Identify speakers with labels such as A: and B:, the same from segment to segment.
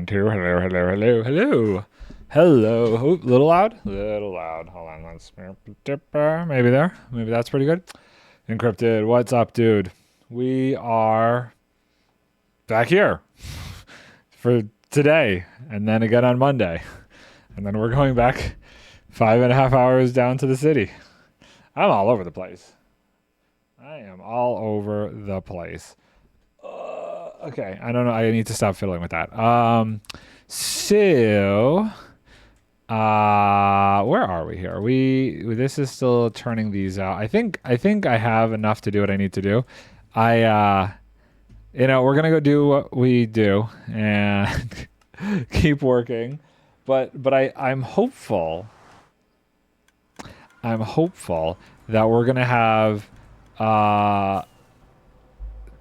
A: 1, 2. Hello, hello, hello, hello. Hello. Oh, little loud? Little loud. Hold on. Let's maybe there. Maybe that's pretty good. Encrypted. What's up, dude? We are back here for today and then again on Monday. And then we're going back 5.5 hours down to the city. I'm all over the place. I am all over the place. Okay, I don't know. I need to stop fiddling with that. Where are we here? This is still turning these out. I think I have enough to do what I need to do. We're gonna go do what we do and keep working. But I'm hopeful. I'm hopeful that we're gonna have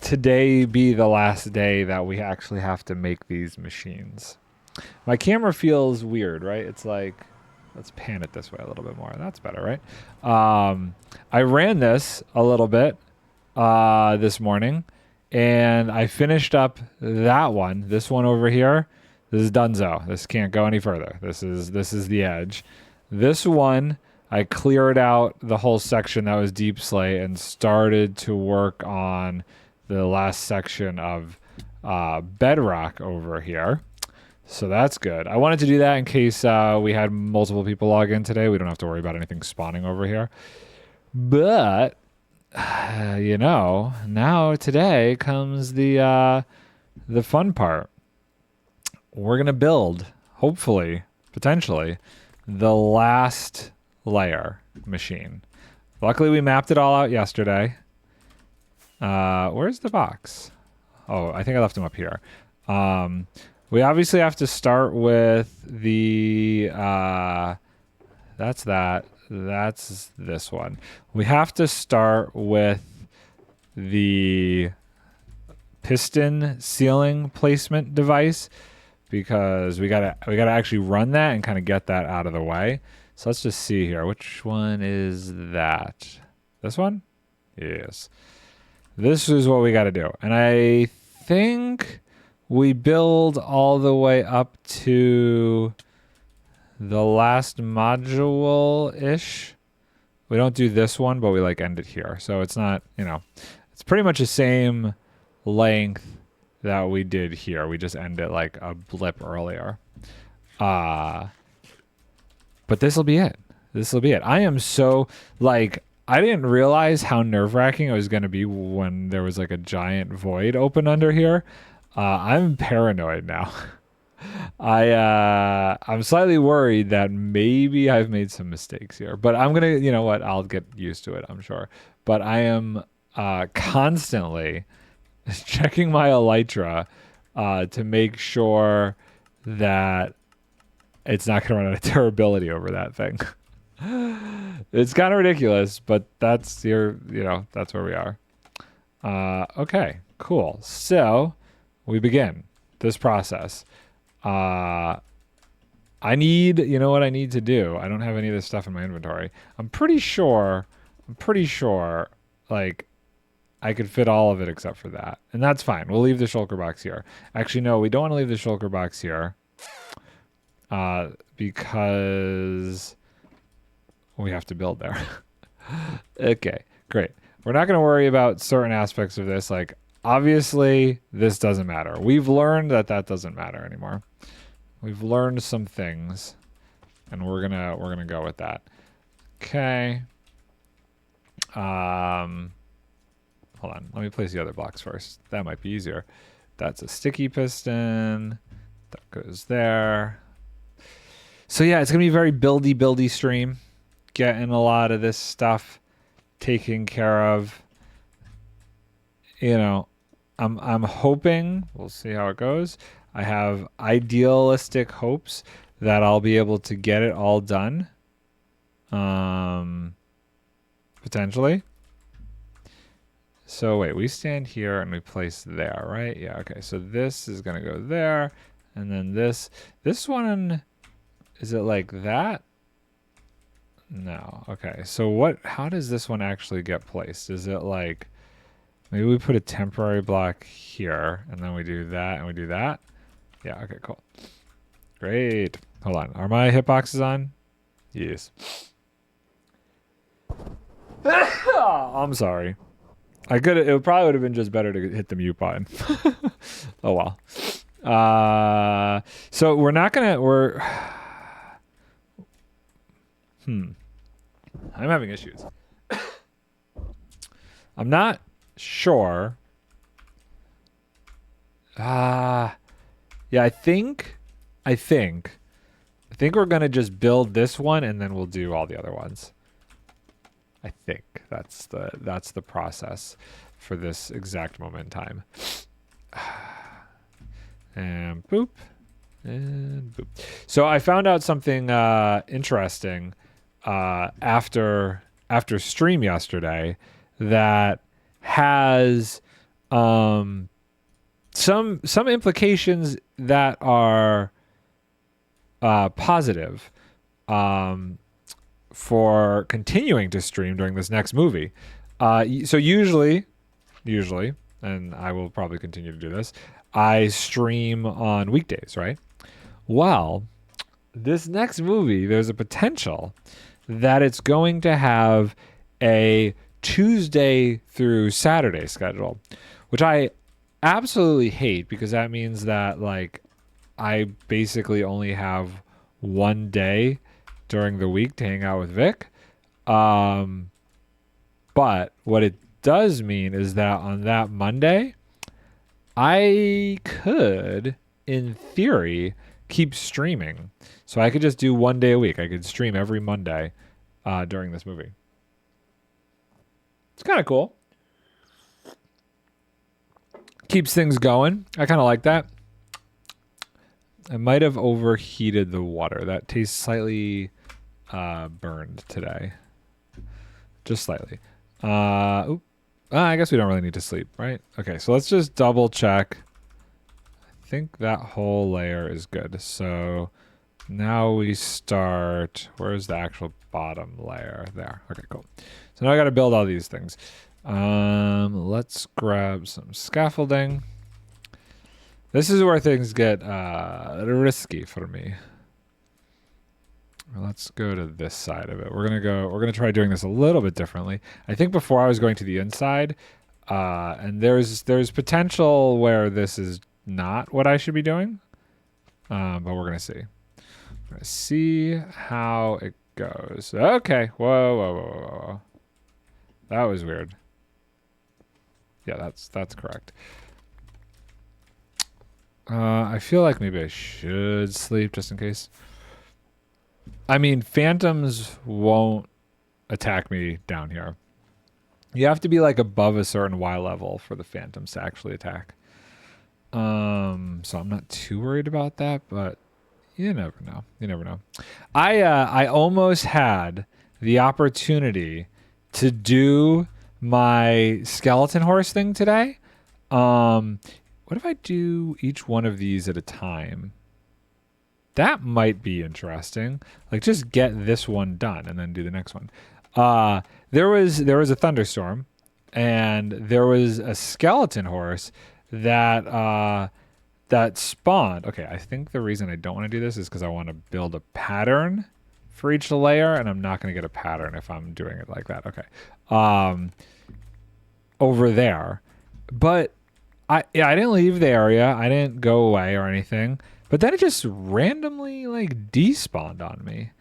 A: today be the last day that we actually have to make these machines. My camera feels weird, right? It's like, let's pan it this way a little bit more. That's better, right? I ran this a little bit this morning, and I finished up that one. This one over here, this is donezo. This can't go any further. This is the edge. This one, I cleared out the whole section that was deep slate and started to work on the last section of bedrock over here. So that's good. I wanted to do that in case we had multiple people log in today. We don't have to worry about anything spawning over here. But, now today comes the fun part. We're going to build, hopefully, potentially, the last layer machine. Luckily, we mapped it all out yesterday. Where's the box? Oh, I think I left them up here. We obviously have to start with the, that's this one. We have to start with the piston sealing placement device because we gotta actually run that and kind of get that out of the way. So let's just see here. Which one is that? This one? Yes. This is what we got to do. And I think we build all the way up to the last module-ish. We don't do this one, but we end it here. So it's not, it's pretty much the same length that we did here. We just end it like a blip earlier. But this will be it. This will be it. I am so, I didn't realize how nerve-wracking it was going to be when there was a giant void open under here. I'm paranoid now. I'm slightly worried that maybe I've made some mistakes here, but I'm gonna, I'll get used to it, I'm sure. But I am constantly checking my elytra to make sure that it's not gonna run out of durability over that thing. It's kind of ridiculous, but that's that's where we are. Okay, cool. So we begin this process. I need, what I need to do? I don't have any of this stuff in my inventory. I'm pretty sure, I could fit all of it except for that. And that's fine. We'll leave the shulker box here. Actually, no, we don't want to leave the shulker box here. Because we have to build there. Okay, great. We're not going to worry about certain aspects of this. Obviously, this doesn't matter. We've learned that doesn't matter anymore. We've learned some things, and we're gonna go with that. Okay. Hold on. Let me place the other blocks first. That might be easier. That's a sticky piston. That goes there. So yeah, it's gonna be a very buildy stream. Getting a lot of this stuff taken care of. I'm hoping, we'll see how it goes. I have idealistic hopes that I'll be able to get it all done. Potentially. So wait, we stand here and we place there, right? Yeah, okay. So this is going to go there. And then this one, is it like that? No. Okay. So how does this one actually get placed? Is it maybe we put a temporary block here and then we do that and we do that? Yeah, okay, cool. Great. Hold on. Are my hitboxes on? Yes. I'm sorry. It probably would have been just better to hit the mute button. Oh well. So I'm having issues. I'm not sure. Yeah, I think we're gonna just build this one and then we'll do all the other ones. I think that's the process for this exact moment in time. And boop. And boop. So I found out something interesting after stream yesterday that has some implications that are positive for continuing to stream during this next movie. So usually, and I will probably continue to do this, I stream on weekdays, right? Well, this next movie, there's a potential that it's going to have a Tuesday through Saturday schedule, which I absolutely hate because that means that like I basically only have one day during the week to hang out with Vic. But what it does mean is that on that Monday, I could, in theory, keep streaming. So I could just do one day a week. I could stream every Monday during this movie. It's kind of cool. Keeps things going. I kind of like that. I might have overheated the water. That tastes slightly burned today. Just slightly. I guess we don't really need to sleep, right? Okay, so let's just double check. I think that whole layer is good. So now we start. Where's the actual bottom layer? There. Okay, cool. So now I got to build all these things. Let's grab some scaffolding. This is where things get risky for me. Let's go to this side of it. We're gonna try doing this a little bit differently. I think before I was going to the inside, and there's potential where this is not what I should be doing, but we're gonna see. We're gonna see how it goes. Okay. Whoa. That was weird. Yeah, that's correct. I feel like maybe I should sleep just in case. I mean, phantoms won't attack me down here. You have to be like above a certain Y level for the phantoms to actually attack. So I'm not too worried about that, but you never know. You never know. I almost had the opportunity to do my skeleton horse thing today. What if I do each one of these at a time? That might be interesting. Like just get this one done and then do the next one. There was a thunderstorm and there was a skeleton horse that spawned. Okay, I think the reason I don't want to do this is because I want to build a pattern for each layer, and I'm not going to get a pattern if I'm doing it like that. Okay. Over there. But I didn't leave the area. I didn't go away or anything. But then it just randomly like despawned on me.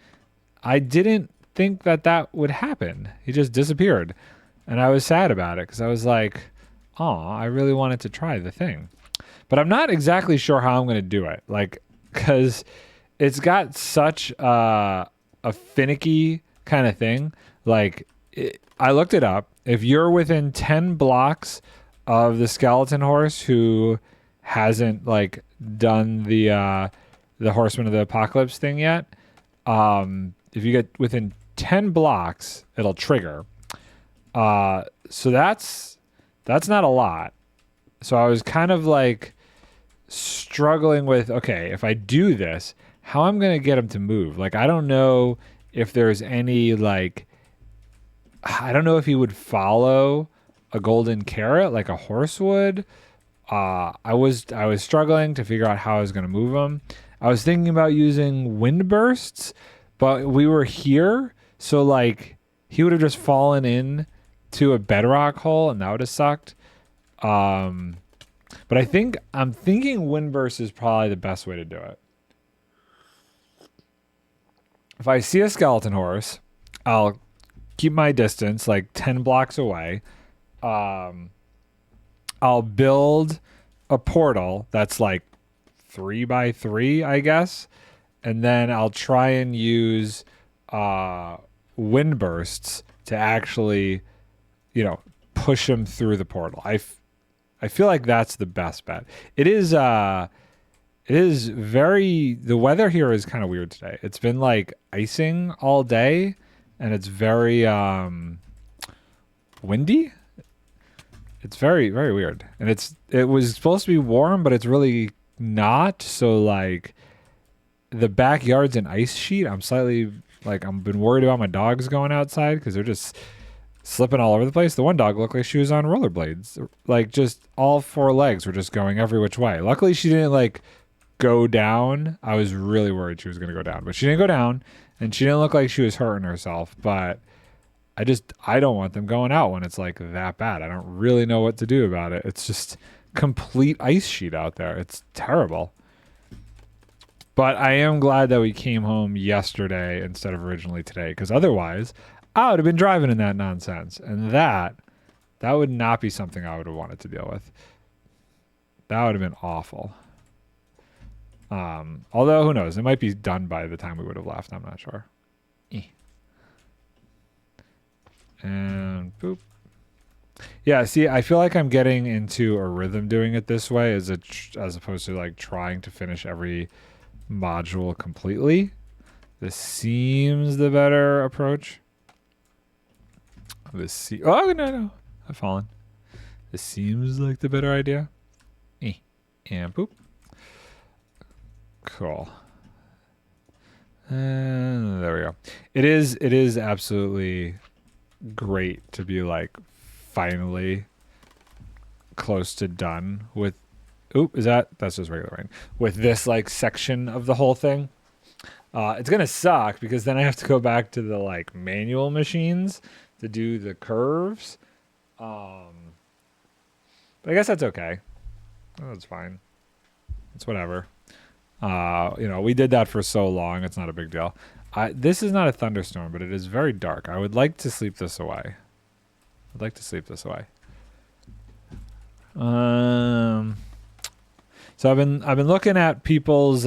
A: I didn't think that would happen. He just disappeared. And I was sad about it because I was like, oh, I really wanted to try the thing. But I'm not exactly sure how I'm going to do it. Like, because it's got such a finicky kind of thing. Like, I looked it up. If you're within 10 blocks of the skeleton horse who hasn't like done the Horseman of the Apocalypse thing yet, if you get within 10 blocks, it'll trigger. So that's not a lot. So I was kind of like struggling with, okay, if I do this, how I'm going to get him to move. Like, I don't know if there's any like, I don't know if he would follow a golden carrot like a horse would. I was struggling to figure out how I was going to move them. I was thinking about using wind bursts, but we were here, so like he would have just fallen in to a bedrock hole, and that would have sucked. But I'm thinking wind burst is probably the best way to do it. If I see a skeleton horse, I'll keep my distance like 10 blocks away. I'll build a portal that's like 3 by 3, I guess. And then I'll try and use wind bursts to actually, push them through the portal. I feel like that's the best bet. It is the weather here is kind of weird today. It's been like icing all day, and it's very windy. It's very, very weird. And it was supposed to be warm, but it's really not. So like the backyard's an ice sheet. I'm slightly like, I've been worried about my dogs going outside because they're just slipping all over the place. The one dog looked like she was on rollerblades. Like just all 4 legs were just going every which way. Luckily she didn't like go down. I was really worried she was going to go down, but she didn't go down, and she didn't look like she was hurting herself. But I don't want them going out when it's like that bad. I don't really know what to do about it. It's just complete ice sheet out there. It's terrible. But I am glad that we came home yesterday instead of originally today, because otherwise I would have been driving in that nonsense, and that would not be something I would have wanted to deal with. That would have been awful. Although who knows, it might be done by the time we would have left. I'm not sure. And boop. Yeah, see, I feel like I'm getting into a rhythm doing it this way as opposed to like trying to finish every module completely. This seems the better approach. Oh, no. I've fallen. This seems like the better idea. And boop. Cool. And there we go. It is absolutely great to be like finally close to done with that's just regular rain, with this like section of the whole thing. It's gonna suck because then I have to go back to the like manual machines to do the curves, but I guess that's okay. That's fine. It's whatever. We did that for so long, it's not a big deal. This is not a thunderstorm, but it is very dark. I would like to sleep this away. So I've been looking at people's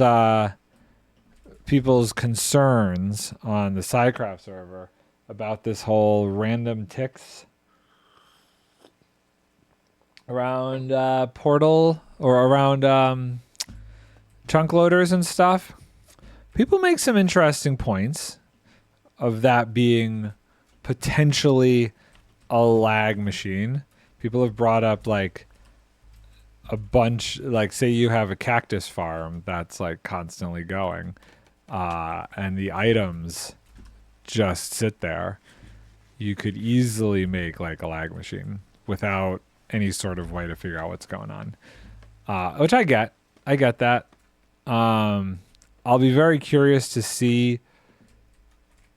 A: concerns on the Minecraft server about this whole random ticks around portal or around chunk loaders and stuff. People make some interesting points of that being potentially a lag machine. People have brought up like a bunch, like say you have a cactus farm that's like constantly going, and the items just sit there. You could easily make like a lag machine without any sort of way to figure out what's going on, which I get that. I'll be very curious to see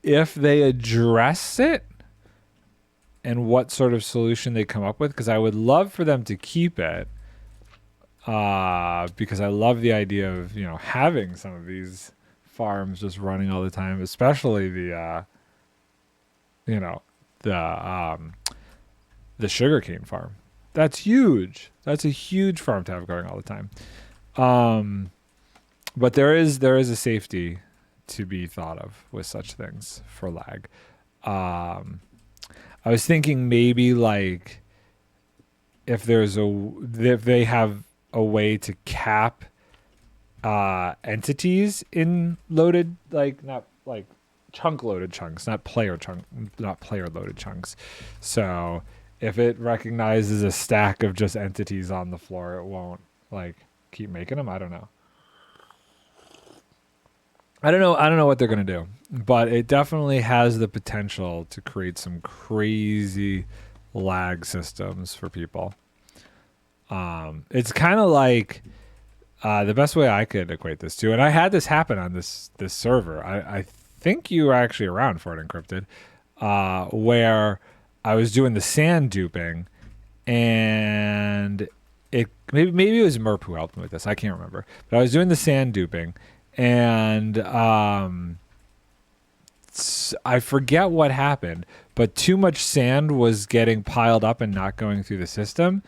A: if they address it and what sort of solution they come up with, because I would love for them to keep it, because I love the idea of having some of these farms just running all the time, especially the sugarcane farm. That's huge. That's a huge farm to have going all the time. But there is a safety to be thought of with such things for lag. I was thinking maybe like if they have a way to cap entities in loaded, like not like chunk loaded chunks, not player loaded chunks. So if it recognizes a stack of just entities on the floor, it won't like keep making them. I don't know what they're going to do, but it definitely has the potential to create some crazy lag systems for people. It's kind of like the best way I could equate this to, and I had this happen on this server. I think you were actually around for it, Encrypted, where I was doing the sand duping, and it maybe it was Merp who helped me with this. I can't remember, but I was doing the sand duping, and I forget what happened, but too much sand was getting piled up and not going through the system,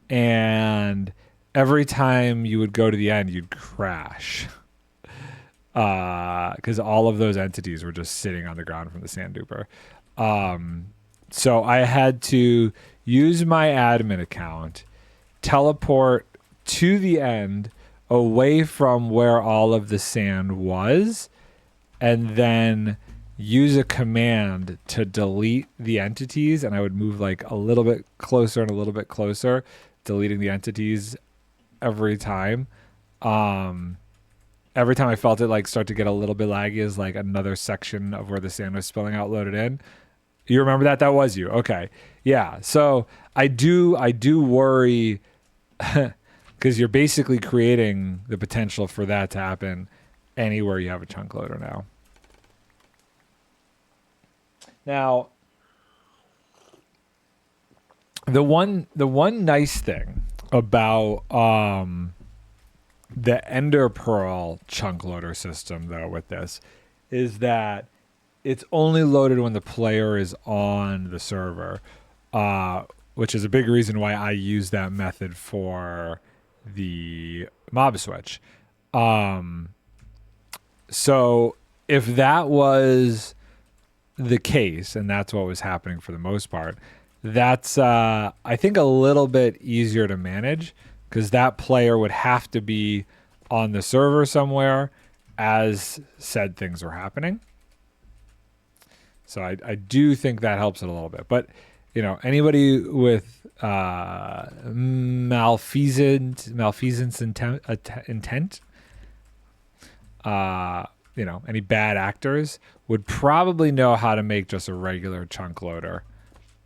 A: and every time you would go to the end, you'd crash because all of those entities were just sitting on the ground from the sand duper. So I had to use my admin account, teleport to the end away from where all of the sand was, and then use a command to delete the entities. And I would move like a little bit closer and a little bit closer, deleting the entities every time. Every time I felt it like start to get a little bit laggy is like another section of where the sand was spilling out loaded in. You remember that? That was you. Okay. Yeah. So I do worry because you're basically creating the potential for that to happen anywhere you have a chunk loader now. Now, the one nice thing about the Ender Pearl chunk loader system, though, with this, is that it's only loaded when the player is on the server, which is a big reason why I use that method for the mob switch. So if that was the case, and that's what was happening for the most part, that's I think a little bit easier to manage, because that player would have to be on the server somewhere as said things were happening. So I do think that helps it a little bit. But, you know, anybody with malfeasance intent, you know, any bad actors would probably know how to make just a regular chunk loader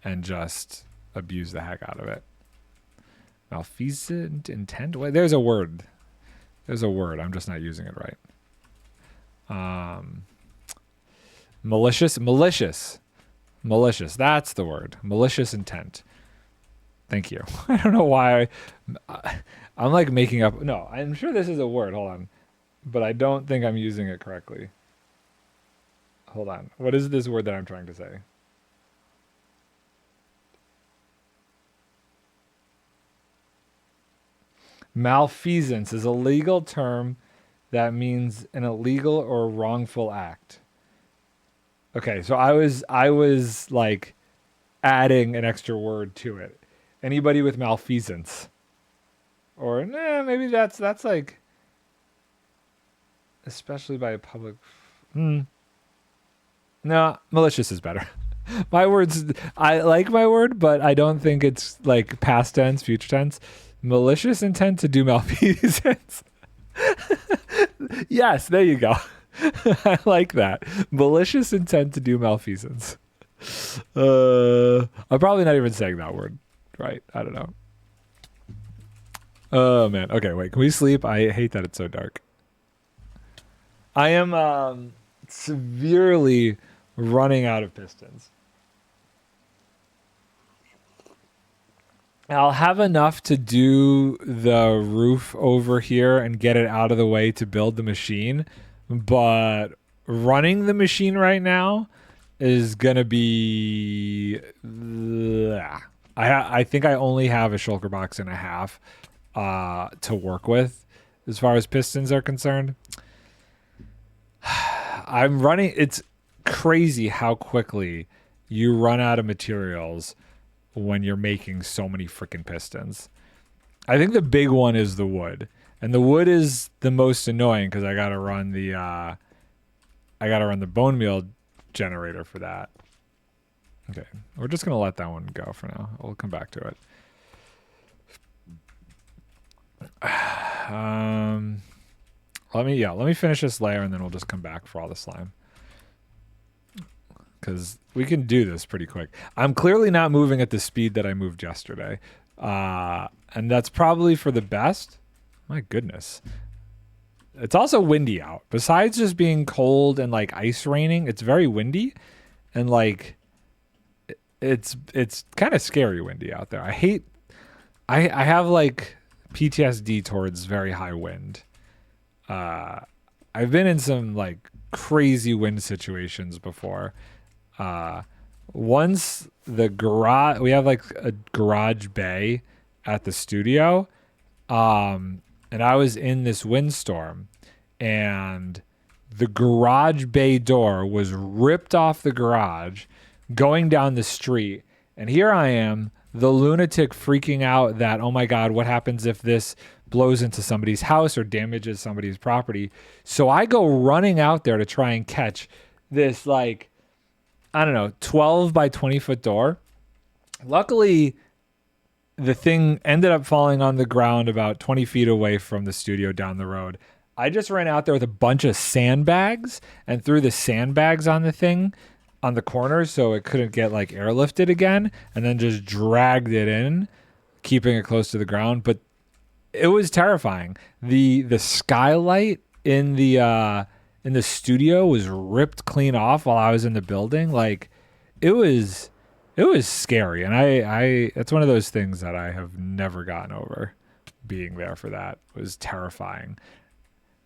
A: and just abuse the heck out of it. Malfeasant intent? Wait, there's a word. There's a word. I'm just not using it right. Malicious. That's the word. Malicious intent. Thank you. I don't know why I'm like making up. No, I'm sure this is a word. Hold on. But I don't think I'm using it correctly. Hold on. What is this word that I'm trying to say? Malfeasance is a legal term that means an illegal or wrongful act. Okay, so I was like adding an extra word to it. Anybody with malfeasance, or maybe that's like, especially by a public. No, malicious is better. My words, I like my word, but I don't think it's like past tense, future tense. Malicious intent to do malfeasance. Yes, there you go. I like that. Malicious intent to do malfeasance. I'm probably not even saying that word right. I don't know. Oh, man. Okay, wait. Can we sleep? I hate that it's so dark. I am severely running out of pistons. I'll have enough to do the roof over here and get it out of the way to build the machine, but running the machine right now is gonna be. I think I only have a shulker box and a half to work with as far as pistons are concerned. I'm running. It's crazy how quickly you run out of materials when you're making so many freaking pistons. I think the big one is the wood, and the wood is the most annoying because I gotta run the bone meal generator for that. Okay, we're just gonna let that one go for now. We'll come back to it. Let me finish this layer and then we'll just come back for all the slime, because we can do this pretty quick. I'm clearly not moving at the speed that I moved yesterday. And that's probably for the best. My goodness. It's also windy out. Besides just being cold and like ice raining, it's very windy, and like it's kind of scary windy out there. I have like PTSD towards very high wind. I've been in some like crazy wind situations before. Once the garage, we have like a garage bay at the studio. And I was in this windstorm, and the garage bay door was ripped off the garage going down the street. And here I am, the lunatic, freaking out that, oh my God, what happens if this blows into somebody's house or damages somebody's property? So I go running out there to try and catch this, like, I don't know, 12 by 20 foot door. Luckily, the thing ended up falling on the ground about 20 feet away from the studio down the road. I just ran out there with a bunch of sandbags and threw the sandbags on the thing on the corners so it couldn't get like airlifted again, and then just dragged it in, keeping it close to the ground. But it was terrifying. The skylight in the studio was ripped clean off while I was in the building. Like, it was scary, and I it's one of those things that I have never gotten over. Being there for that was terrifying.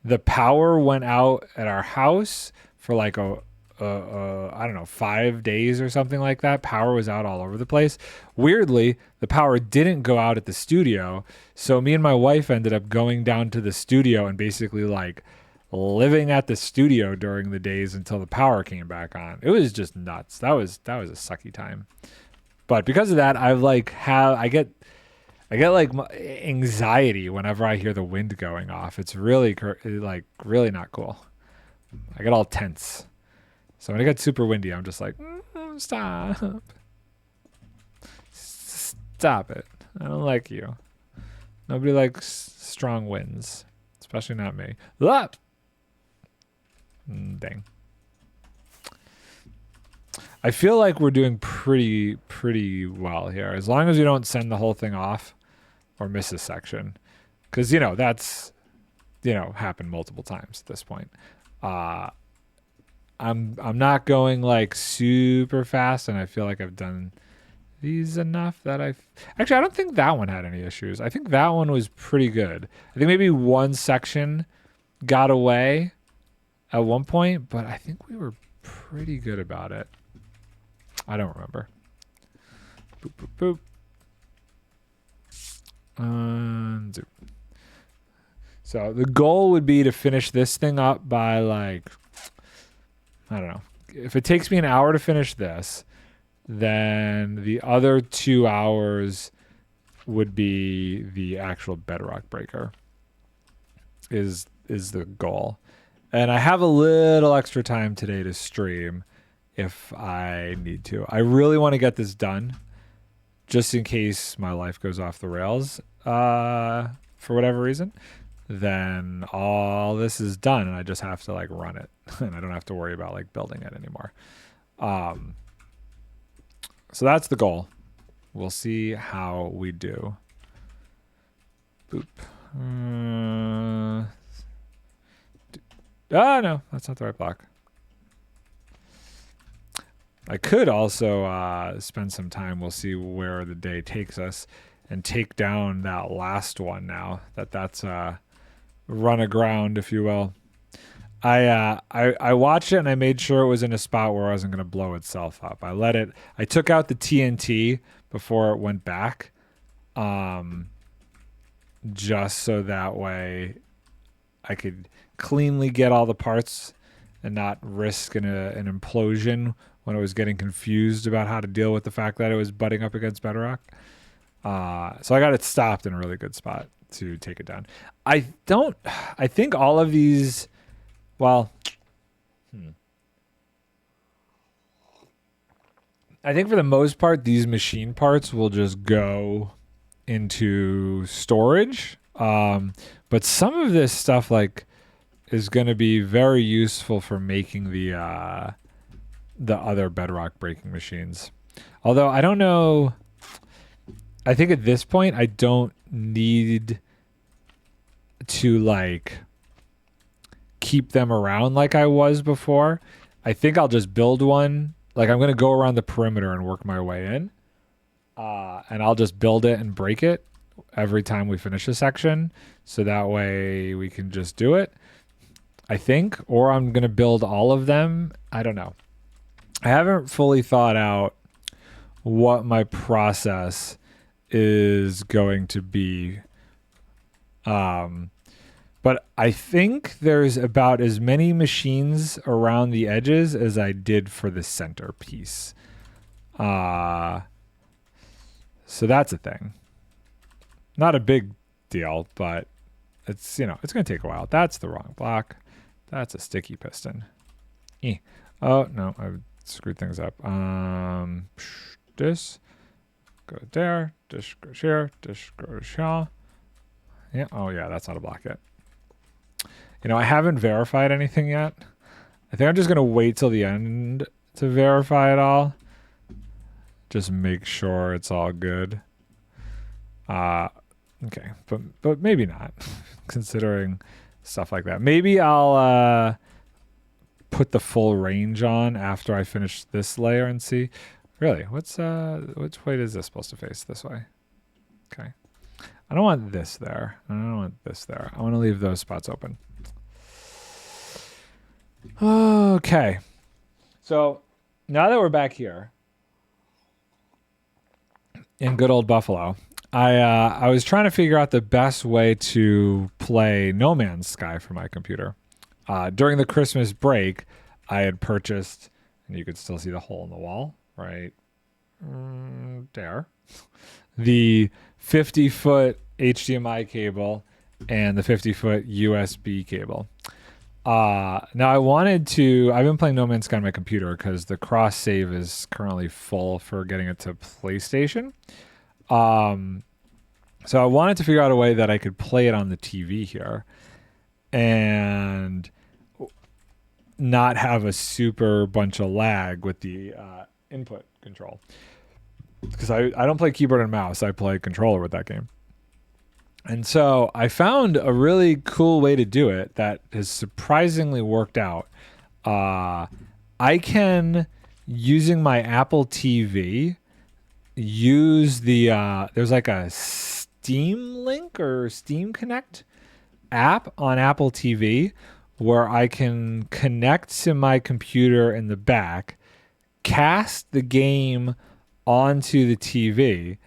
A: The power went out at our house for like I don't know, 5 days or something like that. Power was out all over the place. Weirdly, the power didn't go out at the studio, so me and my wife ended up going down to the studio and basically like living at the studio during the days until the power came back on. It was just nuts. That was a sucky time. But because of that, I get like anxiety whenever I hear the wind going off. It's really like really not cool. I get all tense. So when it gets super windy, I'm just like, stop it. I don't like you. Nobody likes strong winds, especially not me. Ah! Dang. I feel like we're doing pretty well here, as long as we don't send the whole thing off or miss a section, because that's happened multiple times at this point. I'm not going like super fast, and I feel like I've done these enough that actually I don't think that one had any issues. I think that one was pretty good. I think maybe one section got away at one point, but I think we were pretty good about it. I don't remember. Boop, boop, boop. Zoop. So the goal would be to finish this thing up by like, I don't know. If it takes me an hour to finish this, then the other 2 hours would be the actual bedrock breaker is the goal. And I have a little extra time today to stream if I need to. I really want to get this done just in case my life goes off the rails for whatever reason. Then all this is done and I just have to like run it and I don't have to worry about like building it anymore. So that's the goal. We'll see how we do. Boop. No, that's not the right block. I could also spend some time, we'll see where the day takes us, and take down that last one now that's run aground, if you will. I watched it and I made sure it was in a spot where it wasn't going to blow itself up. I took out the TNT before it went back, just so that way I could cleanly get all the parts and not risk an implosion when I was getting confused about how to deal with the fact that it was butting up against bedrock. So I got it stopped in a really good spot to take it down. I think all of these, well, I think for the most part, these machine parts will just go into storage. But some of this stuff is going to be very useful for making the other bedrock breaking machines. Although I don't know I think at this point I don't need to like keep them around like I was before. I think I'll just build one. Like I'm going to go around the perimeter and work my way in. And I'll just build it and break it every time we finish a section. So that way we can just do it, I think. Or I'm going to build all of them. I don't know. I haven't fully thought out what my process is going to be. But I think there's about as many machines around the edges as I did for the center piece. So that's a thing. Not a big deal, but it's, you know, it's going to take a while. That's the wrong block. That's a sticky piston. Oh, no, I've screwed things up. This go there. This goes here. This goes here. Yeah. Oh, yeah, that's not a block yet. You know, I haven't verified anything yet. I think I'm just going to wait till the end to verify it all. Just make sure it's all good. Okay, but maybe not, considering stuff like that. Maybe I'll put the full range on after I finish this layer and see. Really, which way is this supposed to face? This way. Okay. I don't want this there. I don't want this there. I want to leave those spots open. Okay. So now that we're back here in good old Buffalo, I was trying to figure out the best way to play No Man's Sky for my computer. During the Christmas break, I had purchased, and you could still see the hole in the wall right there, the 50-foot HDMI cable and the 50-foot USB cable. Now I've been playing No Man's Sky on my computer because the cross save is currently full for getting it to PlayStation. So I wanted to figure out a way that I could play it on the TV here and not have a super bunch of lag with the input control. Because I don't play keyboard and mouse. I play controller with that game. And so I found a really cool way to do it that has surprisingly worked out. I can, using my Apple TV, use the, there's like a Steam Link or Steam Connect app on Apple TV where I can connect to my computer in the back, cast the game onto the TV,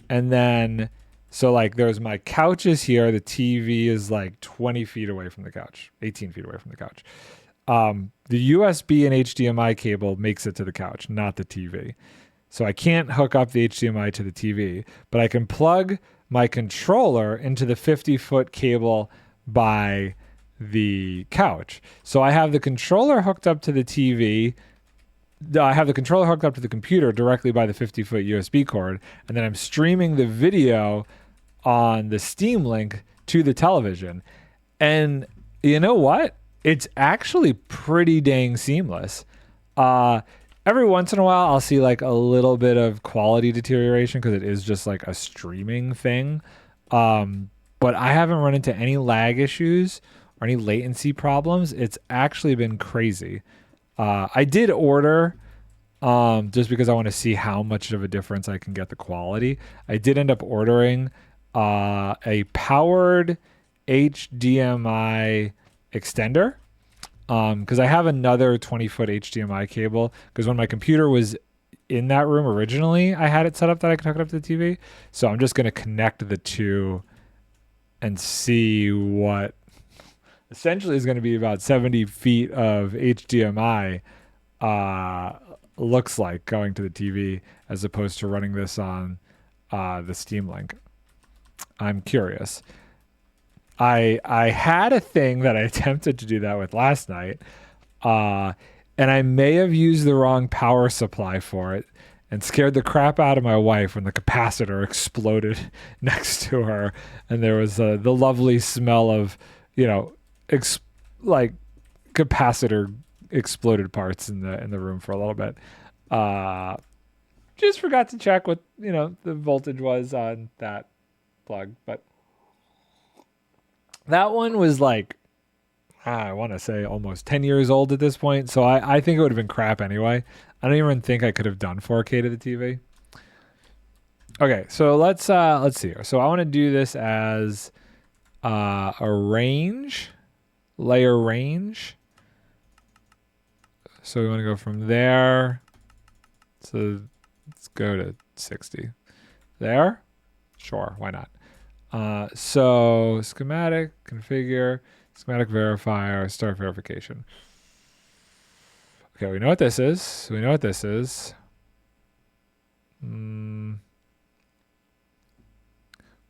A: and then so like there's my couches here. The TV is like 20 feet away from the couch, 18 feet away from the couch. The USB and HDMI cable makes it to the couch, not the TV. So I can't hook up the HDMI to the TV, but I can plug my controller into the 50-foot cable by the couch. So I have the controller hooked up to the TV. I have the controller hooked up to the computer directly by the 50-foot USB cord, and then I'm streaming the video on the Steam Link to the television. And you know what? It's actually pretty dang seamless. Every once in a while, I'll see like a little bit of quality deterioration because it is just like a streaming thing. But I haven't run into any lag issues or any latency problems. It's actually been crazy. I did order, just because I want to see how much of a difference I can get the quality. I did end up ordering a powered HDMI extender, because I have another 20-foot HDMI cable, because when my computer was in that room originally, I had it set up that I could hook it up to the TV. So I'm just going to connect the two and see what essentially is going to be about 70 feet of HDMI looks like going to the TV, as opposed to running this on the Steam Link. I'm curious. I had a thing that I attempted to do that with last night, and I may have used the wrong power supply for it and scared the crap out of my wife when the capacitor exploded next to her, and there was the lovely smell of, like capacitor exploded parts in the room for a little bit. Just forgot to check what, the voltage was on that plug. But that one was like, I want to say almost 10 years old at this point. So I think it would have been crap anyway. I don't even think I could have done 4K to the TV. Okay, so let's see here. So I want to do this as a range, layer range. So we want to go from there. So let's go to 60. There? Sure, why not? So schematic, configure, schematic verifier, start verification. Okay, we know what this is. We know what this is.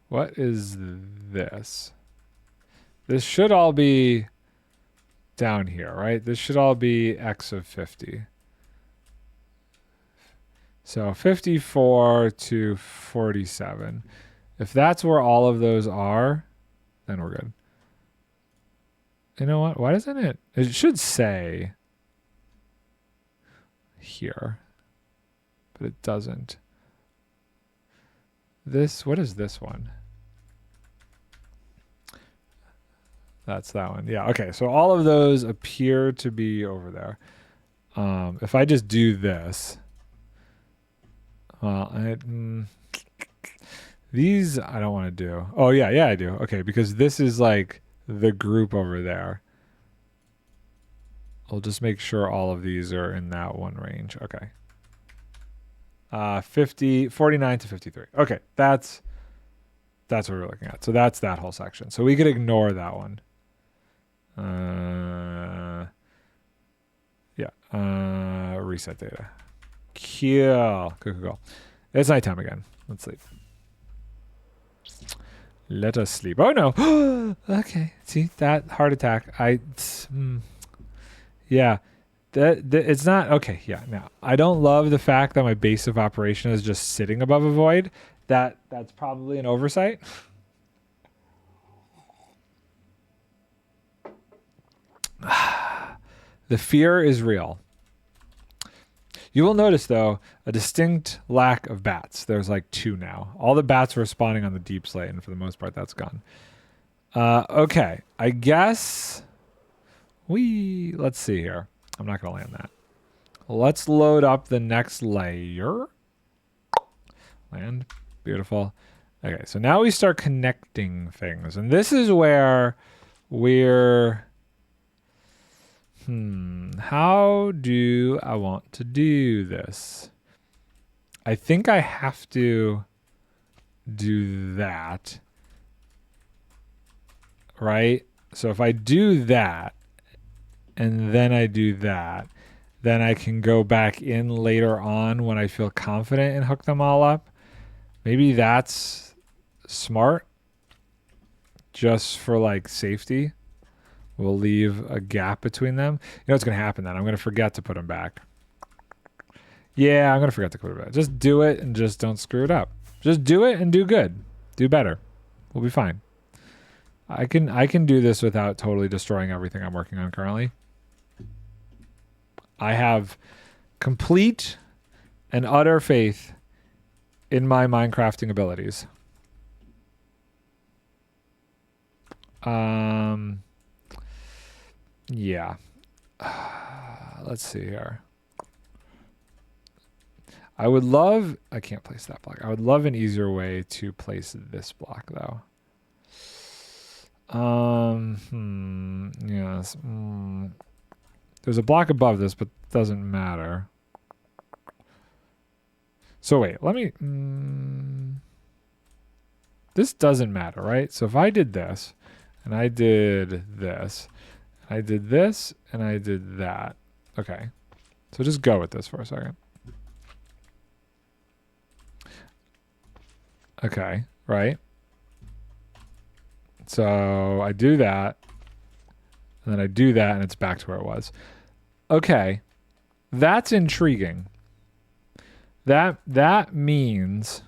A: What is this? This should all be down here, right? This should all be x of 50. So 54 to 47. If that's where all of those are, then we're good. You know what? Why doesn't it? It should say here, but it doesn't. What is this one? That's that one. Yeah, okay. So all of those appear to be over there. If I just do this, these I don't want to do. Oh, yeah, I do. Okay, because this is like the group over there. I'll just make sure all of these are in that one range. Okay. 49 to 53. Okay, that's what we're looking at. So that's that whole section. So we could ignore that one. Reset data. Cool. It's nighttime again. Let's sleep. Let us sleep. Oh no. Okay. See that heart attack. Yeah. It's not okay. Yeah. Now I don't love the fact that my base of operation is just sitting above a void. That's probably an oversight. The fear is real. You will notice, though, a distinct lack of bats. There's like 2 now. All the bats were spawning on the deep slate, and for the most part, that's gone. Okay, I guess let's see here. I'm not going to land that. Let's load up the next layer. Land. Beautiful. Okay, so now we start connecting things. And this is where we're... how do I want to do this? I think I have to do that. Right? So if I do that, and then I do that, then I can go back in later on when I feel confident and hook them all up. Maybe that's smart. Just for like safety. We'll leave a gap between them. You know what's going to happen then? I'm going to forget to put them back. Yeah, I'm going to forget to put them back. Just do it and just don't screw it up. Just do it and do good. Do better. We'll be fine. I can do this without totally destroying everything I'm working on currently. I have complete and utter faith in my Minecrafting abilities. Yeah. Let's see here. I can't place that block. I would love an easier way to place this block though. Yes. There's a block above this, but it doesn't matter. So wait, let me... this doesn't matter, right? So if I did this, and I did this, I did this, and I did that. Okay. So just go with this for a second. Okay, right? So I do that, and then I do that, and it's back to where it was. Okay. That's intriguing. That means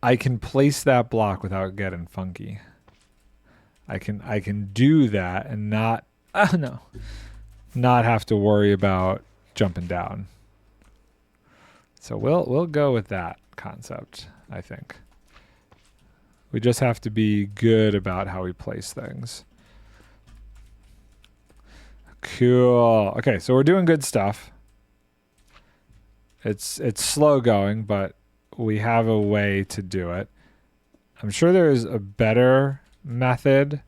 A: I can place that block without getting funky. I can do that and not have to worry about jumping down. So we'll go with that concept, I think. We just have to be good about how we place things. Cool. Okay, so we're doing good stuff. It's slow going, but we have a way to do it. I'm sure there's a better method.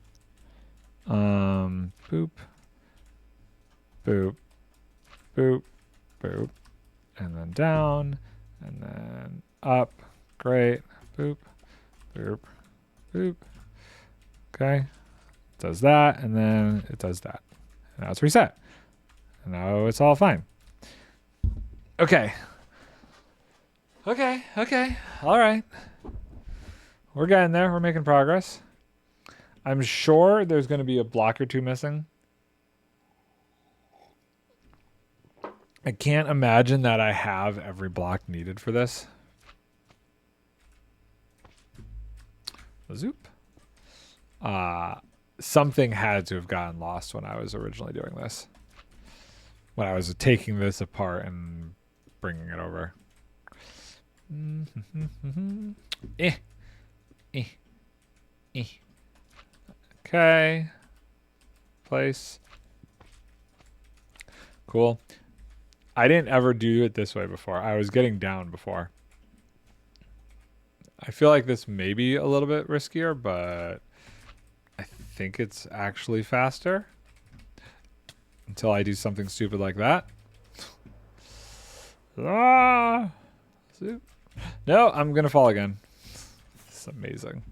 A: Boop. Boop. Boop. Boop. And then down. And then up. Great. Boop. Boop. Boop. Okay. It does that, and then it does that. And now it's reset. And now it's all fine. Okay. Okay. All right. We're getting there. We're making progress. I'm sure there's going to be a block or two missing. I can't imagine that I have every block needed for this. Zoop. Something had to have gotten lost when I was originally doing this. When I was taking this apart and bringing it over. Okay. Place. Cool. I didn't ever do it this way before. I was getting down before. I feel like this may be a little bit riskier, but I think it's actually faster. Until I do something stupid like that. Ah! No, I'm going to fall again. It's amazing.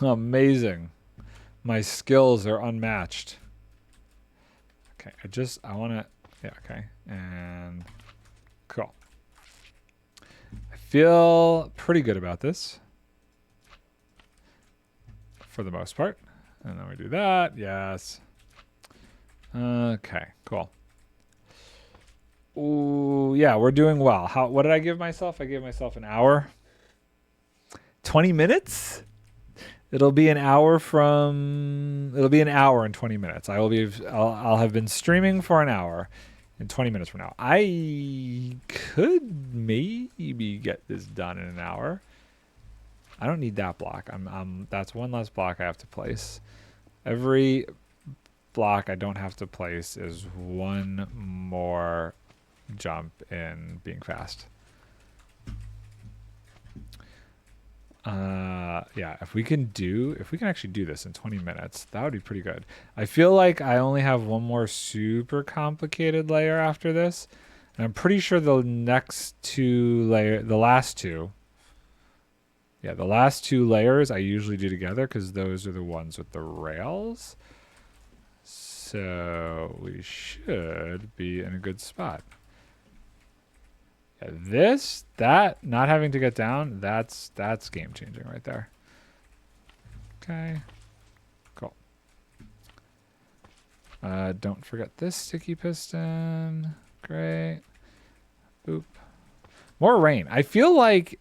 A: Amazing. My skills are unmatched. Okay, I want to... Yeah, okay. And... Cool. I feel pretty good about this. For the most part. And then we do that. Yes. Okay, cool. Ooh, yeah, we're doing well. What did I give myself? I gave myself an hour. 20 minutes? It'll be an hour and 20 minutes. I'll have been streaming for an hour and 20 minutes from now. I could maybe get this done in an hour. I don't need that block. That's one less block I have to place. Every block I don't have to place is one more jump in being fast. Yeah, if we can actually do this in 20 minutes, that would be pretty good. I feel like I only have one more super complicated layer after this. And I'm pretty sure the last two layers I usually do together because those are the ones with the rails. So we should be in a good spot. Yeah, that not having to get down, that's game changing right there. Okay, cool. Don't forget this sticky piston. Great. Boop. More rain. I feel like,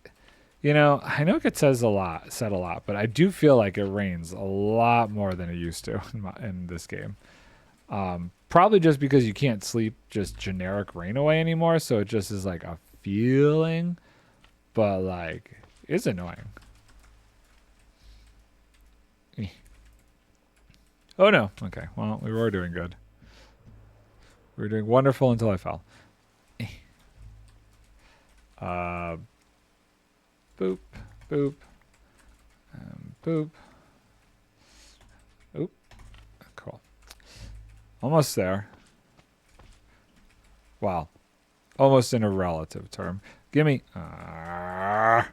A: I know it said a lot, but I do feel like it rains a lot more than it used to in this game. Probably just because you can't sleep just generic rain away anymore, so it just is like a feeling, but like it's annoying. Oh no. Okay, well, we were doing good. We were doing wonderful until I fell. Boop, boop, boop. Oop. Cool. Almost there. Wow. Almost in a relative term. Give me... Well,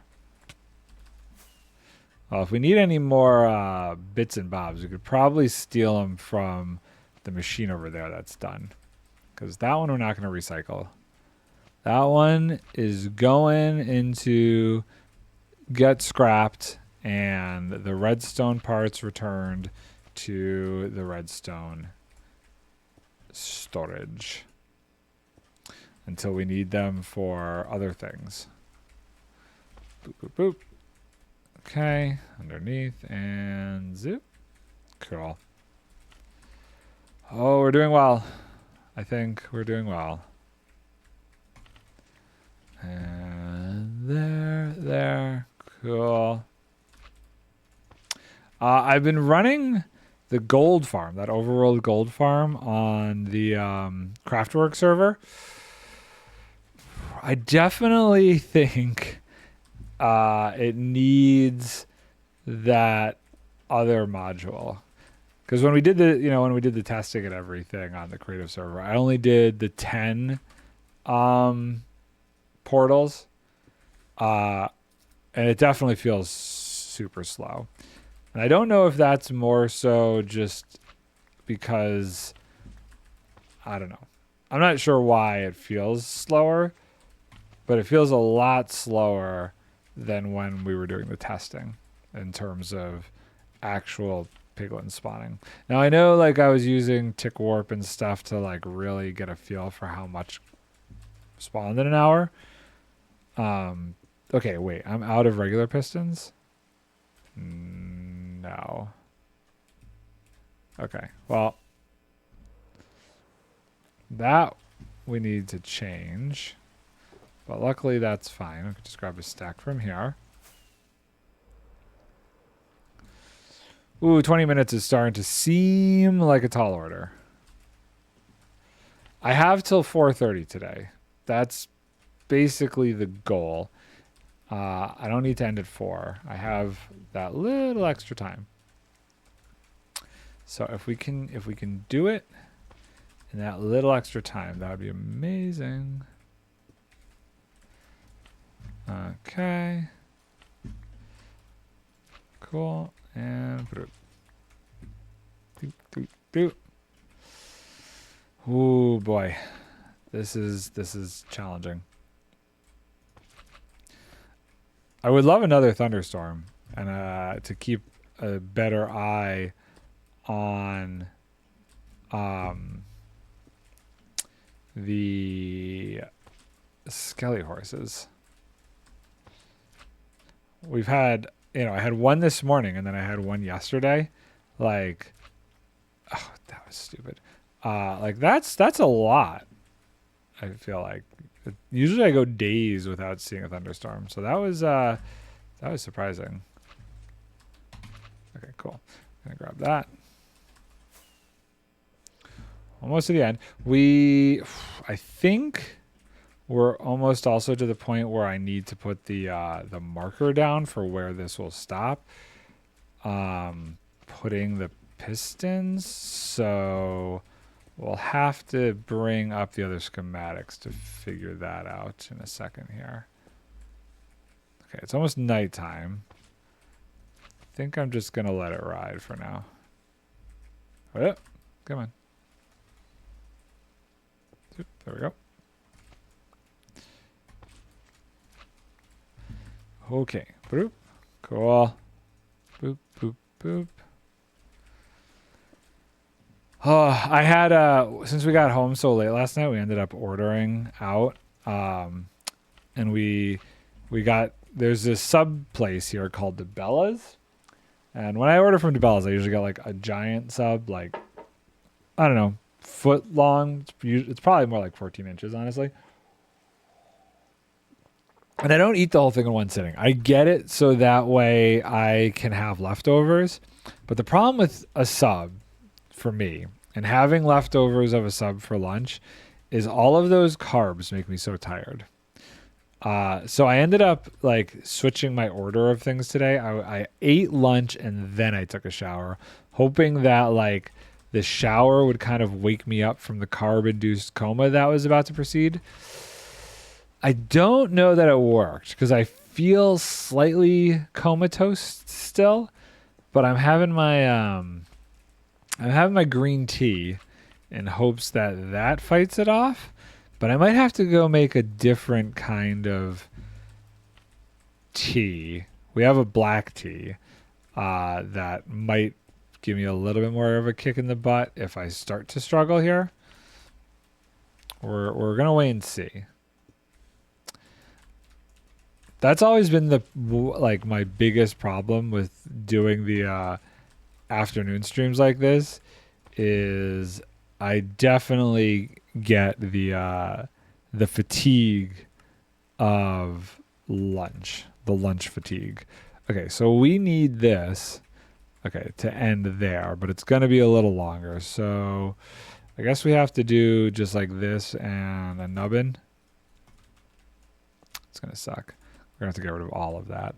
A: if we need any more bits and bobs, we could probably steal them from the machine over there that's done. Because that one we're not going to recycle. That one is going into get scrapped and the redstone parts returned to the redstone storage until we need them for other things. Boop, boop, boop. Okay, underneath and zip. Cool. Oh, we're doing well. I think we're doing well. And I've been running the gold farm, that overworld gold farm on the Craftwork server. I definitely think it needs that other module. Because when we did the testing and everything on the creative server, I only did the 10 portals. And it definitely feels super slow. And I don't know if that's more so just because, I don't know. I'm not sure why it feels slower, but it feels a lot slower than when we were doing the testing in terms of actual piglin spawning. Now I know like I was using tick warp and stuff to like really get a feel for how much spawned in an hour. Okay, wait, I'm out of regular pistons? No. Okay, well, that we need to change, but luckily that's fine. I can just grab a stack from here. Ooh, 20 minutes is starting to seem like a tall order. I have till 4:30 today. That's basically the goal. I don't need to end at 4. I have that little extra time. So if we can do it in that little extra time, that would be amazing. Okay. Cool. And ooh boy. This is challenging. I would love another thunderstorm and to keep a better eye on the skelly horses. We've had, I had one this morning and then I had one yesterday. Like, oh, that was stupid. Like that's a lot. I feel like usually I go days without seeing a thunderstorm. So that was surprising. Okay, cool. I'm gonna grab that. Almost to the end. I think we're almost also to the point where I need to put the marker down for where this will stop. Putting the pistons. So we'll have to bring up the other schematics to figure that out in a second here. Okay, it's almost nighttime. I think I'm just going to let it ride for now. Oh, come on. There we go. Okay. Boop. Cool. Boop, boop, boop. Oh, I had since we got home so late last night, we ended up ordering out. And we got, there's this sub place here called DeBella's. And when I order from DeBella's, I usually get like a giant sub, like, I don't know, foot long. It's probably more like 14 inches, honestly. And I don't eat the whole thing in one sitting. I get it so that way I can have leftovers. But the problem with a sub for me and having leftovers of a sub for lunch is all of those carbs make me so tired. So I ended up like switching my order of things today. I ate lunch and then I took a shower, hoping that like the shower would kind of wake me up from the carb-induced coma that was about to proceed. I don't know that it worked because I feel slightly comatose still, but I'm having my green tea in hopes that that fights it off. But I might have to go make a different kind of tea. We have a black tea that might give me a little bit more of a kick in the butt if I start to struggle here. We're gonna wait and see. That's always been the like my biggest problem with doing the afternoon streams like this is I definitely get the fatigue of lunch, the lunch fatigue. Okay, so we need this Okay, to end there, but it's going to be a little longer. So I guess we have to do just like this and a nubbin. It's going to suck. We're going to have to get rid of all of that.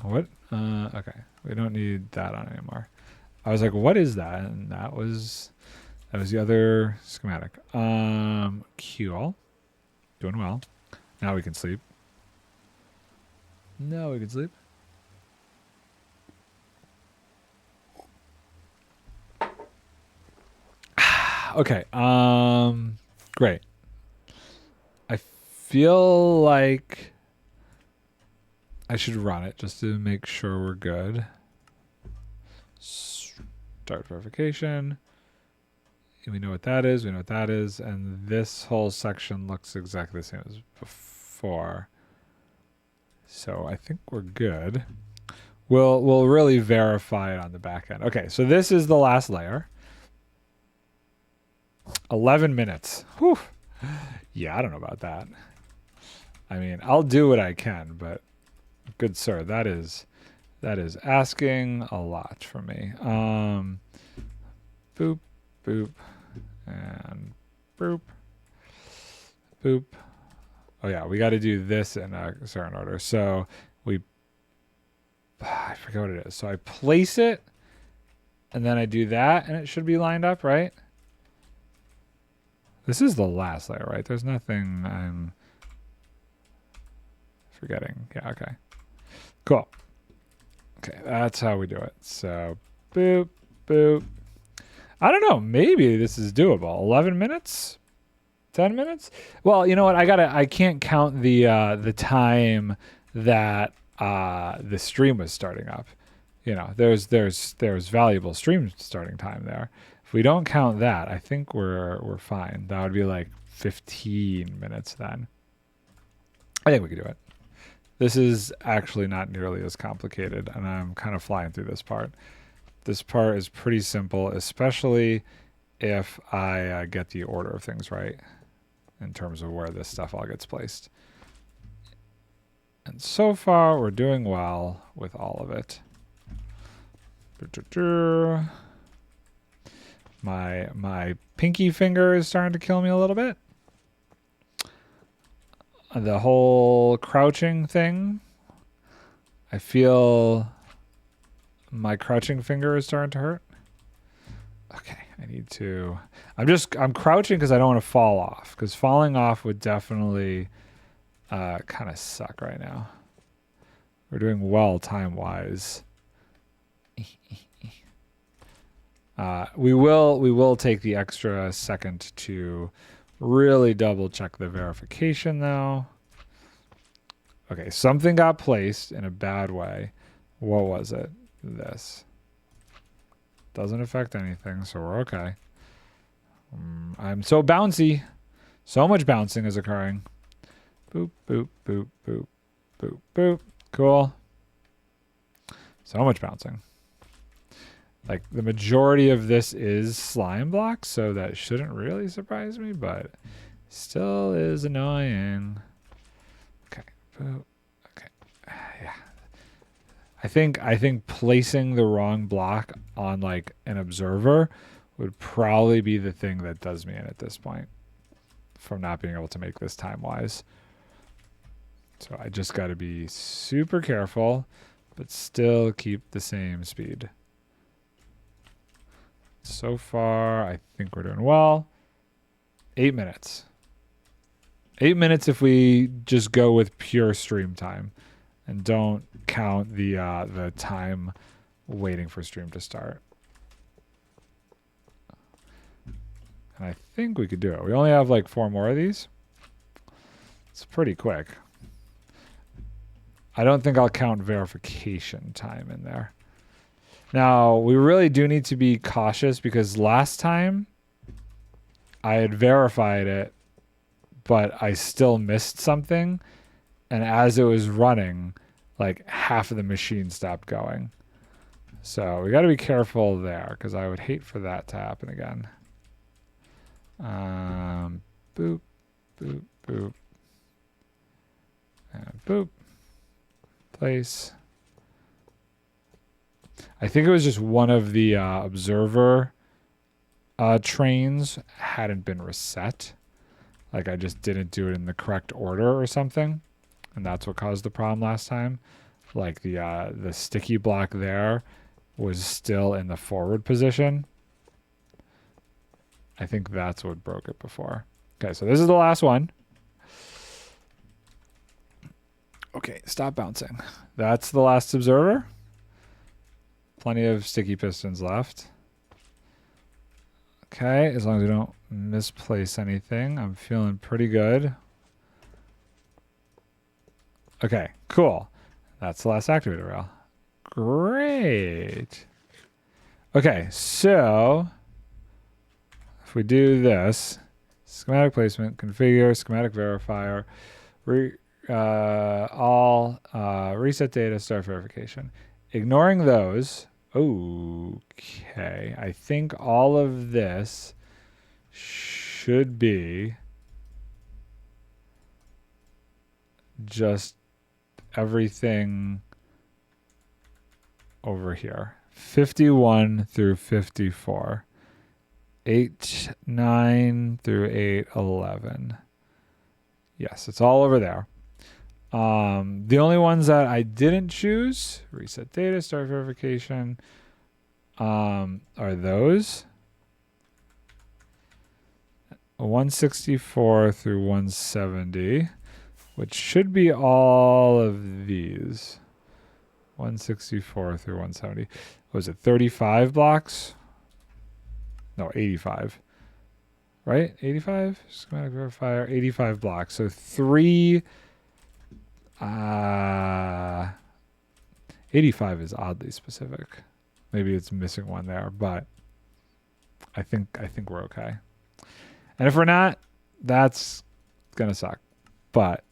A: What? Okay. We don't need that on anymore. I was like, what is that? And that was the other schematic. Cool. Doing well. Now we can sleep. Now we can sleep. Okay. Great. I feel like I should run it just to make sure we're good. Start verification. We know what that is. We know what that is. And this whole section looks exactly the same as before. So I think we're good. We'll really verify it on the back end. Okay, so this is the last layer. 11 minutes. Whew. Yeah, I don't know about that. I mean, I'll do what I can, but good sir, that is asking a lot from me. Boop, boop, and boop, boop. Oh yeah, we got to do this in a certain order. So I forget what it is. So I place it, and then I do that, and it should be lined up, right? This is the last layer, right? There's nothing I'm forgetting. Yeah, okay. Cool. Okay, that's how we do it. So, boop, boop. I don't know. Maybe this is doable. 11 minutes? 10 minutes? Well, you know what? I can't count the time that the stream was starting up. You know, there's valuable stream starting time there. If we don't count that, I think we're fine. That would be like 15 minutes then. I think we could do it. This is actually not nearly as complicated, and I'm kind of flying through this part. This part is pretty simple, especially if I get the order of things right in terms of where this stuff all gets placed. And so far, we're doing well with all of it. My pinky finger is starting to kill me a little bit. The whole crouching thing, I feel my crouching finger is starting to hurt. Okay, I need to... I'm crouching because I don't want to fall off, because falling off would definitely kind of suck right now. We're doing well time-wise. We will take the extra second to really double check the verification though. Okay, something got placed in a bad way. What was it? This. Doesn't affect anything, so we're okay. I'm so bouncy. So much bouncing is occurring. Boop, boop, boop, boop, boop, boop. Cool. So much bouncing. Like, the majority of this is slime blocks, so that shouldn't really surprise me, but still is annoying. Okay. Okay. Yeah. I think placing the wrong block on, like, an observer would probably be the thing that does me in at this point from not being able to make this time-wise. So I just got to be super careful, but still keep the same speed. So far, I think we're doing well. 8 minutes. 8 minutes if we just go with pure stream time and don't count the time waiting for stream to start. And I think we could do it. We only have like 4 more of these. It's pretty quick. I don't think I'll count verification time in there. Now, we really do need to be cautious because last time I had verified it, but I still missed something. And as it was running, like half of the machine stopped going. So we got to be careful there because I would hate for that to happen again. Boop, boop, boop. And boop. Place. I think it was just one of the observer trains hadn't been reset. Like I just didn't do it in the correct order or something. And that's what caused the problem last time. Like the sticky block there was still in the forward position. I think that's what broke it before. Okay, so this is the last one. Okay, stop bouncing. That's the last observer. Plenty of sticky pistons left. Okay, as long as we don't misplace anything, I'm feeling pretty good. Okay, cool. That's the last activator rail. Great. Okay, so if we do this, schematic placement, configure, schematic verifier, reset data, start verification. Ignoring those, okay, I think all of this should be just everything over here. 51 through 54. 8, 9 through 8, 11. Yes, it's all over there. The only ones that I didn't choose, reset data, start verification, are those. 164 through 170, which should be all of these. 164 through 170. Was it 35 blocks? No, 85. Right? 85? Schematic verifier, 85 blocks. So 85 is oddly specific. Maybe it's missing one there, but I think we're okay. And if we're not, that's gonna suck. But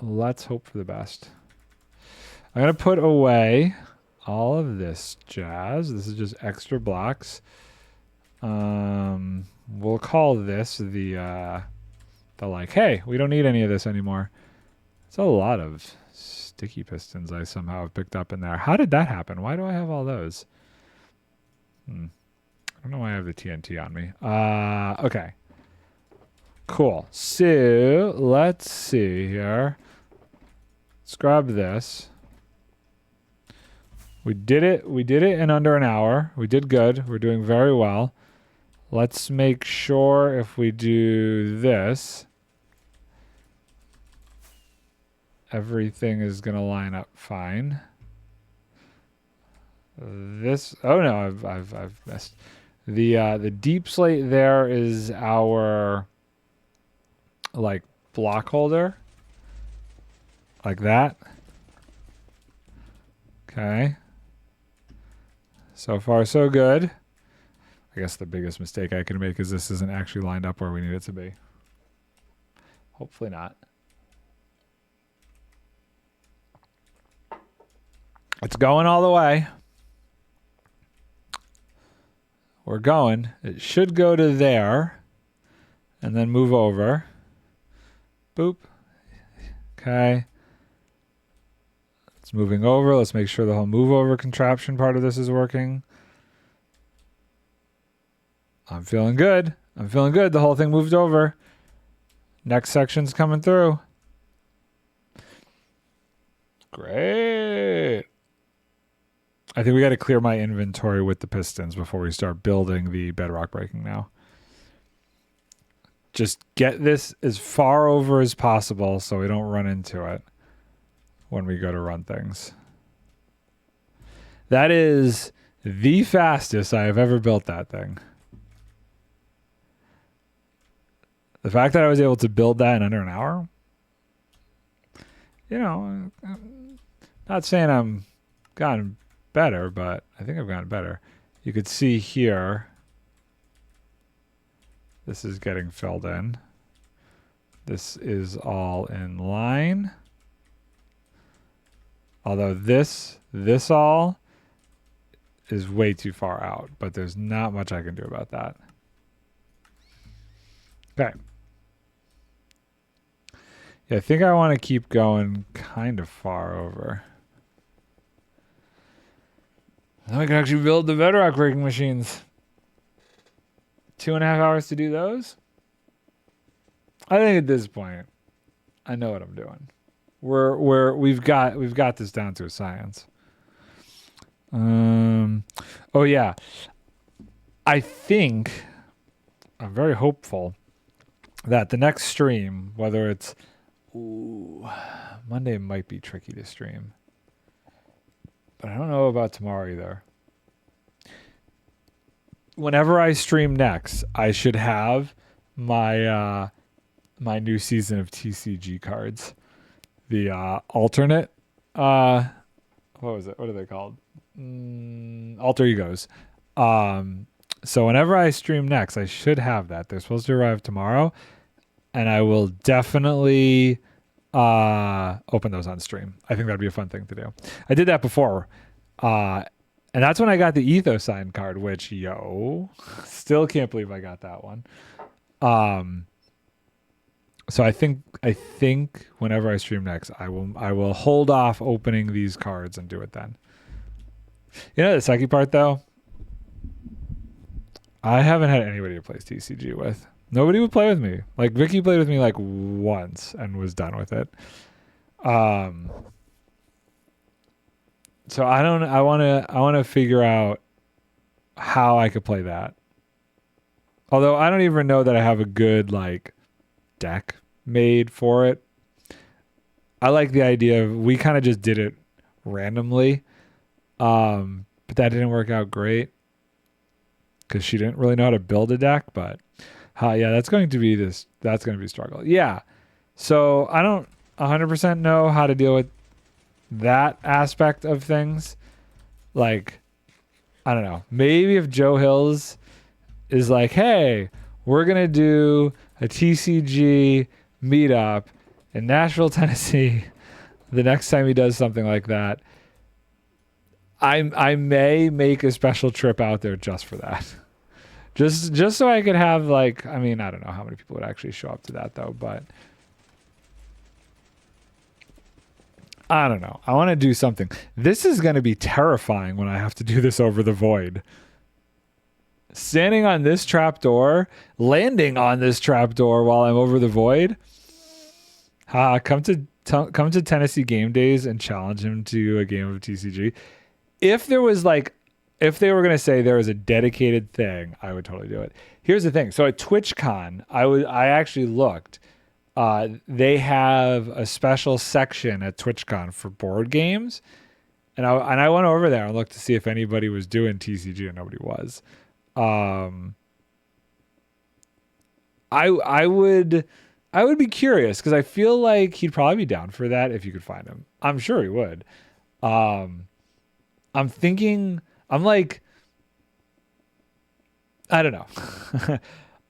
A: let's hope for the best. I'm gonna put away all of this jazz. This is just extra blocks. We'll call this the like, hey, we don't need any of this anymore. It's a lot of sticky pistons I somehow have picked up in there. How did that happen? Why do I have all those? I don't know why I have the TNT on me. Okay. Cool. So let's see here. Let's grab this. We did it in under an hour. We did good. We're doing very well. Let's make sure if we do this, everything is going to line up fine. This, oh no, I've missed. The deep slate there is our like block holder. Like that. Okay. So far so good. I guess the biggest mistake I can make is this isn't actually lined up where we need it to be. Hopefully not. It's going all the way. We're going. It should go to there and then move over. Boop. Okay. It's moving over. Let's make sure the whole move over contraption part of this is working. I'm feeling good. I'm feeling good. The whole thing moved over. Next section's coming through. Great. I think we got to clear my inventory with the pistons before we start building the bedrock breaking now. Just get this as far over as possible so we don't run into it when we go to run things. That is the fastest I have ever built that thing. The fact that I was able to build that in under an hour, you know, not saying I'm gotten better, but I think I've gotten better. You could see here, this is getting filled in. This is all in line. Although this all is way too far out, but there's not much I can do about that. Okay. Yeah, I think I want to keep going kind of far over. Then we can actually build the bedrock breaking machines. 2.5 hours to do those? I think at this point, I know what I'm doing. We've got this down to a science. Oh yeah. I think I'm very hopeful that the next stream, whether it's Monday might be tricky to stream. But I don't know about tomorrow either. Whenever I stream next, I should have my my new season of TCG cards. The alternate what was it? What are they called? Alter egos. So whenever I stream next, I should have that. They're supposed to arrive tomorrow, and I will definitely open those on stream. I think that'd be a fun thing to do. I did that before. And that's when I got the Ethos sign card, which still can't believe I got that one. So I think whenever I stream next, I will hold off opening these cards and do it then. You know the sucky part though? I haven't had anybody to play TCG with. Nobody would play with me. Like Vicky played with me like once and was done with it. So I want to figure out how I could play that. Although I don't even know that I have a good like deck made for it. I like the idea of we kind of just did it randomly. But that didn't work out great because she didn't really know how to build a deck, but yeah, that's going to be a struggle. Yeah. So I don't 100% know how to deal with that aspect of things. Like, I don't know. Maybe if Joe Hills is like, hey, we're going to do a TCG meetup in Nashville, Tennessee, the next time he does something like that, I may make a special trip out there just for that. Just so I could have like, I mean, I don't know how many people would actually show up to that though, but I don't know. I want to do something. This is going to be terrifying when I have to do this over the void. Standing on this trapdoor, landing on this trapdoor while I'm over the void. Come to Tennessee Game Days and challenge him to a game of TCG. If they were going to say there was a dedicated thing, I would totally do it. Here's the thing. So at TwitchCon, I actually looked. They have a special section at TwitchCon for board games, and I went over there and looked to see if anybody was doing TCG, and nobody was. I would be curious because I feel like he'd probably be down for that if you could find him. I'm sure he would. I'm thinking, I'm like, I don't know.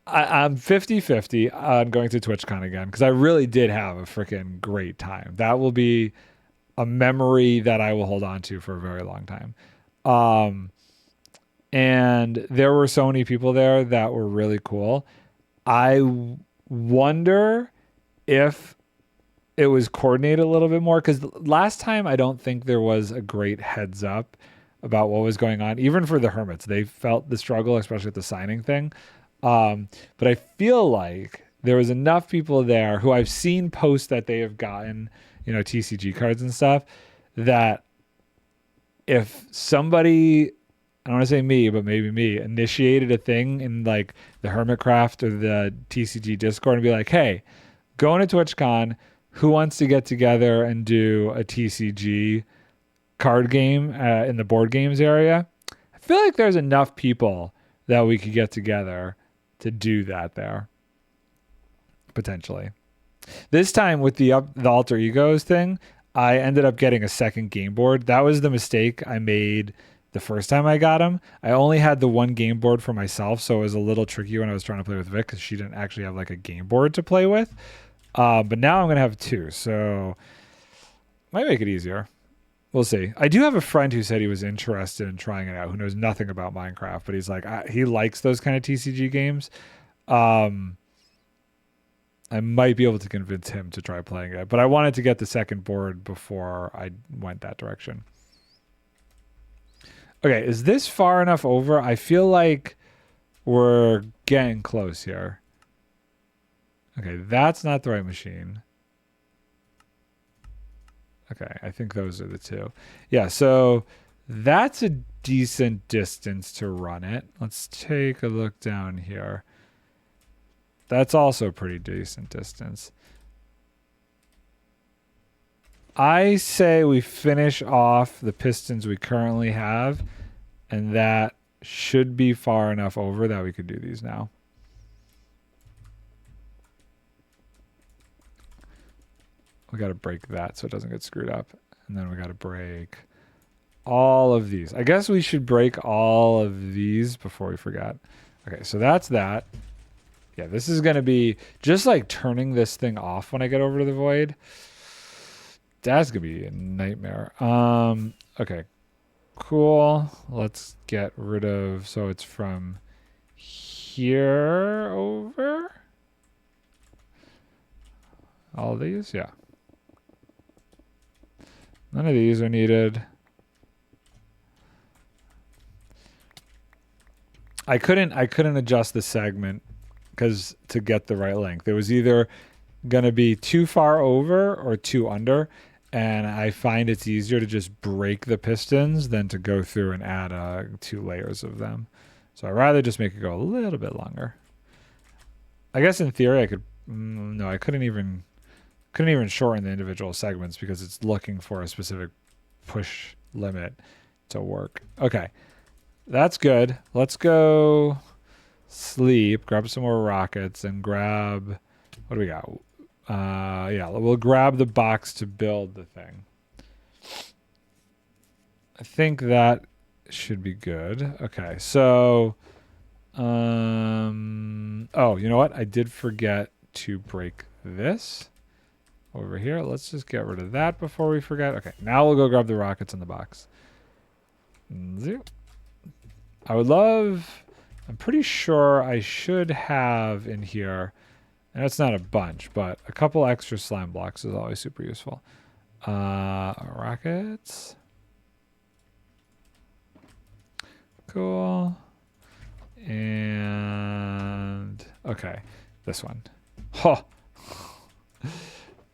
A: I'm 50-50 on going to TwitchCon again because I really did have a freaking great time. That will be a memory that I will hold on to for a very long time. And there were so many people there that were really cool. I wonder if it was coordinated a little bit more because last time I don't think there was a great heads up about what was going on. Even for the hermits, they felt the struggle, especially with the signing thing. But I feel like there was enough people there who I've seen post that they have gotten, TCG cards and stuff, that if somebody, I don't want to say me, but maybe me, initiated a thing in like the Hermitcraft or the TCG Discord and be like, hey, going to TwitchCon, who wants to get together and do a TCG card game in the board games area? I feel like there's enough people that we could get together to do that there, potentially. This time with the alter egos thing, I ended up getting a second game board. That was the mistake I made the first time I got them. I only had the one game board for myself, so it was a little tricky when I was trying to play with Vic because she didn't actually have like a game board to play with. But now I'm going to have two, so might make it easier. We'll see. I do have a friend who said he was interested in trying it out, who knows nothing about Minecraft, but he's like, he likes those kind of TCG games. I might be able to convince him to try playing it, but I wanted to get the second board before I went that direction. Okay, is this far enough over? I feel like we're getting close here. Okay, that's not the right machine. Okay, I think those are the two. Yeah, so that's a decent distance to run it. Let's take a look down here. That's also a pretty decent distance. I say we finish off the pistons we currently have, and that should be far enough over that we could do these now. We got to break that so it doesn't get screwed up. And then we got to break all of these. I guess we should break all of these before we forget. Okay, so that's that. Yeah, this is going to be just like turning this thing off when I get over to the void. That's going to be a nightmare. Okay, cool. Let's get rid of, so it's from here over. All these, yeah. None of these are needed. I couldn't adjust the segment because to get the right length. It was either gonna be too far over or too under, and I find it's easier to just break the pistons than to go through and add 2 layers of them. So I'd rather just make it go a little bit longer. I guess in theory I could. No, I couldn't even shorten the individual segments because it's looking for a specific push limit to work. Okay, that's good. Let's go sleep, grab some more rockets, and grab, what do we got? Yeah, we'll grab the box to build the thing. I think that should be good. Okay, so, oh, you know what? I did forget to break this over here. Let's just get rid of that before we forget. Okay, now we'll go grab the rockets in the box. I would love, I'm pretty sure I should have in here, and it's not a bunch, but a couple extra slime blocks is always super useful. Rockets. Cool. And okay, this one. Oh.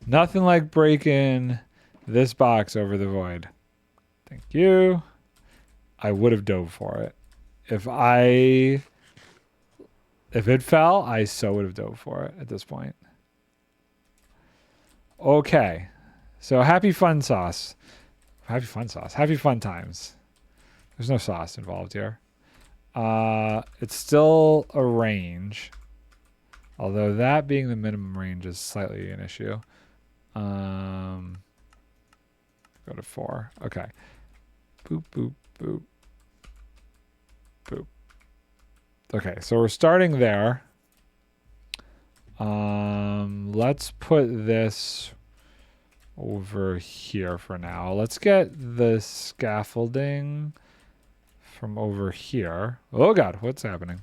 A: Nothing like breaking this box over the void. Thank you. I would have dove for it. If it fell, I so would have dove for it at this point. Okay. So happy fun sauce. Happy fun sauce. Happy fun times. There's no sauce involved here. It's still a range. Although that being the minimum range is slightly an issue. Go to 4. Okay. Boop, boop, boop. Boop. Okay, so we're starting there. Let's put this over here for now. Let's get the scaffolding from over here. Oh god, what's happening?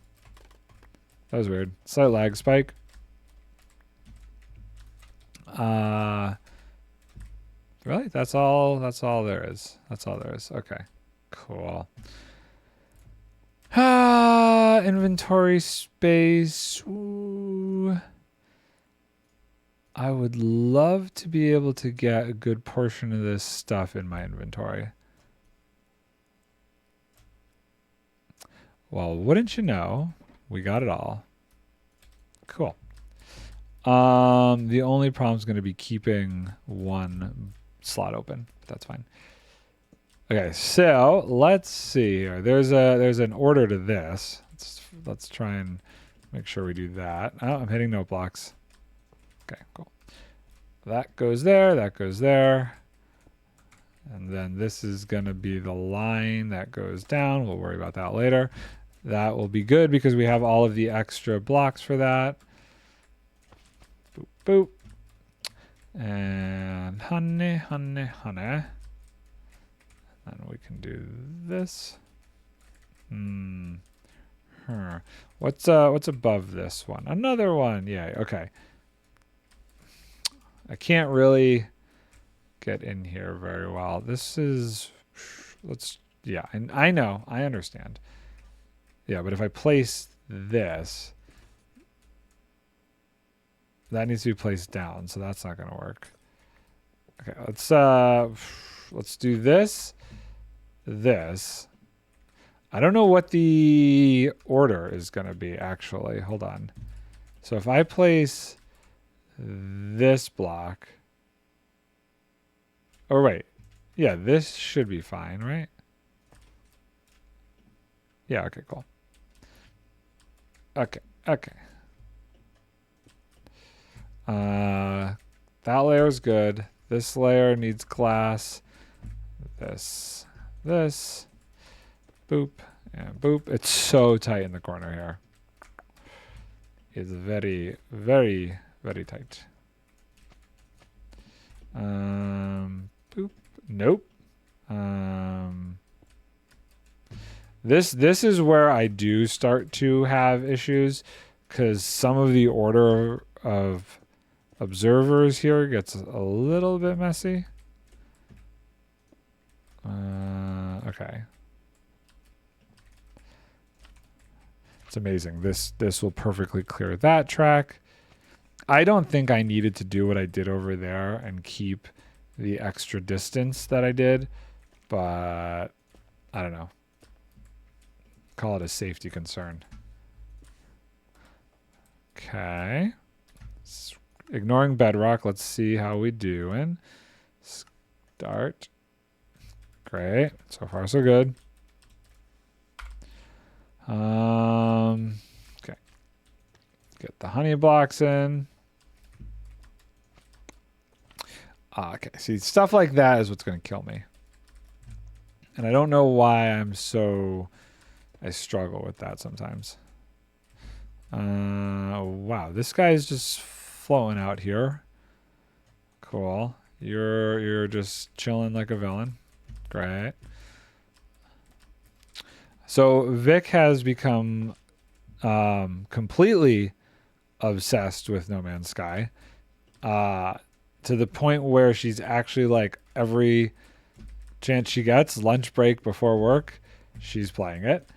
A: That was weird. Slight lag spike. Really? That's all there is. That's all there is. Okay. Cool. Inventory space. Ooh. I would love to be able to get a good portion of this stuff in my inventory. Well, wouldn't you know, we got it all. Cool. The only problem is going to be keeping one slot open. But that's fine. Okay, so let's see here. There's an order to this. Let's try and make sure we do that. Oh, I'm hitting note blocks. Okay, cool. That goes there. That goes there. And then this is going to be the line that goes down. We'll worry about that later. That will be good because we have all of the extra blocks for that. Boop, boop. And honey, honey, honey. And we can do this. What's above this one? Another one. Yeah, okay. I can't really get in here very well. This is, Yeah, and I know. I understand. Yeah, but if I place this, that needs to be placed down, so that's not going to work. Okay, let's do this. This. I don't know what the order is going to be, actually. Hold on. So if I place this block... Oh, wait. Yeah, this should be fine, right? Yeah, okay, cool. Okay, okay. That layer's good. This layer needs glass. This. Boop. And boop. It's so tight in the corner here. It's very, very, very tight. Boop. Nope. This is where I do start to have issues, because some of the order of observers here gets a little bit messy. Okay. It's amazing. This will perfectly clear that track. I don't think I needed to do what I did over there and keep the extra distance that I did, but I don't know. Call it a safety concern. Okay. Ignoring bedrock, let's see how we doing. Start. Great. So far, so good. Okay. Get the honey blocks in. Okay. See, stuff like that is what's going to kill me. And I don't know why I struggle with that sometimes. Wow. This guy's just floating out here. Cool. You're just chilling like a villain. Great. So Vic has become completely obsessed with No Man's Sky, to the point where she's actually like every chance she gets, lunch break before work, she's playing it,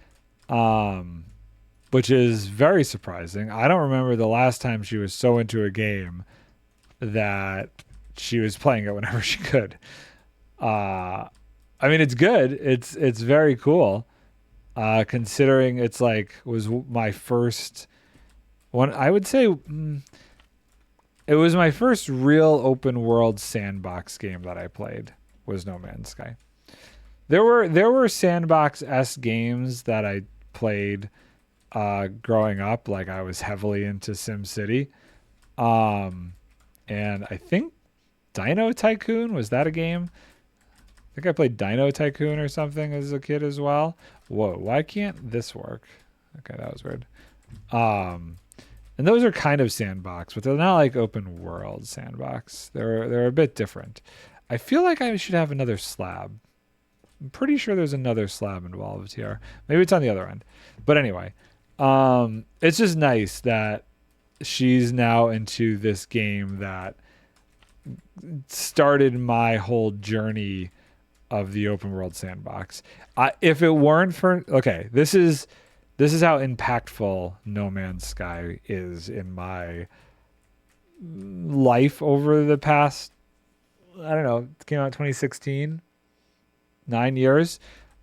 A: which is very surprising. I don't remember the last time she was so into a game that she was playing it whenever she could. I mean, it's good. It's very cool. Considering it's like was my first one, I would say it was my first real open world sandbox game that I played was No Man's Sky. There were sandbox-esque games that I played growing up, like I was heavily into SimCity. And I think Dino Tycoon, was that a game? I think I played Dino Tycoon or something as a kid as well. Whoa, why can't this work? Okay, that was weird. And those are kind of sandbox, but they're not like open world sandbox. They're a bit different. I feel like I should have another slab. I'm pretty sure there's another slab involved here. Maybe it's on the other end. But anyway, it's just nice that she's now into this game that started my whole journey of the open world sandbox. If it weren't for this is how impactful No Man's Sky is in my life over the past, I don't know, it came out 2016, 9 years.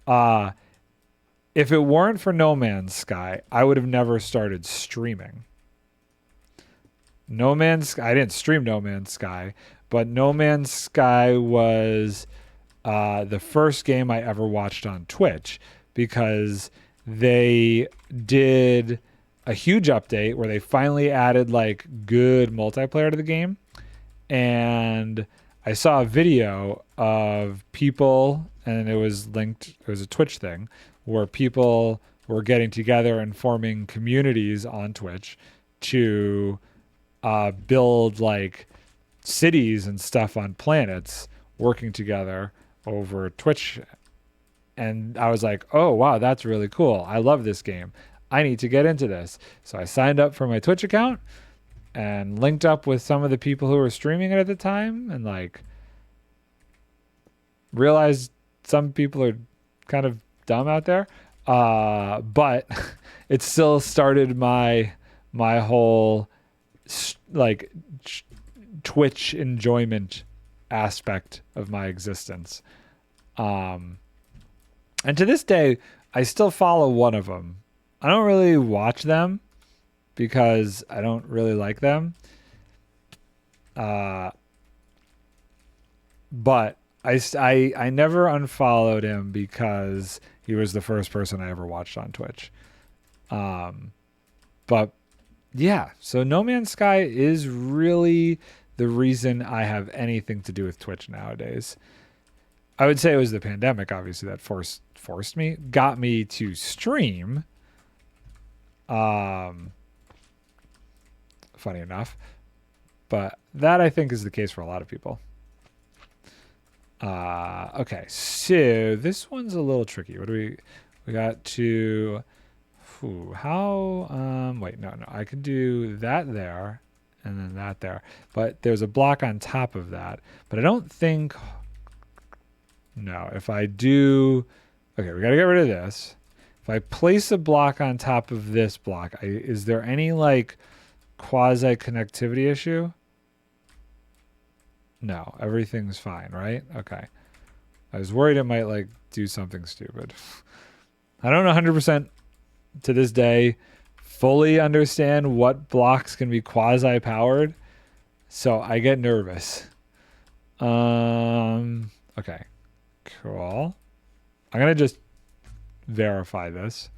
A: If it weren't for No Man's Sky, I would have never started streaming. I didn't stream No Man's Sky, but No Man's Sky was the first game I ever watched on Twitch, because they did a huge update where they finally added like good multiplayer to the game. And I saw a video of people, and it was a Twitch thing where people were getting together and forming communities on Twitch to build like cities and stuff on planets, working together over Twitch. And I was like, oh wow, that's really cool. I love this game. I need to get into this. So I signed up for my Twitch account and linked up with some of the people who were streaming it at the time, and like realized some people are kind of dumb out there. But it still started my whole like Twitch enjoyment aspect of my existence. And to this day, I still follow one of them. I don't really watch them because I don't really like them. But I never unfollowed him because he was the first person I ever watched on Twitch. But yeah, so No Man's Sky is really the reason I have anything to do with Twitch nowadays. I would say it was the pandemic, obviously, that forced me, got me to stream. Funny enough, but that I think is the case for a lot of people. Okay, so this one's a little tricky. What do we got to? Wait, no, I could do that there, and then that there. But there's a block on top of that. But I don't think. No, if I do, okay, we got to get rid of this. If I place a block on top of this block, is there any like quasi connectivity issue? No, everything's fine, right? Okay. I was worried it might like do something stupid. I don't 100% to this day fully understand what blocks can be quasi powered, so I get nervous. Okay. Cool. I'm going to just verify this.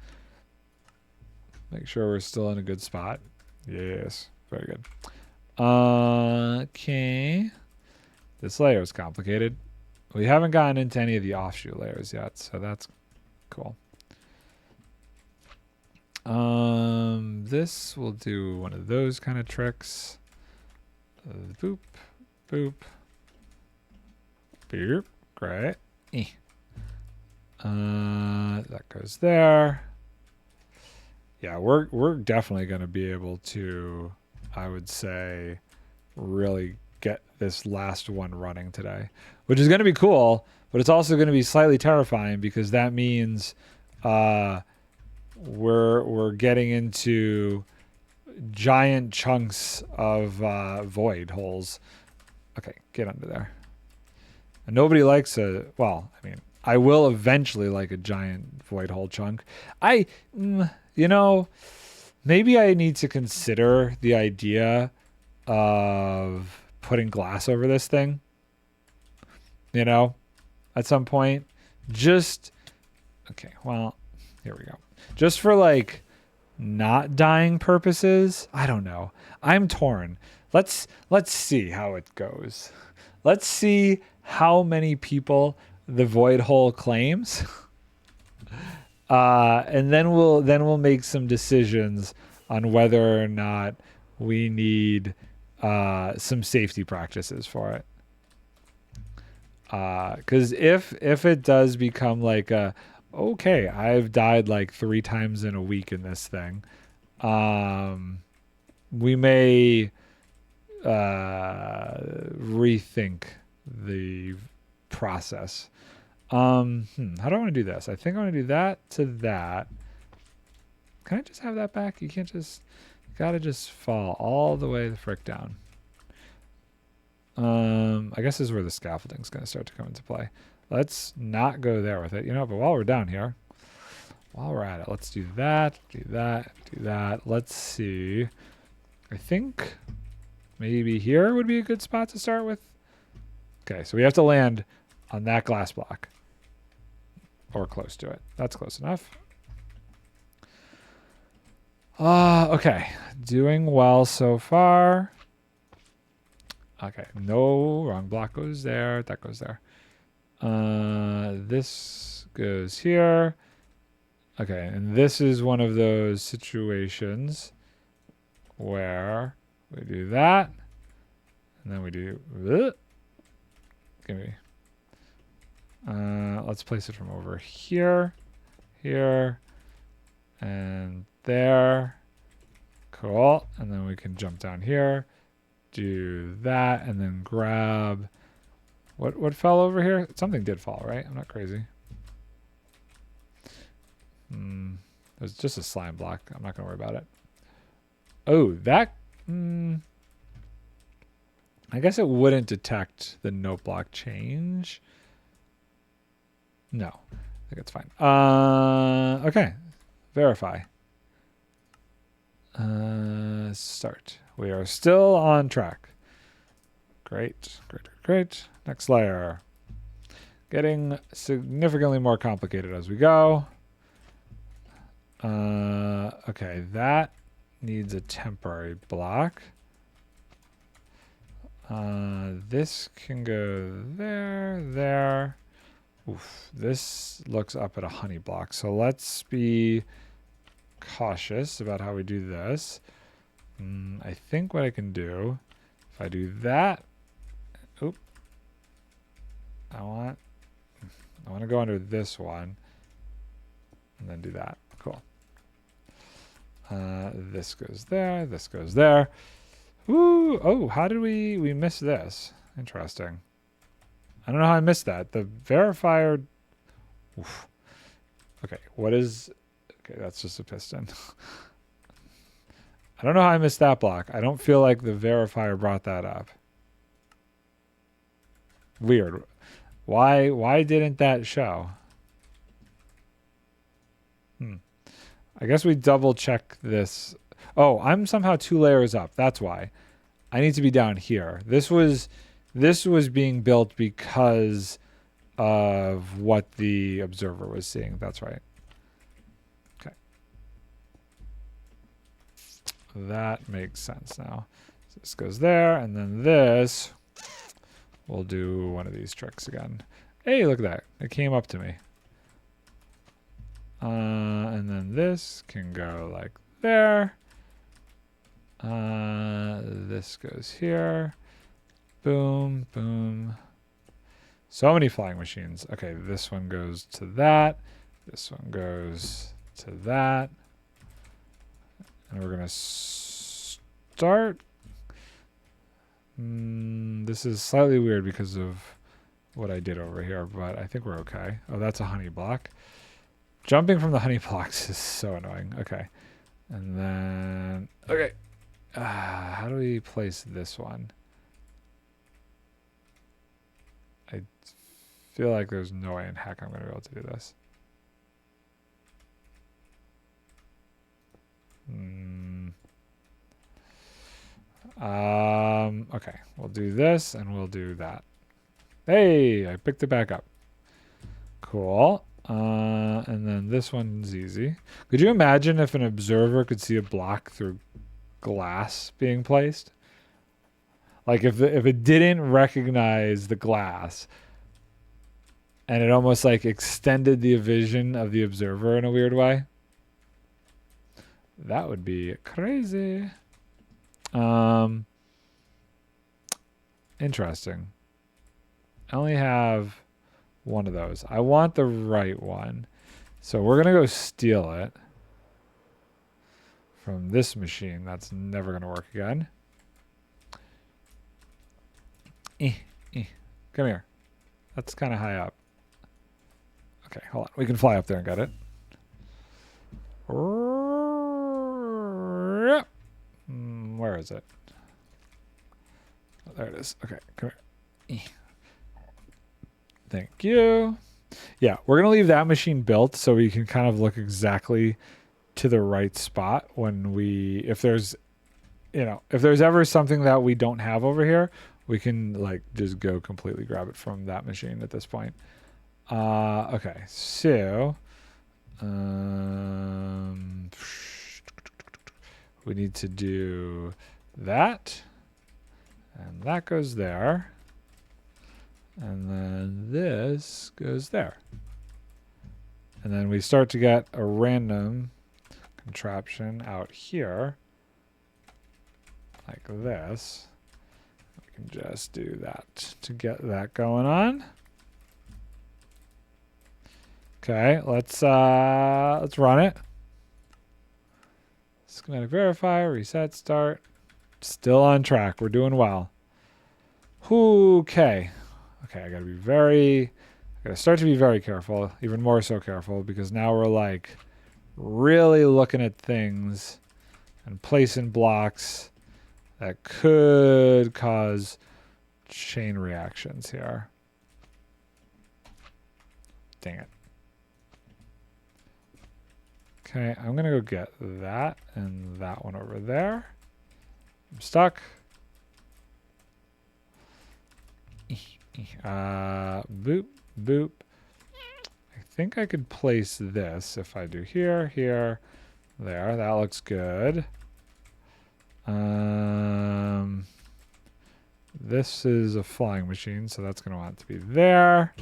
A: Make sure we're still in a good spot. Yes. Very good. Okay. This layer is complicated. We haven't gotten into any of the offshoot layers yet, so that's cool. This will do one of those kind of tricks. Boop, boop, boop. Great. That goes there. Yeah, we're definitely going to be able to, I would say, really get this last one running today, which is going to be cool, but it's also going to be slightly terrifying because that means we're getting into giant chunks of void holes. Okay, get under there. And nobody likes I will eventually like a giant void hole chunk. Maybe I need to consider the idea of putting glass over this thing, at some point. Okay, well, here we go. Just for like not dying purposes. I don't know. I'm torn. Let's see how it goes. Let's see how many people the void hole claims. And then we'll make some decisions on whether or not we need some safety practices for it. Because if it does become like okay, I've died like 3 times in a week in this thing, we may rethink the process. How do I want to do this? I think I want to do that to that. Can I just have that back? You can't just, you gotta just fall all the way the frick down. I guess this is where the scaffolding's going to start to come into play. Let's not go there with it, but while we're down here, while we're at it, let's do that, do that, do that. Let's see. I think maybe here would be a good spot to start with. Okay, so we have to land on that glass block. Or close to it. That's close enough. Okay. Doing well so far. Okay. No, wrong block goes there. That goes there. This goes here. Okay, and this is one of those situations where we do that. And then we do... Give me... let's place it from over here, and there. Cool. And then we can jump down here, do that, and then grab... What fell over here? Something did fall, right? I'm not crazy. There's just a slime block. I'm not going to worry about it. Oh, that... I guess it wouldn't detect the note block change. No. I think it's fine. Okay. Verify. Start. We are still on track. Great. Great, great, great. Next layer. Getting significantly more complicated as we go. Okay, that needs a temporary block. This can go there, there. Oof, this looks up at a honey block. So let's be cautious about how we do this. I think what I can do, if I do that, oop, I want to go under this one and then do that. Cool. This goes there. This goes there. Ooh, oh, how did we miss this? Interesting. I don't know how I missed that. The verifier. Oof. Okay, what is... Okay, that's just a piston. I don't know how I missed that block. I don't feel like the verifier brought that up. Weird. Why didn't that show? I guess we double check this. Oh, I'm somehow 2 layers up. That's why. I need to be down here. This was being built because of what the observer was seeing. That's right. Okay. That makes sense now. So this goes there, and then this. We'll do one of these tricks again. Hey, look at that. It came up to me. And then this can go like there. This goes here. Boom, boom. So many flying machines. Okay, this one goes to that. This one goes to that. And we're going to start. This is slightly weird because of what I did over here, but I think we're okay. Oh, that's a honey block. Jumping from the honey blocks is so annoying. Okay. And then... Okay. How do we place this one? I feel like there's no way in heck I'm going to be able to do this. Okay. We'll do this and we'll do that. Hey, I picked it back up. Cool. And then this one's easy. Could you imagine if an observer could see a block through glass being placed? Like if it didn't recognize the glass and it almost like extended the vision of the observer in a weird way? That would be crazy. Interesting. I only have one of those. I want the right one. So we're going to go steal it from this machine. That's never going to work again. Come here. That's kind of high up. Okay, hold on. We can fly up there and get it. Where is it? Oh, there it is. Okay, come here. Thank you. Yeah, we're going to leave that machine built so we can kind of look exactly to the right spot when if there's ever something that we don't have over here, we can like just go completely grab it from that machine at this point. Okay, so we need to do that, and that goes there. And then this goes there. And then we start to get a random contraption out here. Like this. We can just do that to get that going on. Okay, let's run it. Schematic verify, reset, start. Still on track. We're doing well. Okay. Okay, I gotta start to be very careful, even more so careful, because now we're like really looking at things and placing blocks that could cause chain reactions here. Dang it. Okay, I'm going to go get that and that one over there. I'm stuck. Boop, boop. I think I could place this if I do here, here, there. That looks good. This is a flying machine, so that's going to want to be there.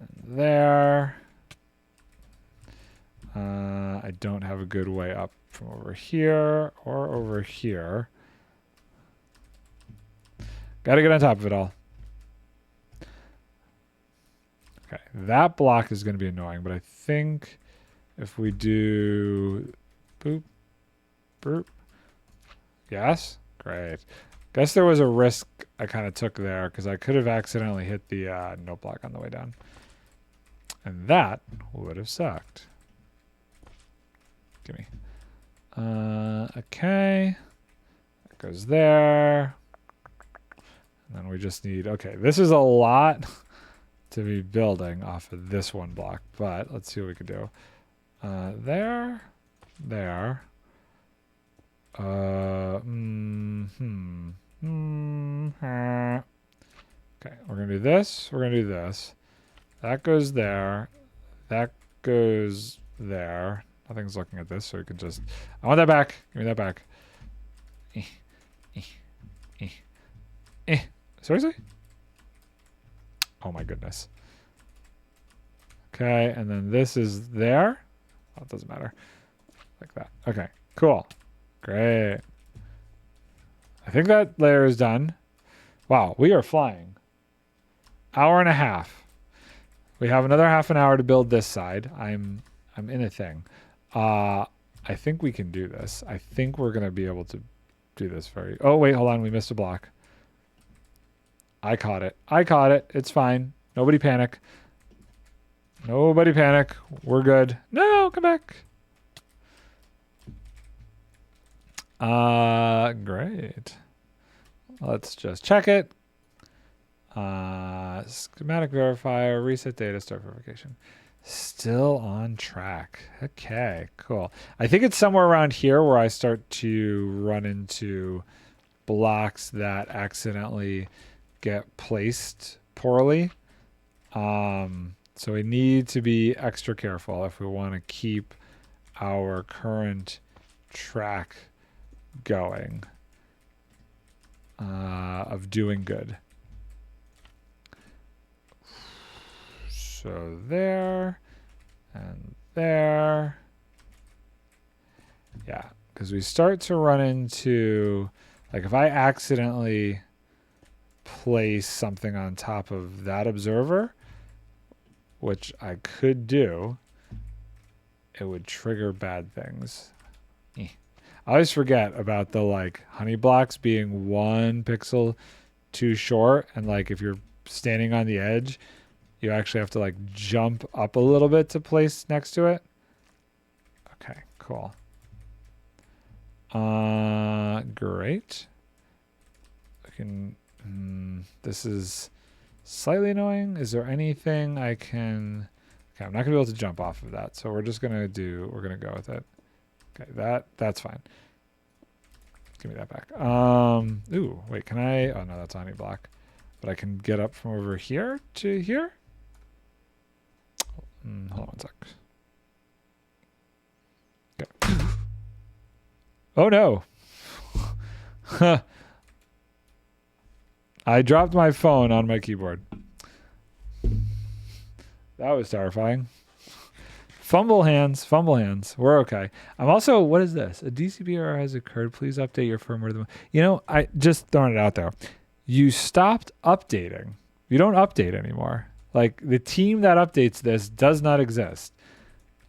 A: And there. I don't have a good way up from over here or over here. Got to get on top of it all. Okay, that block is going to be annoying, but I think if we do boop, boop. Yes? Great. Guess there was a risk I kind of took there because I could have accidentally hit the note block on the way down. And that would have sucked. Gimme. Okay. That goes there. And then we just need, okay, this is a lot to be building off of this one block, but let's see what we can do. There. There. Okay, we're gonna do this. We're gonna do this. That goes there. That goes there. Nothing's looking at this, so we can just... I want that back. Give me that back. Seriously? Oh my goodness. Okay, and then this is there. Oh, it doesn't matter. Like that. Okay, cool. Great. I think that layer is done. Wow, we are flying. Hour and a half. We have another half an hour to build this side. I'm in a thing. I think we can do this. I think we're going to be able to do this very... Oh, wait, hold on. We missed a block. I caught it. I caught it. It's fine. Nobody panic. Nobody panic. We're good. No, come back. Great. Let's just check it. Schematic verifier, reset data, start verification. Still on track. Okay, cool. I think it's somewhere around here where I start to run into blocks that accidentally get placed poorly. So we need to be extra careful if we want to keep our current track going of doing good. So there and there. Yeah, because we start to run into, like, if I accidentally place something on top of that observer, which I could do, it would trigger bad things. I always forget about the, like, honey blocks being 1 pixel too short, and, like, if you're standing on the edge, you actually have to, like, jump up a little bit to place next to it. Okay, cool. Great. I can... this is slightly annoying. Is there anything I can... Okay, I'm not going to be able to jump off of that, so we're just going to do... We're going to go with it. Okay, that's fine. Give me that back. Ooh, wait, can I... Oh, no, that's a honey block. But I can get up from over here to here? Hold on 1 sec. Okay. Oh, no. I dropped my phone on my keyboard. That was terrifying. Fumble hands. We're okay. I'm also, what is this? A DCP error has occurred. Please update your firmware. You know, I just throwing it out there. You stopped updating. You don't update anymore. Like, the team that updates this does not exist.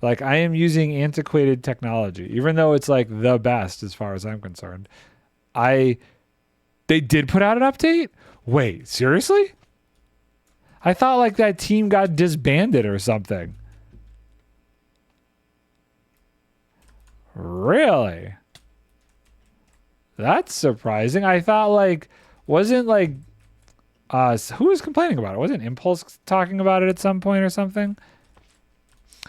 A: Like, I am using antiquated technology, even though it's, like, the best as far as I'm concerned. They did put out an update? Wait, seriously? I thought, like, that team got disbanded or something. Really? That's surprising. I thought like wasn't like who was complaining about it? Wasn't Impulse talking about it at some point or something?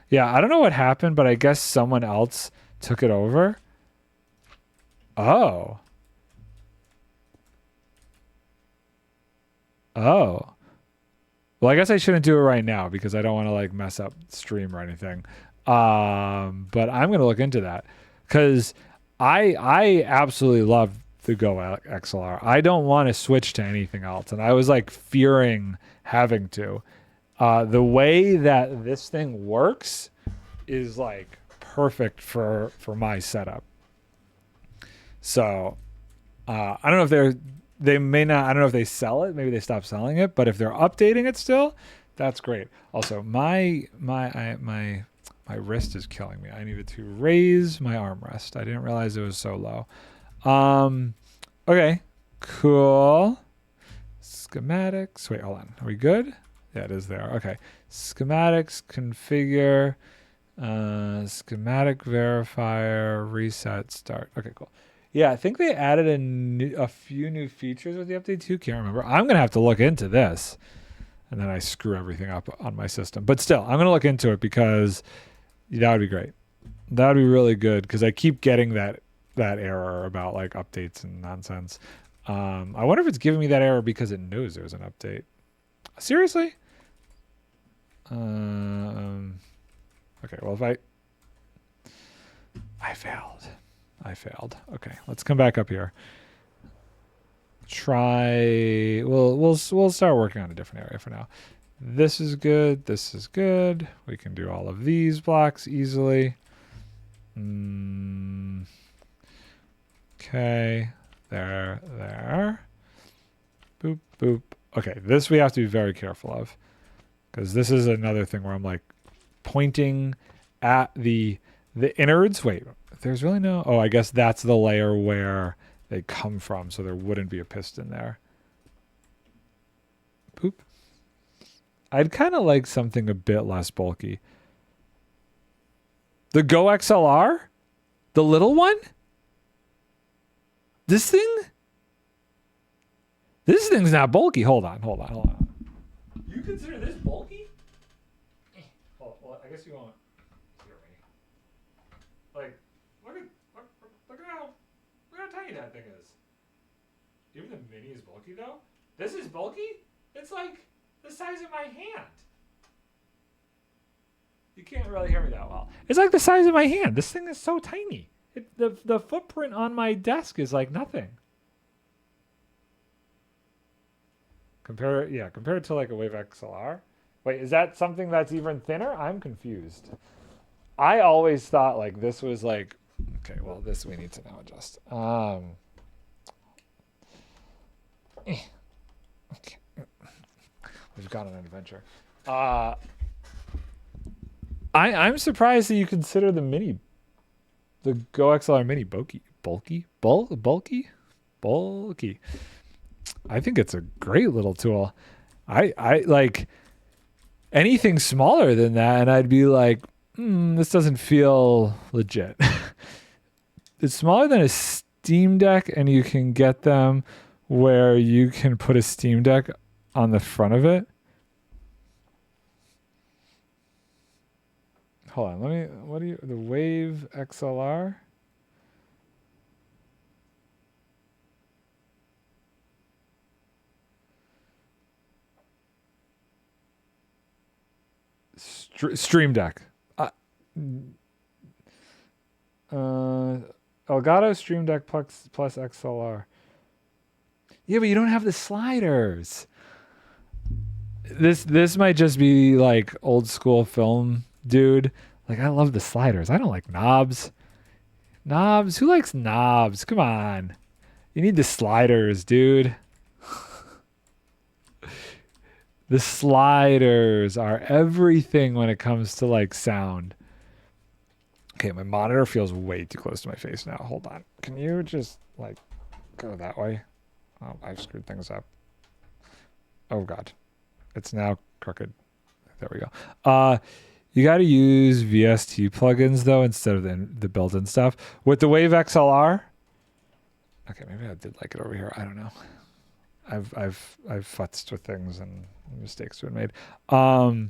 A: Yeah, I don't know what happened, but I guess someone else took it over. Oh. Oh. Well, I guess I shouldn't do it right now because I don't want to like mess up stream or anything. But I'm gonna look into that because I absolutely love the Go XLR. I don't want to switch to anything else, and I was like fearing having to. The way that this thing works is like perfect for my setup. So I don't know if they may not. I don't know if they sell it. Maybe they stopped selling it. But if they're updating it still, that's great. Also, my wrist is killing me. I needed to raise my armrest. I didn't realize it was so low. Okay, cool. Schematics. Wait, hold on. Are we good? Yeah, it is there. Okay. Schematics, configure, schematic verifier, reset, start. Okay, cool. Yeah, I think they added a few new features with the update too. Can't remember. I'm going to have to look into this. And then I screw everything up on my system. But still, I'm going to look into it because that would be great. That would be really good because I keep getting that error about like updates and nonsense. I wonder if it's giving me that error because it knows there's an update. Seriously? Okay, well, if I failed. Okay, let's come back up here. We'll start working on a different area for now. This is good. This is good. We can do all of these blocks easily. Okay, there. Boop, boop. Okay, this we have to be very careful of because this is another thing where I'm like pointing at the innards. Wait, there's really no. Oh, I guess that's the layer where they come from, so there wouldn't be a piston there. Boop. I'd kind of like something a bit less bulky. The Go XLR? The little one? This thing? This thing's not bulky. Hold on. You consider this bulky? Well, I guess you won't hear me. Like, look at how tiny that thing is. Even the mini is bulky though. This is bulky? It's like the size of my hand. You can't really hear me that well. It's like the size of my hand. This thing is so tiny. The footprint on my desk is like nothing. Compare it to like a Wave XLR. Wait, is that something that's even thinner? I'm confused. I always thought like this was like, okay, well this we need to now adjust. Okay. We've gone on an adventure. I'm surprised that you consider the Go XLR Mini bulky. I think it's a great little tool. I like anything smaller than that, and I'd be like, this doesn't feel legit. It's smaller than a Steam Deck, and you can get them where you can put a Steam Deck on the front of it. Hold on, the Wave XLR? Stream Deck. Elgato Stream Deck plus XLR. Yeah, but you don't have the sliders. This might just be like old school film, dude. Like I love the sliders. I don't like knobs. Knobs? Who likes knobs? Come on. You need the sliders, dude. The sliders are everything when it comes to like sound. Okay, my monitor feels way too close to my face now. Hold on. Can you just like go that way? Oh, I've screwed things up. Oh God. It's now crooked. There we go. You got to use VST plugins though instead of the built-in stuff. With the Wave XLR, okay, maybe I did like it over here. I don't know. I've futzed with things and mistakes have been made. I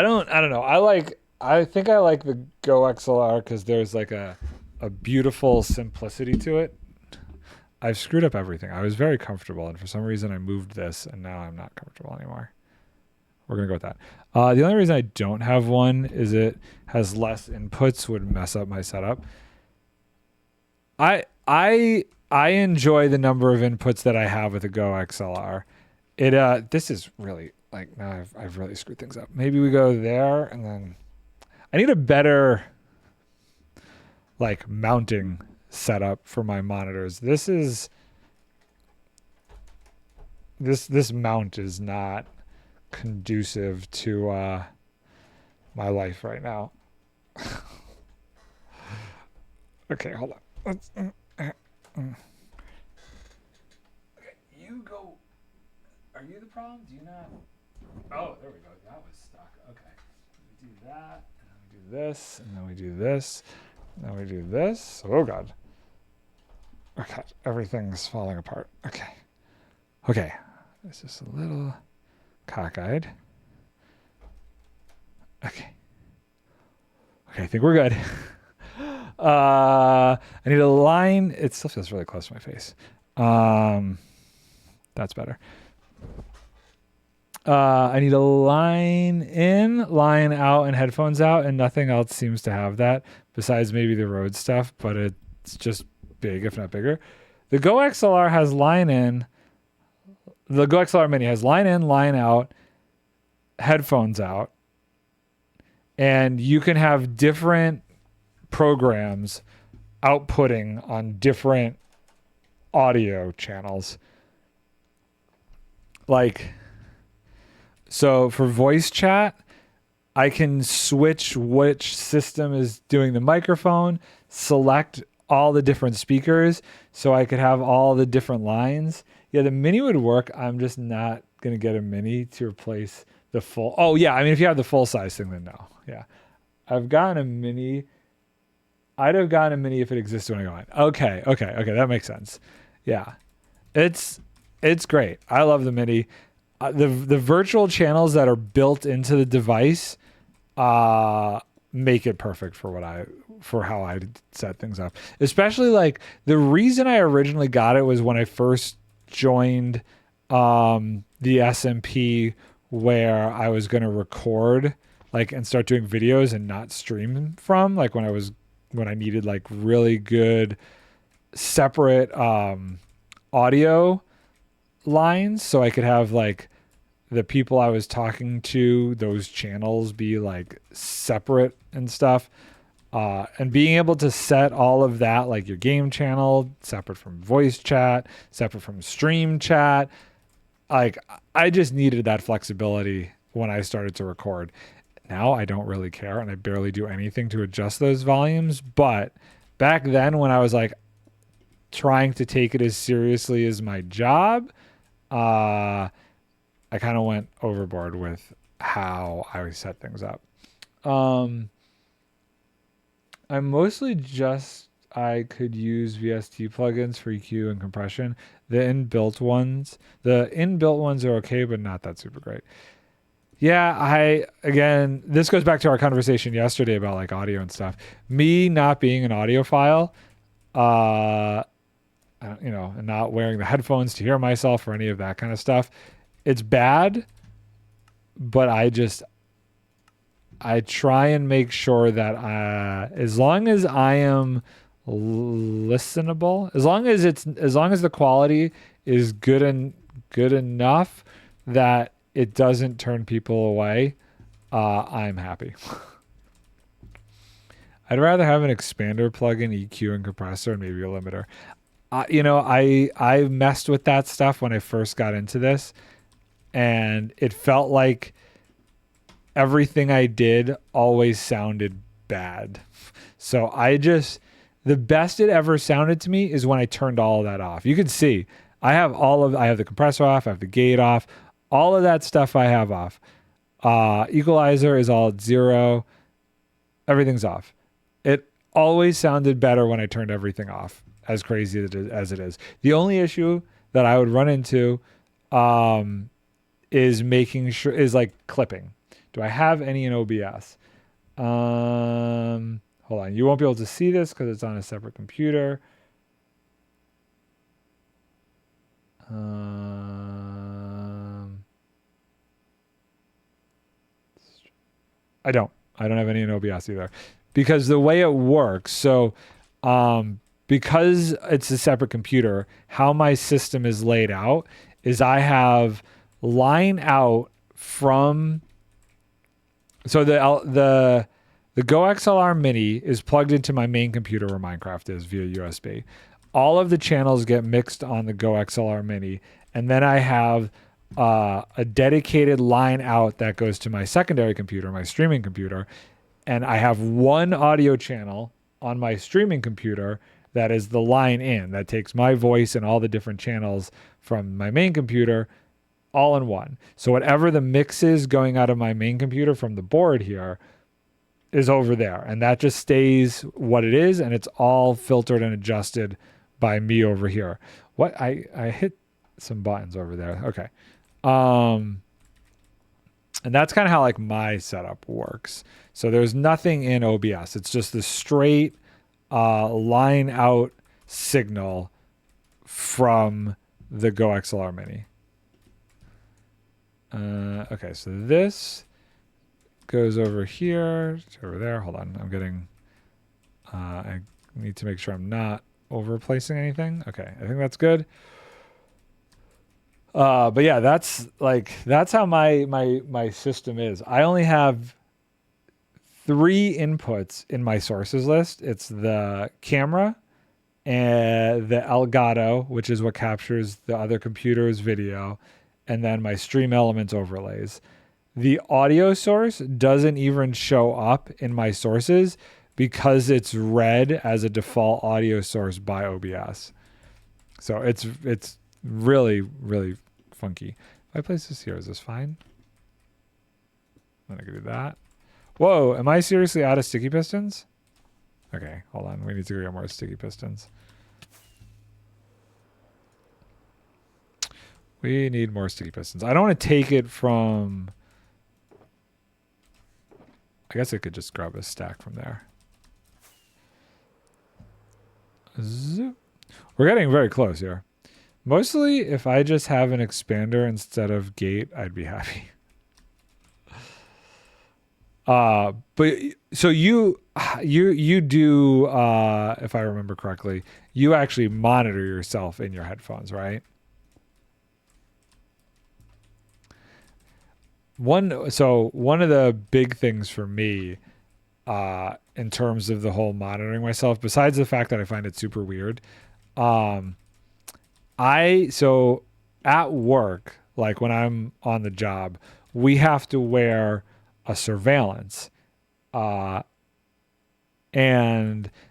A: don't know. I think I like the Go XLR because there's like a beautiful simplicity to it. I've screwed up everything. I was very comfortable, and for some reason I moved this, and now I'm not comfortable anymore. We're going to go with that. The only reason I don't have one is it has less inputs, would mess up my setup. I enjoy the number of inputs that I have with the Go XLR. This is really, like, now I've really screwed things up. Maybe we go there, and then I need a better, like, mounting setup for my monitors. This mount is not conducive to my life right now. Okay, hold on. Okay, you go. Are you the problem? Do you not? Oh, there we go. That was stuck. Okay, we do that, and then we do this, and then we do this, and then we do this. Oh God. Okay, everything's falling apart. Okay, it's just a little cockeyed. Okay, I think we're good. I need a line. It still feels really close to my face. That's better. I need a line in, line out, and headphones out, and nothing else seems to have that besides maybe the Rode stuff, but it's just big, if not bigger. The Go XLR has line in. The Go XLR Mini has line in, line out, headphones out, and you can have different programs outputting on different audio channels. Like, so for voice chat, I can switch which system is doing the microphone, select all the different speakers so I could have all the different lines. Yeah, the Mini would work. I'm just not going to get a Mini to replace the full. Oh, yeah. I mean, if you have the full size thing, then no. Yeah. I've gotten a Mini. I'd have gotten a Mini if it existed when I got it. Okay. That makes sense. Yeah. It's great. I love the Mini. The virtual channels that are built into the device make it perfect for how I set things up. Especially, like, the reason I originally got it was when I first joined the SMP, where I was going to record, like, and start doing videos and not stream from, like, when I needed, like, really good separate audio lines so I could have, like, the people I was talking to, those channels be, like, separate and stuff. And being able to set all of that, like your game channel, separate from voice chat, separate from stream chat. Like, I just needed that flexibility when I started to record. Now I don't really care, and I barely do anything to adjust those volumes. But back then, when I was, like, trying to take it as seriously as my job, I kind of went overboard with how I set things up. I'm mostly just, I could use VST plugins for EQ and compression. The inbuilt ones are okay, but not that super great. Yeah, again, this goes back to our conversation yesterday about, like, audio and stuff. Me not being an audiophile, and not wearing the headphones to hear myself or any of that kind of stuff. It's bad, but I try and make sure that as long as I am listenable, as long as the quality is good enough that it doesn't turn people away, I'm happy. I'd rather have an expander plugin, EQ and compressor, and maybe a limiter. I messed with that stuff when I first got into this, and it felt like everything I did always sounded bad. So the best it ever sounded to me is when I turned all of that off. You can see I have the compressor off, I have the gate off, All of that stuff I have off. Equalizer is all at 0. Everything's off. It always sounded better when I turned everything off, as crazy as it is. The only issue that I would run into is making sure, is like clipping. Do I have any in OBS? Hold on. You won't be able to see this because it's on a separate computer. I don't have any in OBS either, because the way it works. So, because it's a separate computer, how my system is laid out is I have line out from, so the Go XLR Mini is plugged into my main computer where Minecraft is via USB. All of the channels get mixed on the Go XLR Mini, and then I have a dedicated line out that goes to my secondary computer, my streaming computer, and I have one audio channel on my streaming computer that is the line in, that takes my voice and all the different channels from my main computer all in one. So whatever the mix is going out of my main computer from the board here is over there, and that just stays what it is, and it's all filtered and adjusted by me over here. What I hit some buttons over there. Okay. And that's kind of how like my setup works. So there's nothing in OBS. It's just the straight line out signal from the Go XLR Mini. Okay, so this goes over here to over there. Hold on, I'm getting. I need to make sure I'm not over placing anything. Okay, I think that's good. But yeah, that's how my system is. I only have 3 inputs in my sources list. It's the camera and the Elgato, which is what captures the other computer's video, and then my Stream Elements overlays. The audio source doesn't even show up in my sources because it's read as a default audio source by OBS. So it's really, really funky. If I place this here, is this fine? Then I can do that. Whoa, am I seriously out of sticky pistons? Okay, hold on. We need to go get more sticky pistons. We need more sticky pistons. I don't want to take it from... I guess I could just grab a stack from there. Zoop. We're getting very close here. Mostly, if I just have an expander instead of gate, I'd be happy. But so you do, if I remember correctly, you actually monitor yourself in your headphones, right? One of the big things for me, in terms of the whole monitoring myself, besides the fact that I find it super weird, so at work, like when I'm on the job, we have to wear a surveillance. And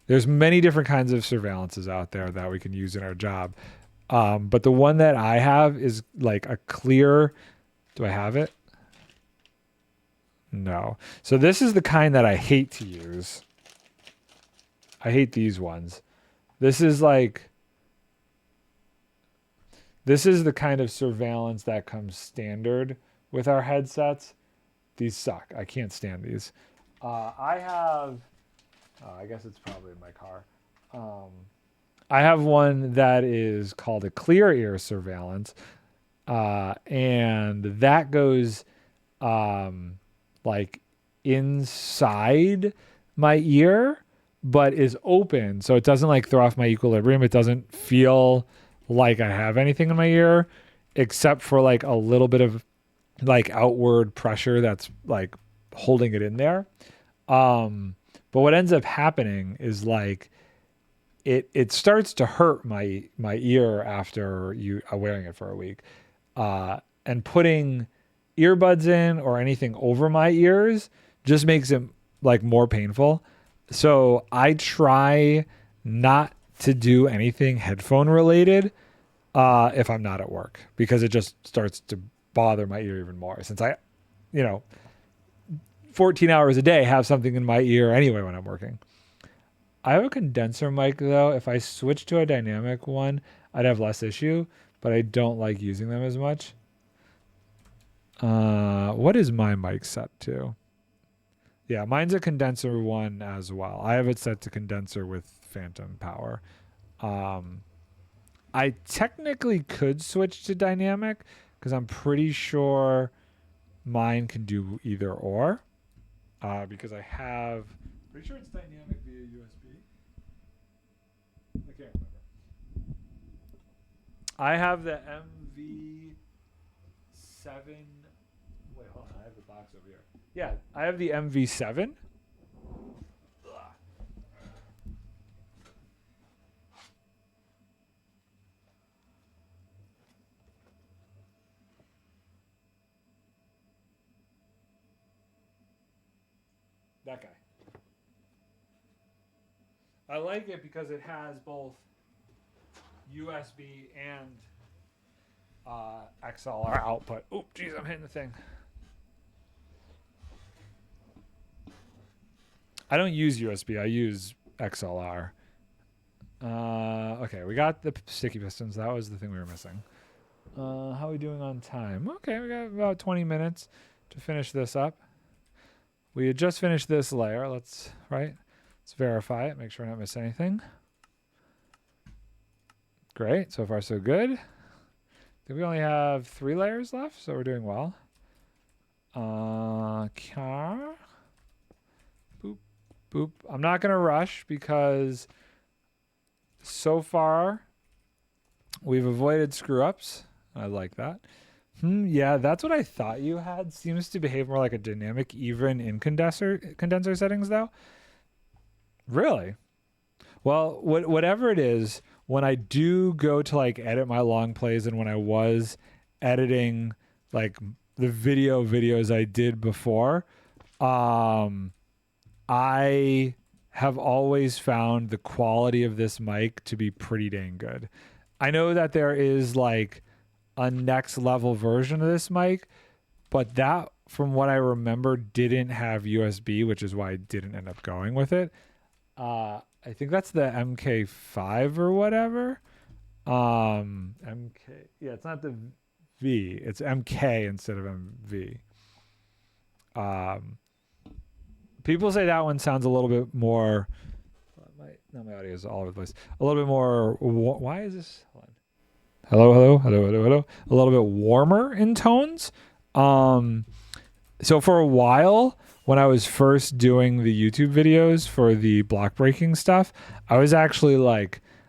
A: there's many different kinds of surveillances out there that we can use in our job. But the one that I have is like a clear, do I have it? No. So this is the kind that I hate to use. I hate these ones. This is the kind of surveillance that comes standard with our headsets. These suck. I can't stand these. I have, I guess it's probably in my car. I have one that is called a clear ear surveillance. And that goes, like inside my ear, but is open. So it doesn't like throw off my equilibrium. It doesn't feel like I have anything in my ear except for like a little bit of like outward pressure that's like holding it in there. But what ends up happening is like it starts to hurt my ear after you are wearing it for a week. And putting earbuds in or anything over my ears just makes it like more painful. So I try not to do anything headphone related if I'm not at work, because it just starts to bother my ear even more since I, 14 hours a day have something in my ear anyway when I'm working. I have a condenser mic though. If I switch to a dynamic one, I'd have less issue, but I don't like using them as much. What is my mic set to? Yeah, mine's a condenser one as well. I have it set to condenser with phantom power. I technically could switch to dynamic because I'm pretty sure mine can do either or. Because I have, pretty sure it's dynamic via USB. I can't remember. I have the MV7. Wait, hold on. I have the box over here. Yeah, I have the MV7. That guy. I like it because it has both USB and XLR output. Oh, geez, I'm hitting the thing. I don't use USB. I use XLR. Okay, we got the sticky pistons. That was the thing we were missing. How are we doing on time? Okay, we got about 20 minutes to finish this up. We had just finished this layer. Let's verify it. Make sure we're not missing anything. Great. So far, so good. I think we only have 3 layers left, so we're doing well. Car. Boop, boop. I'm not going to rush because so far we've avoided screw-ups. I like that. Yeah, that's what I thought you had. Seems to behave more like a dynamic even in condenser settings, though. Really? Well, whatever it is, when I do go to like edit my long plays and when I was editing like the videos I did before, I have always found the quality of this mic to be pretty dang good. I know that there is like a next level version of this mic, but that, from what I remember, didn't have USB, which is why I didn't end up going with it. I think that's the MK5 or whatever. MK. Yeah, it's not the V. It's MK instead of MV. People say that one sounds a little bit more. My audio is all over the place. A little bit more. Why is this? Hold on. Hello. A little bit warmer in tones. So for a while, when I was first doing the YouTube videos for the block breaking stuff, I was actually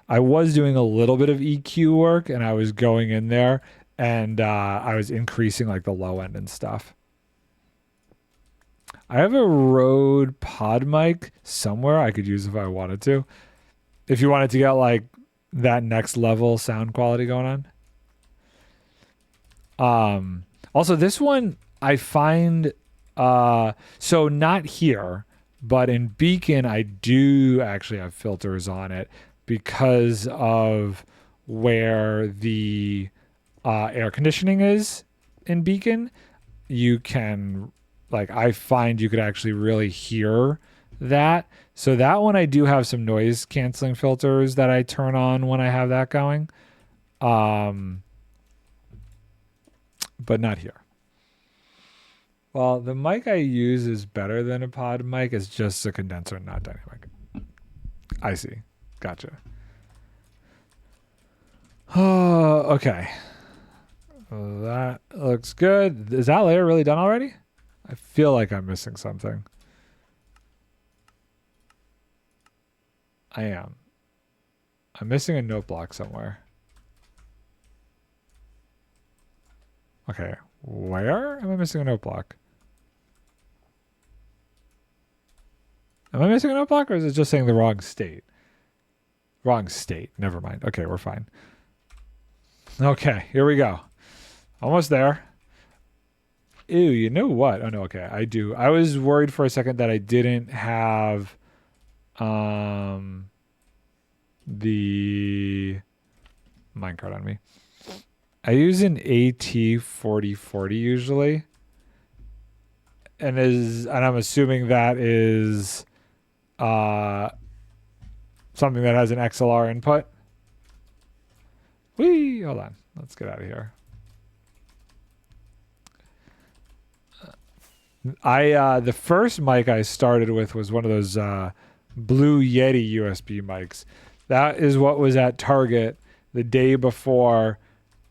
A: I was doing a little bit of EQ work and I was going in there and I was increasing like the low end and stuff. I have a Rode pod mic somewhere I could use if I wanted to. If you wanted to get like that next level sound quality going on. Also, this one I find, so not here, but in Beacon, I do actually have filters on it because of where the air conditioning is in Beacon. You can, I find you could actually really hear that. So that one, I do have some noise canceling filters that I turn on when I have that going. But not here. Well, the mic I use is better than a pod mic. It's just a condenser, not dynamic. I see. Gotcha. Oh, okay. That looks good. Is that layer really done already? I feel like I'm missing something. I am. I'm missing a note block somewhere. Okay. Where am I missing a note block? Am I missing a note block or is it just saying the wrong state? Wrong state. Never mind. Okay, we're fine. Okay, here we go. Almost there. Ew, you know what? Oh, no, okay. I do. I was worried for a second that I didn't have the minecart on me. I use an AT4040 usually. And I'm assuming that is something that has an XLR input. Whee! Hold on. Let's get out of here. The first mic I started with was one of those Blue Yeti USB mics. That is what was at Target the day before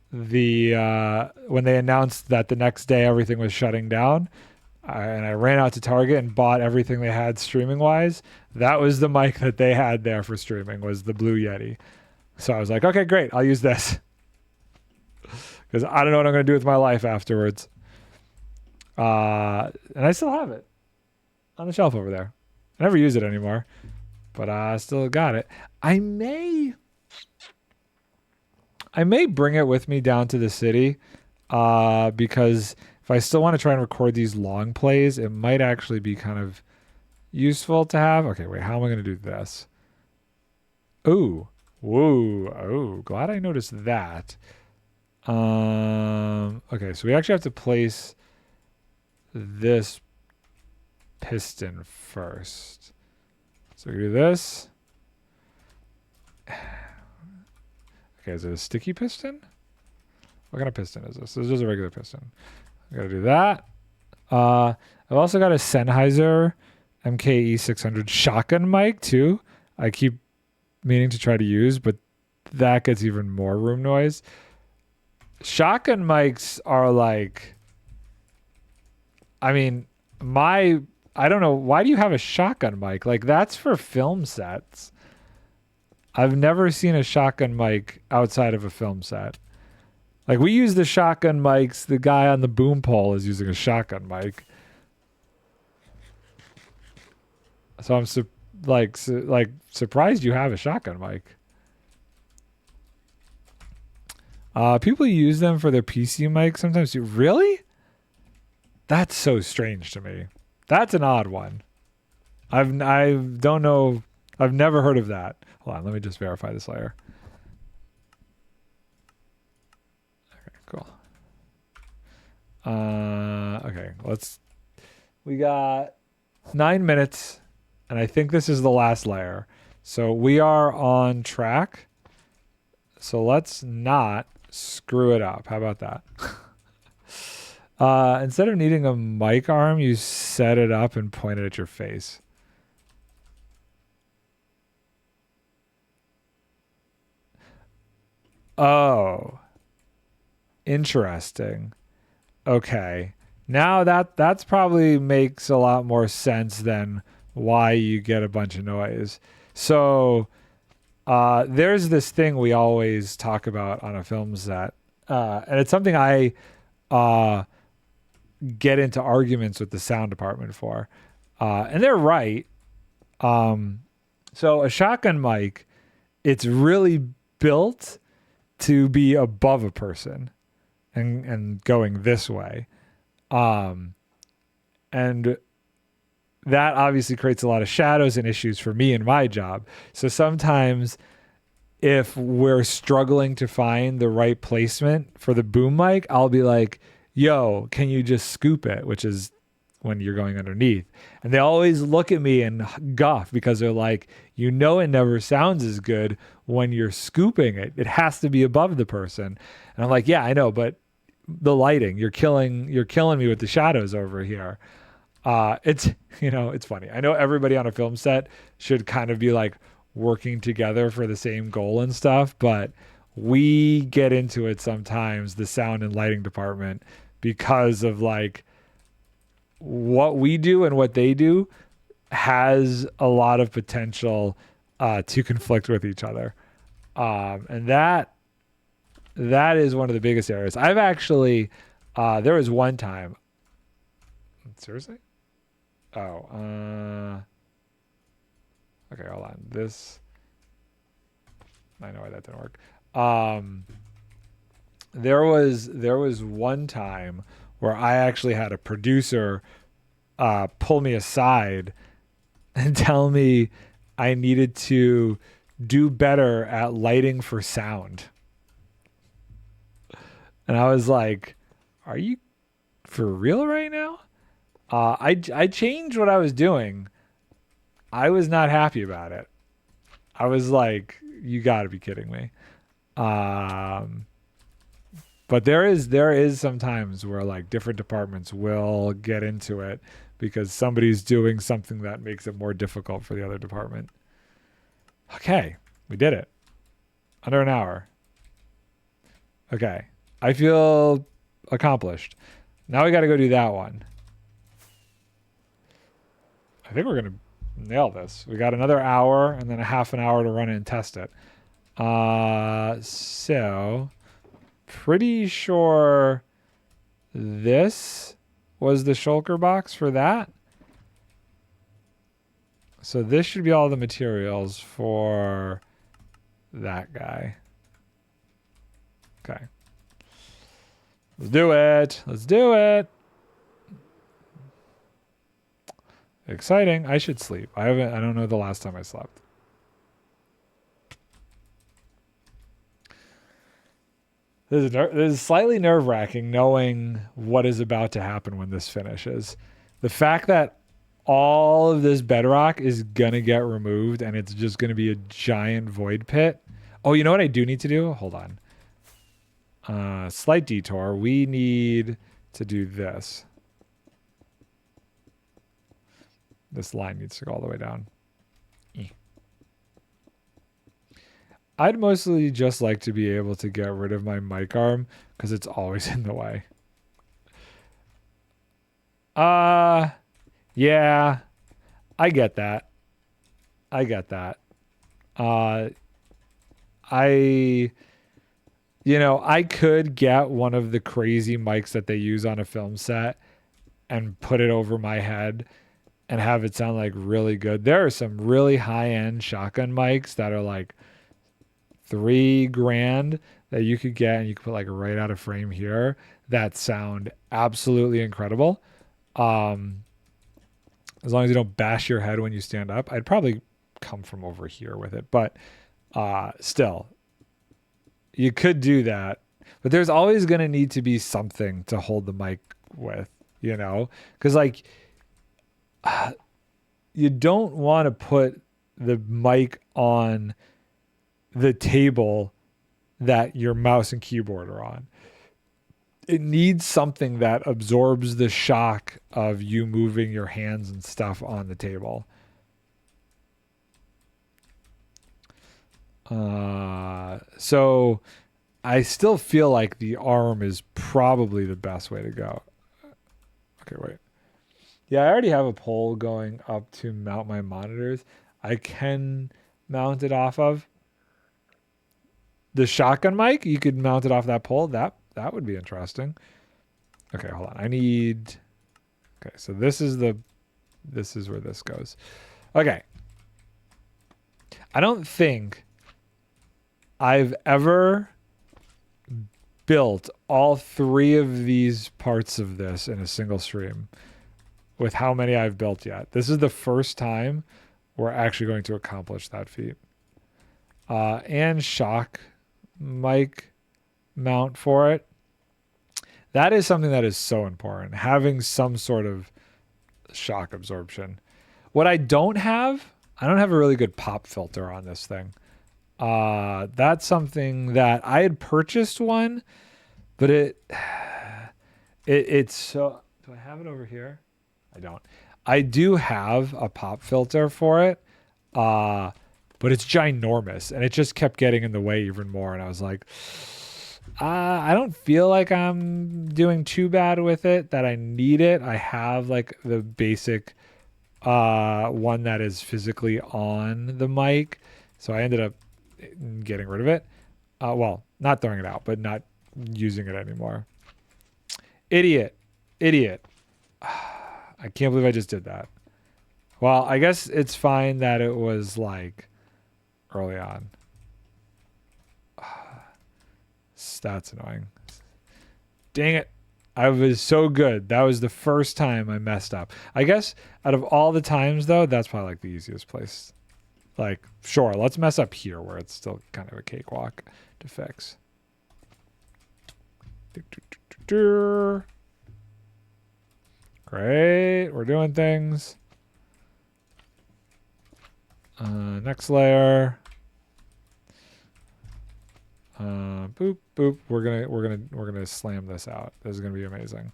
A: when they announced that the next day everything was shutting down. And I ran out to Target and bought everything they had streaming wise. That was the mic that they had there for streaming, was the Blue Yeti. So I was like, okay, great, I'll use this. Because I don't know what I'm going to do with my life afterwards. And I still have it on the shelf over there. I never use it anymore, but I still got it. I may bring it with me down to the city because if I still want to try and record these long plays, it might actually be kind of useful to have. Okay, wait, how am I going to do this? Ooh, whoa, oh, glad I noticed that. Okay, so we actually have to place this piston first. So we do this. Okay, is it a sticky piston? What kind of piston is this? This is just a regular piston. I gotta do that. I've also got a Sennheiser MKE600 shotgun mic too. I keep meaning to try to use, but that gets even more room noise. Shotgun mics are like, I mean, I don't know, why do you have a shotgun mic? Like, that's for film sets. I've never seen a shotgun mic outside of a film set. Like, we use the shotgun mics. The guy on the boom pole is using a shotgun mic. So I'm surprised you have a shotgun mic. People use them for their PC mic sometimes. Really? That's so strange to me. That's an odd one. I don't know. I've never heard of that. Hold on, let me just verify this layer. Okay, cool. Okay, we got 9 minutes, and I think this is the last layer. So we are on track. So let's not screw it up. How about that? Instead of needing a mic arm, you set it up and point it at your face. Oh, interesting. Okay. Now that's probably makes a lot more sense than why you get a bunch of noise. So there's this thing we always talk about on a film set, and it's something I get into arguments with the sound department for, and they're right. So a shotgun mic, it's really built to be above a person and going this way. And that obviously creates a lot of shadows and issues for me in my job. So sometimes if we're struggling to find the right placement for the boom mic, I'll be like, yo, can you just scoop it? Which is when you're going underneath. And they always look at me and guff because they're like, you know, it never sounds as good when you're scooping it. It has to be above the person. And I'm like, yeah, I know, but the lighting, you're killing me with the shadows over here. It's funny. I know everybody on a film set should kind of be like working together for the same goal and stuff, but we get into it sometimes, the sound and lighting department, because of like what we do and what they do has a lot of potential to conflict with each other. And that is one of the biggest areas. I've actually, there was one time, seriously? Oh, okay, hold on. I know why that didn't work. There was one time where I actually had a producer pull me aside and tell me I needed to do better at lighting for sound. And I was like, are you for real right now? I changed what I was doing. I was not happy about it. I was like, you got to be kidding me. Um, but there is sometimes where like different departments will get into it because somebody's doing something that makes it more difficult for the other department. Okay, we did it. Under an hour. Okay. I feel accomplished. Now we got to go do that one. I think we're going to nail this. We got another hour and then a half an hour to run it and test it. So pretty sure this was the shulker box for that. So this should be all the materials for that guy. Okay. Let's do it. Let's do it. Exciting. I should sleep. I don't know the last time I slept. This is slightly nerve-wracking knowing what is about to happen when this finishes. The fact that all of this bedrock is gonna get removed and it's just gonna be a giant void pit. Oh, you know what I do need to do? Hold on. Slight detour. We need to do this. This line needs to go all the way down. I'd mostly just like to be able to get rid of my mic arm because it's always in the way. Yeah, I get that. I could get one of the crazy mics that they use on a film set and put it over my head and have it sound like really good. There are some really high-end shotgun mics that are like $3,000 that you could get and you could put like right out of frame here that sound absolutely incredible. As long as you don't bash your head when you stand up. I'd probably come from over here with it, but still, you could do that. But there's always going to need to be something to hold the mic with, because like you don't want to put the mic on the table that your mouse and keyboard are on. It needs something that absorbs the shock of you moving your hands and stuff on the table. So I still feel like the arm is probably the best way to go. Okay, wait. Yeah, I already have a pole going up to mount my monitors. I can mount it off of the shotgun mic. You could mount it off that pole. That would be interesting. Okay, hold on. Okay, so this is where this goes. Okay. I don't think I've ever built all 3 of these parts of this in a single stream with how many I've built yet. This is the first time we're actually going to accomplish that feat. And shock mic mount for it. That is something that is so important. Having some sort of shock absorption. What I don't have a really good pop filter on this thing. That's something that I had purchased one, but it's so. Do I have it over here? I don't. I do have a pop filter for it, but it's ginormous, and it just kept getting in the way even more. And I was like, I don't feel like I'm doing too bad with it that I need it. I have like the basic one that is physically on the mic, so I ended up getting rid of it. Well, not throwing it out, but not using it anymore. Idiot. I can't believe I just did that. Well, I guess it's fine that it was like early on. That's annoying. Dang it. I was so good. That was the first time I messed up. I guess out of all the times though, that's probably like the easiest place. Like, sure, let's mess up here where it's still kind of a cakewalk to fix. Great. We're doing things. Next layer. Boop boop. We're gonna slam this out. This is gonna be amazing.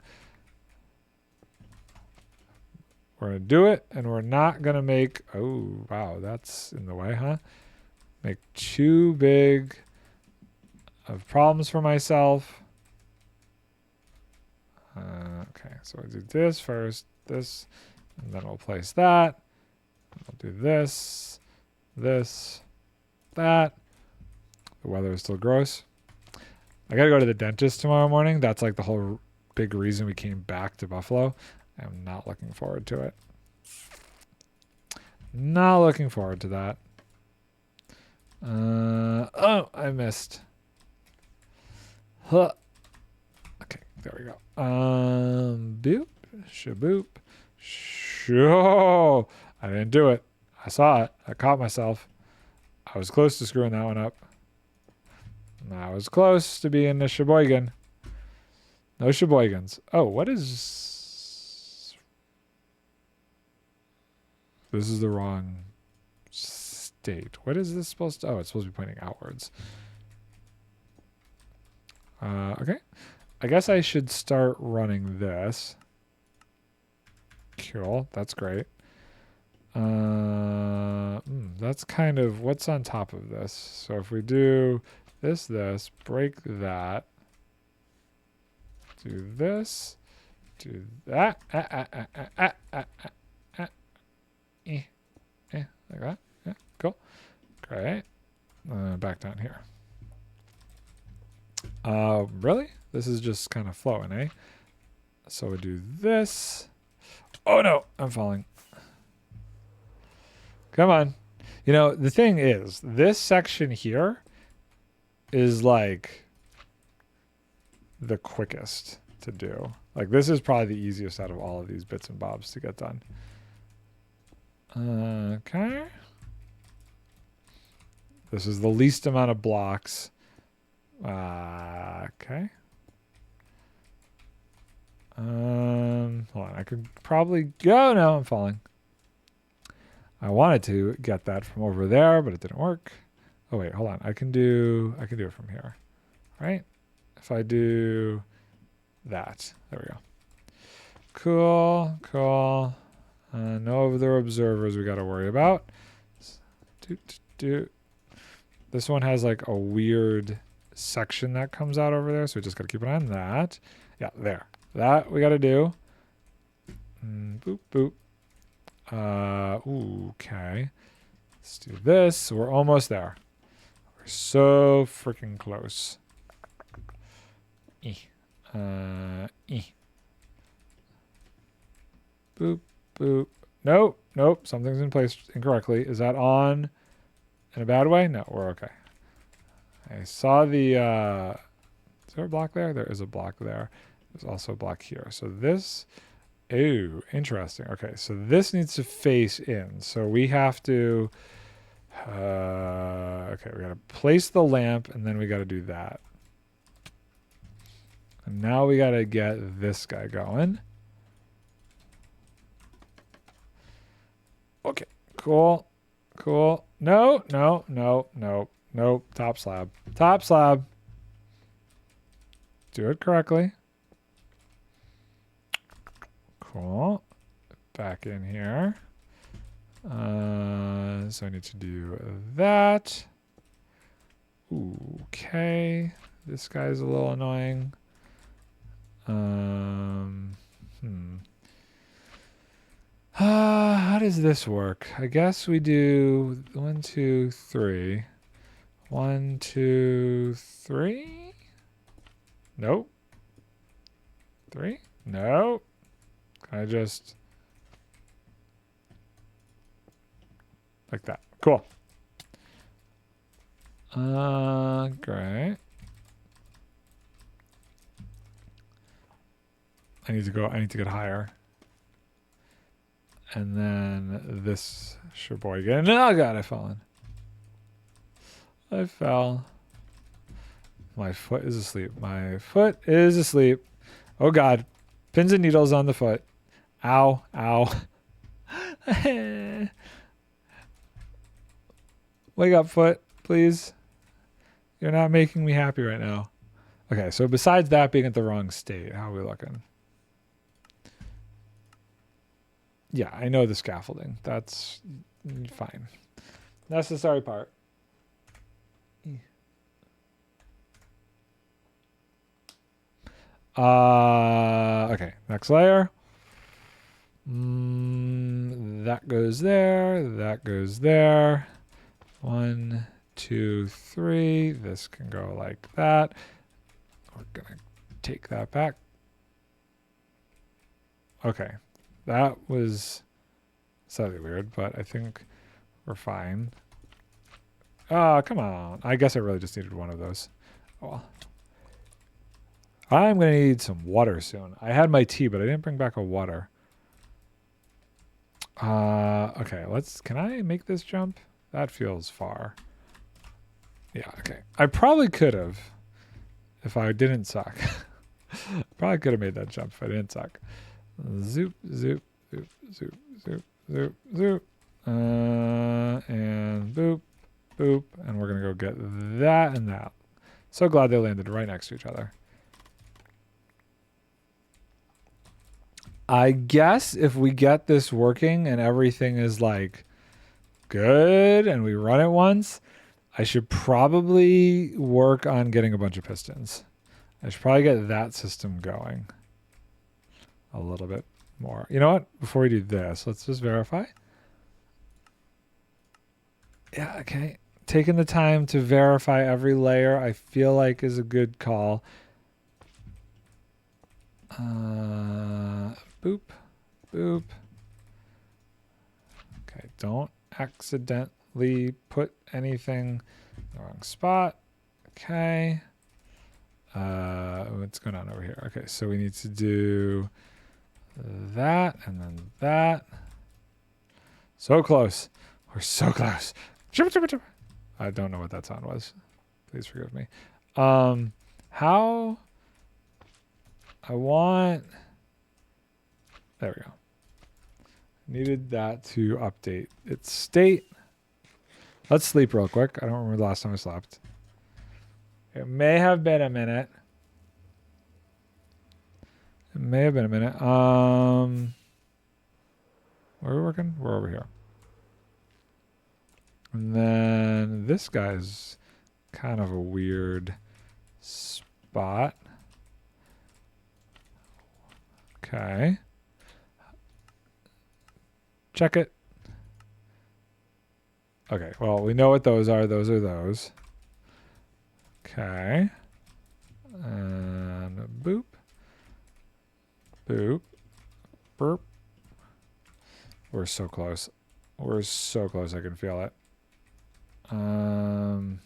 A: We're gonna do it, and we're not gonna make. Oh wow, that's in the way, huh? Make too big of problems for myself. Okay, so I do this first, this, and then we'll place that. I'll do this, this, that. The weather is still gross. I gotta go to the dentist tomorrow morning. That's like the whole big reason we came back to Buffalo. I'm not looking forward to it. Not looking forward to that. Oh, I missed. Huh. Okay, there we go. Boop, shaboop, shoo. I didn't do it. I saw it. I caught myself. I was close to screwing that one up. I was close to being a sheboygan. No sheboygans. Oh, what is... This is the wrong state. What is this supposed to... Oh, it's supposed to be pointing outwards. Okay. I guess I should start running this. Cool. That's great. That's kind of... What's on top of this? So if we do this, break that. Do this. Do that. Like that. Yeah, cool. Great. Back down here. Really? This is just kind of flowing, eh? So we do this. Oh no, I'm falling. Come on. You know, the thing is, this section here is like the quickest to do. Like this is probably the easiest out of all of these bits and bobs to get done. Okay. This is the least amount of blocks. Okay. Hold on. I could probably go. No, I'm falling. I wanted to get that from over there, but it didn't work. Oh wait, hold on. I can do it from here. Right? If I do that. There we go. Cool, cool. No other observers we got to worry about. This one has like a weird section that comes out over there, so we just got to keep an eye on that. Yeah, there. That we got to do. Boop, boop. Okay. Let's do this. We're almost there. We're so freaking close. Boop, boop. Nope, nope. Something's in place incorrectly. Is that on in a bad way? No, we're okay. I saw the... is there a block there? There is a block there. There's also a block here. So this... Ooh, interesting. Okay, so this needs to face in. So we have to... okay, we got to place the lamp, and then we got to do that. And now we got to get this guy going. Okay, cool, cool. No, no, no, no, no. Top slab. Top slab. Do it correctly. Cool. Back in here. So I need to do that. Okay. This guy's a little annoying. How does this work? I guess we do 1, 2, 3. 1, 2, 3. Nope. 3. No. Can I just like that? Cool. Great. I need to get higher. And then this sheboygan. Oh god, I fell in. I fell. My foot is asleep. My foot is asleep. Oh God. Pins and needles on the foot. Ow. Ow. Wake up, foot, please. You're not making me happy right now. Okay, so besides that being at the wrong state, how are we looking? Yeah, I know the scaffolding. That's fine. Necessary part. Okay, next layer. That goes there. That goes there. 1, 2, 3. This can go like that. We're gonna take that back. Okay, that was slightly weird, but I think we're fine. Come on. I guess I really just needed one of those. Oh, well. I'm going to need some water soon. I had my tea, but I didn't bring back a water. Okay, can I make this jump? That feels far. Yeah, okay. I probably could have if I didn't suck. Probably could have made that jump if I didn't suck. Zoop, zoop, zoop, zoop, zoop, zoop, zoop. And boop, boop. And we're going to go get that and that. So glad they landed right next to each other. I guess if we get this working and everything is like good and we run it once, I should probably work on getting a bunch of pistons. I should probably get that system going a little bit more. You know what? Before we do this, let's just verify. Yeah, okay. Taking the time to verify every layer, I feel like is a good call. Boop, boop. Okay, don't accidentally put anything in the wrong spot. Okay. What's going on over here? Okay, so we need to do that and then that. So close. We're so close. I don't know what that sound was. Please forgive me. How I want... There we go. Needed that to update its state. Let's sleep real quick. I don't remember the last time I slept. It may have been a minute. It may have been a minute. Where are we working? We're over here. And then this guy's kind of a weird spot. Okay. Check it. Okay, well, we know what those are. Those are those. Okay. And boop. Boop. Burp. We're so close. We're so close. I can feel it. Let's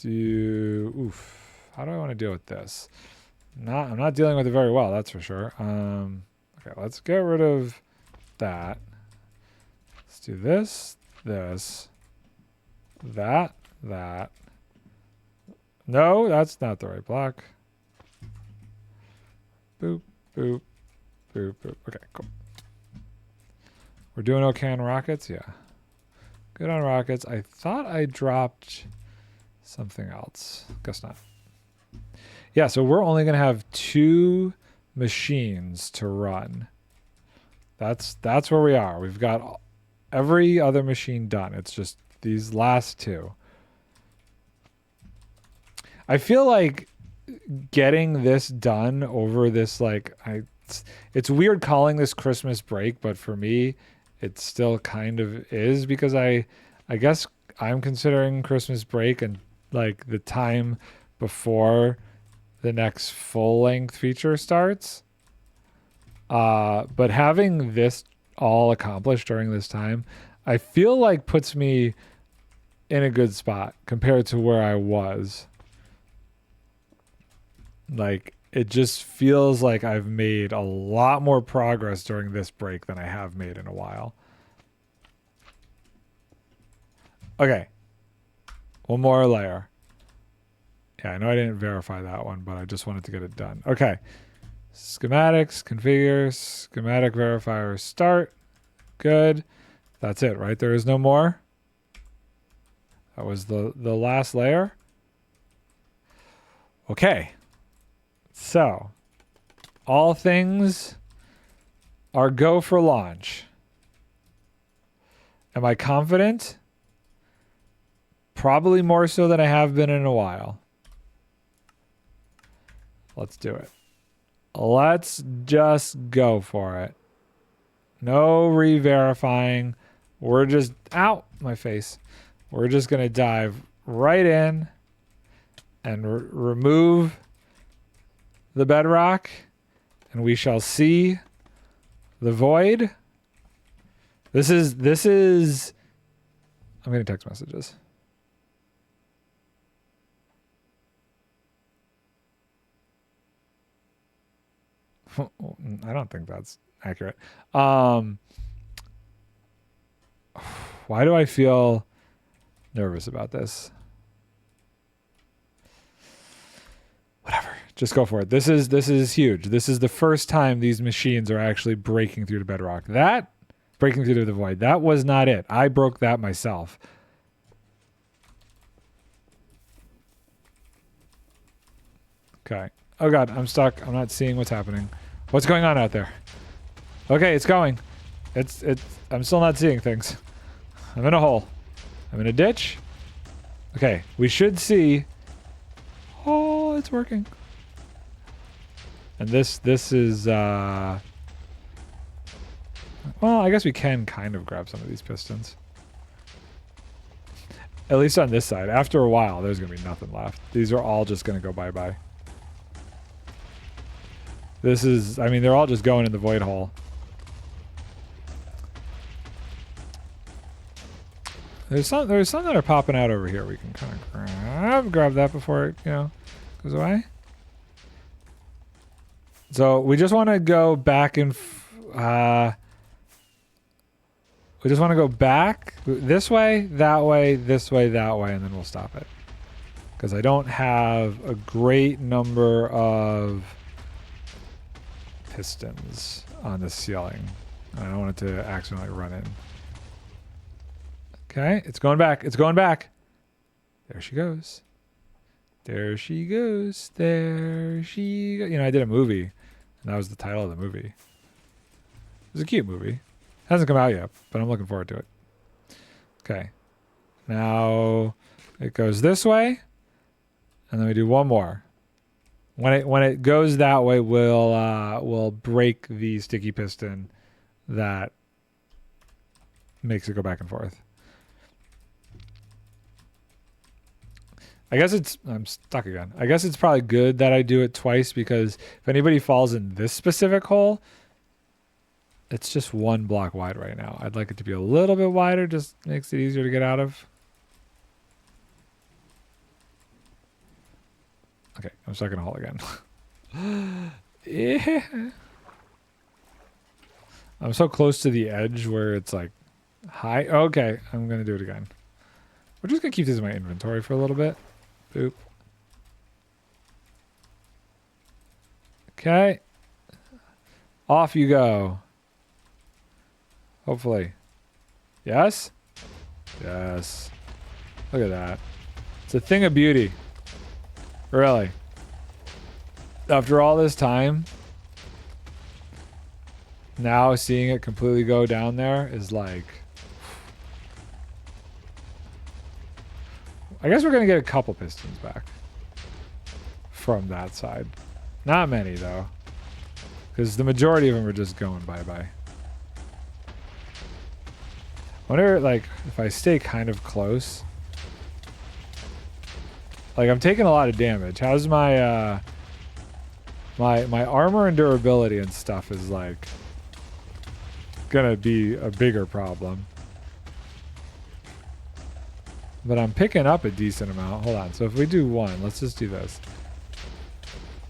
A: do... Oof. How do I want to deal with this? I'm not dealing with it very well, that's for sure. Okay, let's get rid of that. Let's do this, this, that. No, that's not the right block. Boop, boop, boop, boop. Okay, cool. We're doing okay on rockets? Yeah. Good on rockets. I thought I dropped something else. Guess not. Yeah, so we're only going to have 2 machines to run. That's where we are. We've got every other machine done. It's just these last 2. I feel like getting this done over this, like, it's weird calling this Christmas break, but for me, it still kind of is, because I guess I'm considering Christmas break and like the time before the next full-length feature starts. But having this all accomplished during this time, I feel like puts me in a good spot compared to where I was. Like, it just feels like I've made a lot more progress during this break than I have made in a while. Okay. One more layer. Yeah, I know I didn't verify that one, but I just wanted to get it done. Okay. Schematics, configure, schematic verifier, start. Good. That's it, right? There is no more. That was the last layer. Okay. So, all things are go for launch. Am I confident? Probably more so than I have been in a while. Let's do it. Let's just go for it. No re-verifying. We're just... Ow! My face. We're just going to dive right in and remove the bedrock. And we shall see the void. This is... I'm getting text messages. I don't think that's accurate. Why do I feel nervous about this? Whatever. Just go for it. This is huge. This is the first time these machines are actually breaking through the bedrock. That breaking through the void. That was not it. I broke that myself. Okay. Oh god, I'm stuck. I'm not seeing what's happening. What's going on out there? Okay, it's going. I'm still not seeing things. I'm in a hole. I'm in a ditch. Okay, we should see. Oh, it's working. And this is well, I guess we can kind of grab some of these pistons. At least on this side. After a while, there's going to be nothing left. These are all just going to go bye-bye. This is, I mean, they're all just going in the void hole. There's some that are popping out over here. We can kind of grab that before it, goes away. So we just want to go back and we just want to go back this way, that way, this way, that way, and then we'll stop it. Because I don't have a great number of pistons on the ceiling. I don't want it to accidentally run in. Okay, it's going back. It's going back. There she goes. There she goes. There she goes. I did a movie, and that was the title of the movie. It was a cute movie. Hasn't come out yet, but I'm looking forward to it. Okay. Now it goes this way, and then we do one more. When it goes that way, we'll break the sticky piston that makes it go back and forth. I guess I'm stuck again. I guess it's probably good that I do it twice because if anybody falls in this specific hole, it's just one block wide right now. I'd like it to be a little bit wider, just makes it easier to get out of. Okay, I'm stuck in a hole again. Yeah. I'm so close to the edge where it's like high. Okay, I'm going to do it again. We're just going to keep this in my inventory for a little bit. Boop. Okay. Off you go. Hopefully. Yes? Yes. Look at that. It's a thing of beauty. Really. After all this time, now seeing it completely go down there is like... I guess we're going to get a couple pistons back from that side. Not many, though. Because the majority of them are just going bye-bye. I wonder, like, if I stay kind of close... Like, I'm taking a lot of damage. How's my, my armor and durability and stuff is, like, gonna be a bigger problem. But I'm picking up a decent amount. Hold on. So if we do one, let's just do this.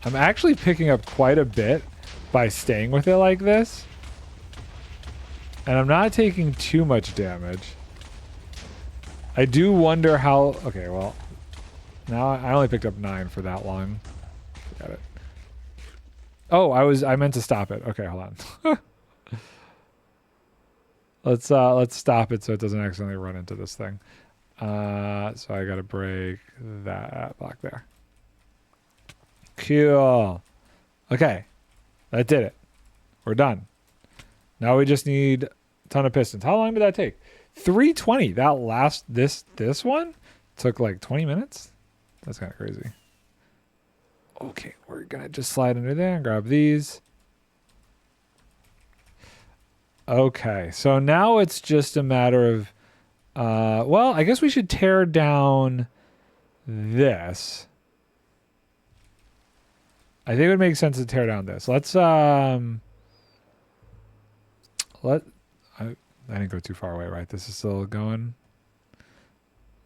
A: I'm actually picking up quite a bit by staying with it like this. And I'm not taking too much damage. I do wonder how... Okay, well... Now I only picked up 9 for that long. Got it. Oh, I meant to stop it. Okay, hold on. Let's stop it so it doesn't accidentally run into this thing. So I gotta break that block there. Cool. Okay, that did it. We're done. Now we just need a ton of pistons. How long did that take? 320. That last this one took like 20 minutes. That's kind of crazy. Okay, we're gonna just slide under there and grab these. Okay, so now it's just a matter of, well, I guess we should tear down this. I think it would make sense to tear down this. Let's, I didn't go too far away, right? This is still going.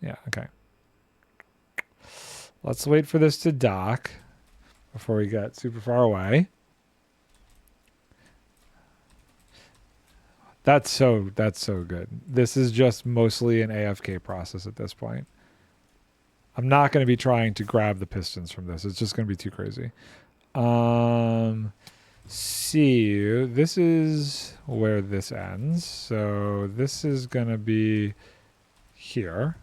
A: Yeah, okay. Let's wait for this to dock before we get super far away. That's so good. This is just mostly an AFK process at this point. I'm not going to be trying to grab the pistons from this. It's just going to be too crazy. See, this is where this ends. So this is going to be here.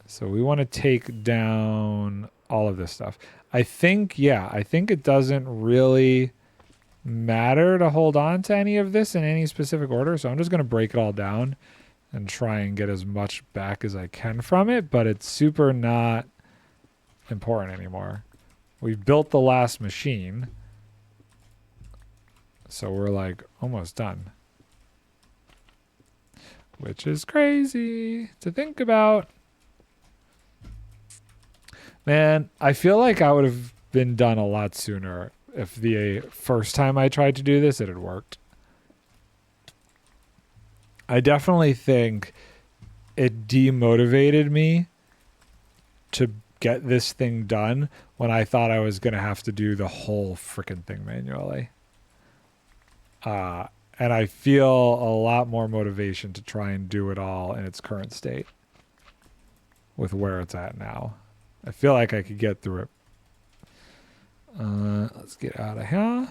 A: So we want to take down all of this stuff. I think it doesn't really matter to hold on to any of this in any specific order. So I'm just going to break it all down and try and get as much back as I can from it. But it's super not important anymore. We've built the last machine. So we're like almost done. Which is crazy to think about. Man, I feel like I would have been done a lot sooner if the first time I tried to do this, it had worked. I definitely think it demotivated me to get this thing done when I thought I was going to have to do the whole freaking thing manually. And I feel a lot more motivation to try and do it all in its current state with where it's at now. I feel like I could get through it. Let's get out of here.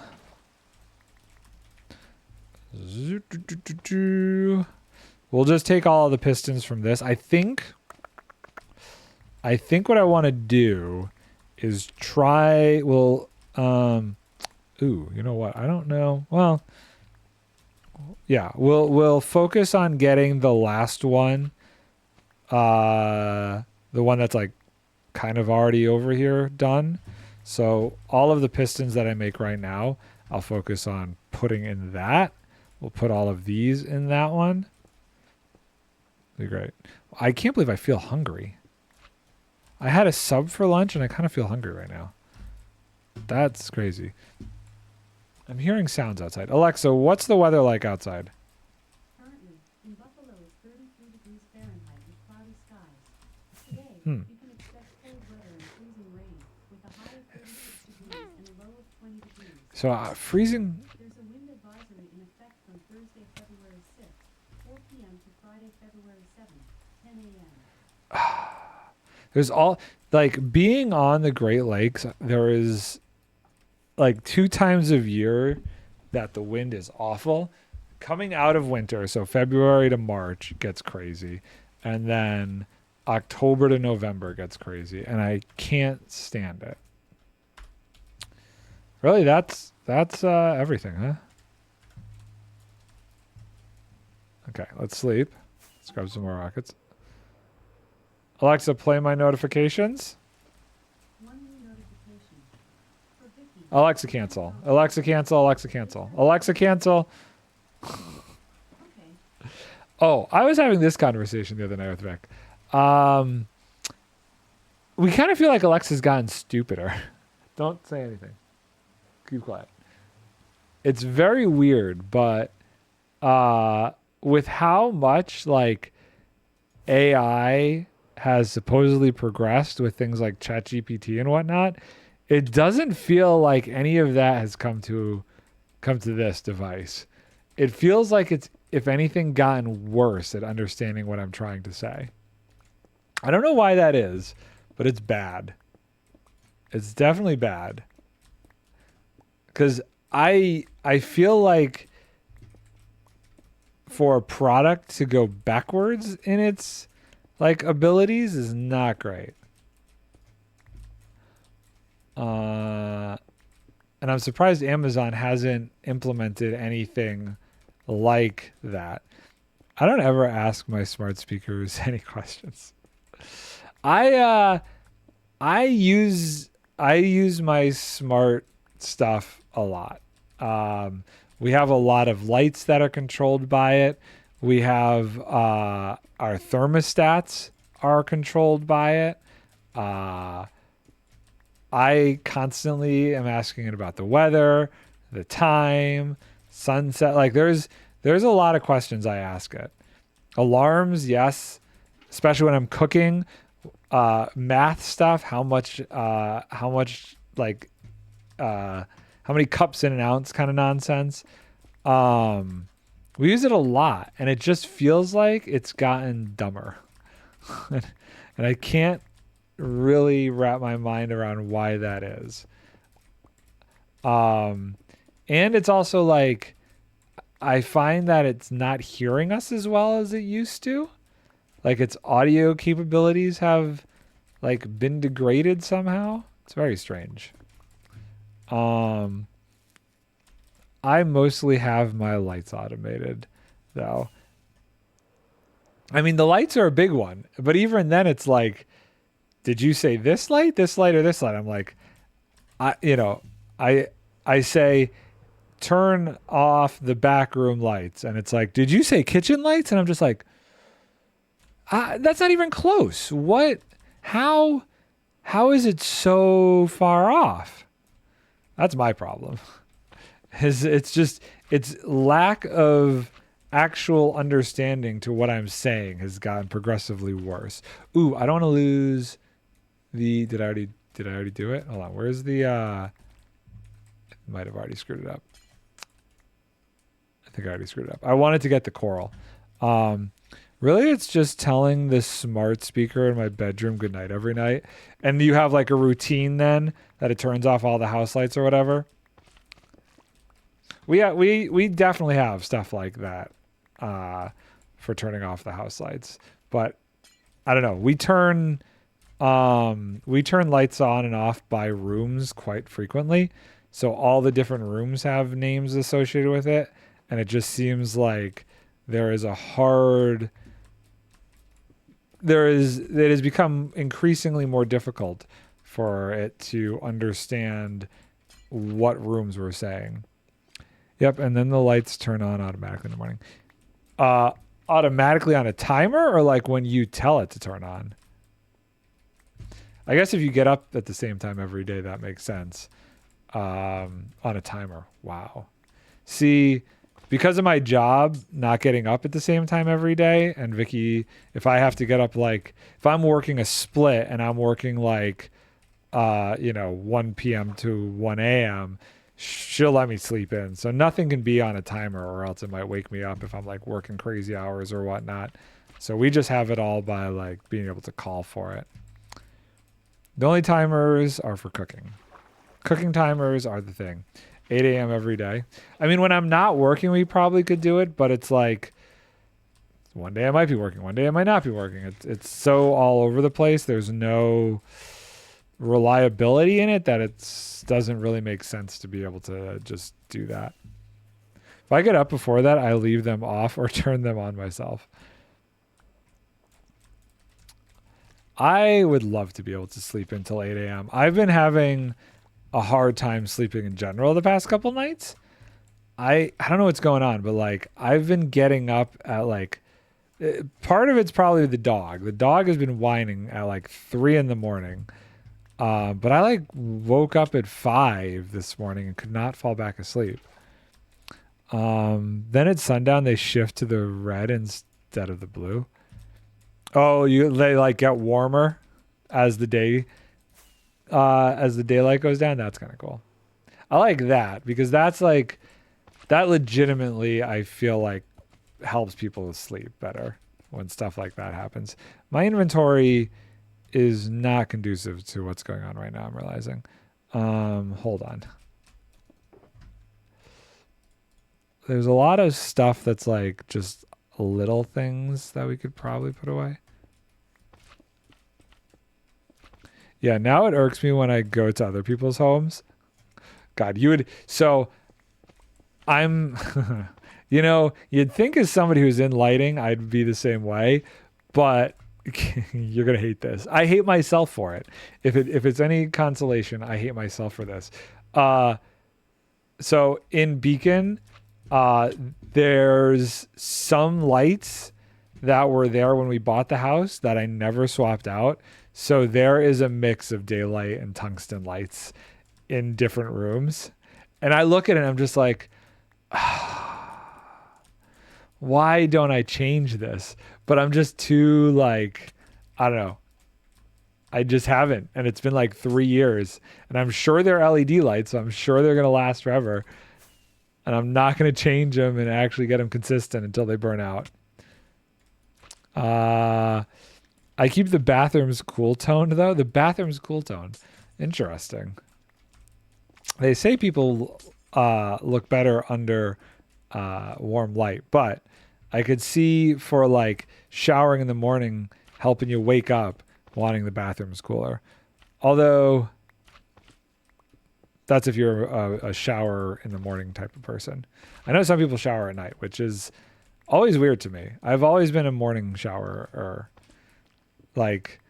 A: We'll just take all of the pistons from this. I think what I want to do is try, you know what? I don't know. Well, yeah, we'll focus on getting the last one. The one that's like kind of already over here done. So all of the pistons that I make right now, I'll focus on putting in that. We'll put all of these in that one. Be great. I can't believe I feel hungry. I had a sub for lunch and I kind of feel hungry right now. That's crazy. I'm hearing sounds outside. Alexa, what's the weather like outside?
B: Currently, in Buffalo it's 33 degrees Fahrenheit with cloudy skies. Today, you can expect cold weather and freezing rain with a high of 36 degrees and a low of 20 degrees.
A: So freezing.
B: There's a wind advisory in effect from Thursday, February 6th, 4 p.m. to Friday, February 7th, 10 a.m.
A: There's all, like, being on the Great Lakes, there is like 2 times of year that the wind is awful. Coming out of winter, so February to March gets crazy, and then October to November gets crazy, and I can't stand it. Really, that's everything, huh? Okay, let's sleep. Let's grab some more rockets. Alexa, play my notifications.
B: One new notification. For Vicky.
A: Alexa, cancel. Alexa, cancel. Alexa, cancel. Alexa, cancel.
B: Okay.
A: Oh, I was having this conversation the other night with Vic. We kind of feel like Alexa's gotten stupider. Don't say anything. Keep quiet. It's very weird, but with how much like AI has supposedly progressed with things like ChatGPT and whatnot, it doesn't feel like any of that has come to this device. It feels like it's, if anything, gotten worse at understanding what I'm trying to say. I don't know why that is, but it's bad. It's definitely bad. Because I feel like for a product to go backwards in its like abilities is not great. And I'm surprised Amazon hasn't implemented anything like that. I don't ever ask my smart speakers any questions. I use my smart stuff a lot. We have a lot of lights that are controlled by it. We have our thermostats are controlled by it. I constantly am asking it about the weather, the time, sunset. Like there's a lot of questions I ask it. Alarms, yes, especially when I'm cooking. Math stuff, how much like how many cups in an ounce kind of nonsense. We use it a lot, and it just feels like it's gotten dumber. And I can't really wrap my mind around why that is. And it's also like I find that it's not hearing us as well as it used to. Like its audio capabilities have like been degraded somehow. It's very strange. I mostly have my lights automated though. I mean, the lights are a big one, but even then it's like, did you say this light, or this light? I'm like, I say turn off the back room lights, and it's like, did you say kitchen lights? And I'm just like, that's not even close. What? How is it so far off? That's my problem. It's lack of actual understanding to what I'm saying has gotten progressively worse. Ooh, I don't want to lose the. Did I already do it? Hold on. Where's the? Might have already screwed it up. I think I already screwed it up. I wanted to get the coral. Really, it's just telling this smart speaker in my bedroom good night every night. And you have like a routine then that it turns off all the house lights or whatever. We definitely have stuff like that for turning off the house lights. But I don't know. We turn lights on and off by rooms quite frequently. So all the different rooms have names associated with it. And it just seems like it has become increasingly more difficult for it to understand what rooms we're saying. Yep, and then the lights turn on automatically in the morning. Automatically on a timer, or like when you tell it to turn on? I guess if you get up at the same time every day, that makes sense. On a timer. Wow. See, because of my job not getting up at the same time every day, and Vicky, if I have to get up, like if I'm working a split and I'm working like 1 p.m. to 1 a.m., she'll let me sleep in. So nothing can be on a timer, or else it might wake me up if I'm like working crazy hours or whatnot. So we just have it all by like being able to call for it. The only timers are for cooking. Cooking timers are the thing. 8 a.m. every day. I mean, when I'm not working, we probably could do it, but it's like one day I might be working, one day I might not be working. It's so all over the place. There's no reliability in it that it doesn't really make sense to be able to just do that. If I get up before that, I leave them off or turn them on myself. I would love to be able to sleep until 8 a.m. I've been having a hard time sleeping in general the past couple nights. I don't know what's going on, but like I've been getting up at like part of it's probably the dog. The dog has been whining at like 3 a.m. But I like woke up at 5 this morning and could not fall back asleep. Then at sundown they shift to the red instead of the blue. Oh, they like get warmer as the day as the daylight goes down. That's kind of cool. I like that because that's like that legitimately I feel like helps people sleep better. when stuff like that happens. My inventory is not conducive to what's going on right now, I'm realizing. Hold on. There's a lot of stuff that's like just little things that we could probably put away. Yeah, now it irks me when I go to other people's homes. God, you would... So, I'm... you know, you'd think as somebody who's in lighting, I'd be the same way. But you're going to hate this. I hate myself for it. If it's any consolation, I hate myself for this. So, in Beacon, there's some lights that were there when we bought the house that I never swapped out. So there is a mix of daylight and tungsten lights in different rooms. And I look at it and I'm just like, why don't I change this? But I'm just too like, I don't know. I just haven't. And it's been like 3 years. And I'm sure they're LED lights, so I'm sure they're going to last forever. And I'm not going to change them and actually get them consistent until they burn out. I keep the bathrooms cool toned though. The bathroom's cool toned. Interesting. They say people look better under warm light, but I could see for like showering in the morning helping you wake up wanting the bathrooms cooler. Although that's if you're a shower in the morning type of person. I know some people shower at night, which is always weird to me. I've always been a morning shower. Like,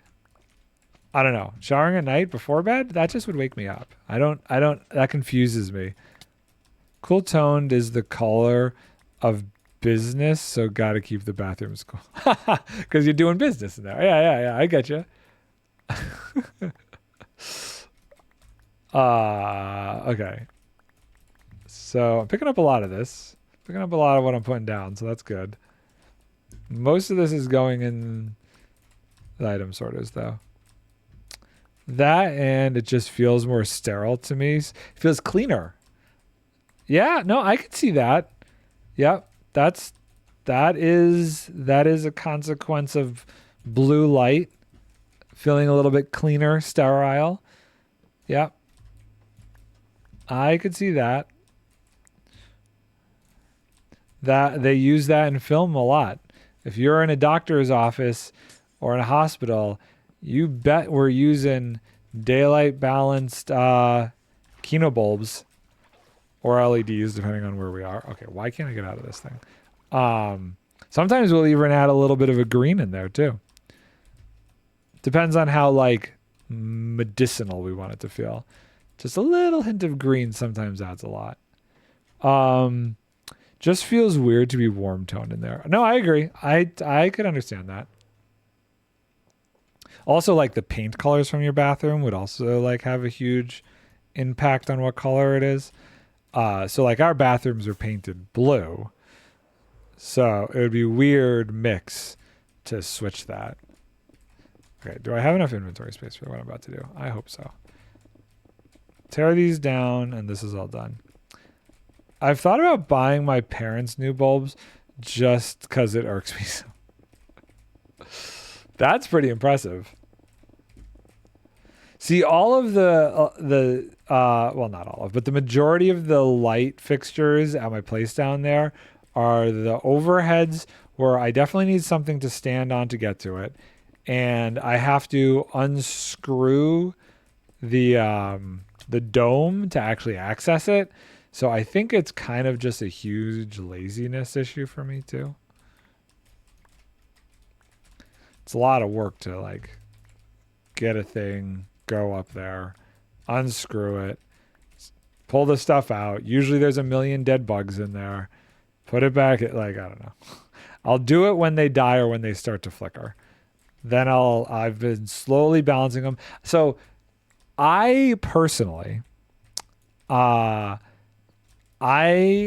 A: I don't know, showering at night before bed, that just would wake me up. I don't, that confuses me. Cool toned is the color of business, so gotta keep the bathrooms cool. Because you're doing business in there. Yeah, I get you. Okay. So I'm picking up a lot of this. Picking up a lot of what I'm putting down, so that's good. Most of this is going in the item sorters, though. That, and it just feels more sterile to me. It feels cleaner. Yeah, no, I can see that. Yep, that is a consequence of blue light feeling a little bit cleaner, sterile. Yep, I could see that. That they use that in film a lot. If you're in a doctor's office or in a hospital, you bet we're using daylight balanced Kino bulbs or LEDs, depending on where we are. Okay, why can't I get out of this thing? Sometimes we'll even add a little bit of a green in there too. Depends on how like medicinal we want it to feel. Just a little hint of green sometimes adds a lot. Just feels weird to be warm toned in there. No, I agree. I could understand that. Also, like the paint colors from your bathroom would also like have a huge impact on what color it is. So like our bathrooms are painted blue. So it would be weird mix to switch that. Okay, do I have enough inventory space for what I'm about to do? I hope so. Tear these down, and this is all done. I've thought about buying my parents' new bulbs just because it irks me so. That's pretty impressive. See, all of well, not all of, but the majority of the light fixtures at my place down there are the overheads where I definitely need something to stand on to get to it. And I have to unscrew the dome to actually access it. So I think it's kind of just a huge laziness issue for me too. It's a lot of work to like get a thing, go up there, unscrew it, pull the stuff out. Usually there's a million dead bugs in there. Put it back. Like, I don't know. I'll do it when they die or when they start to flicker. Then I've been slowly balancing them. So I personally, I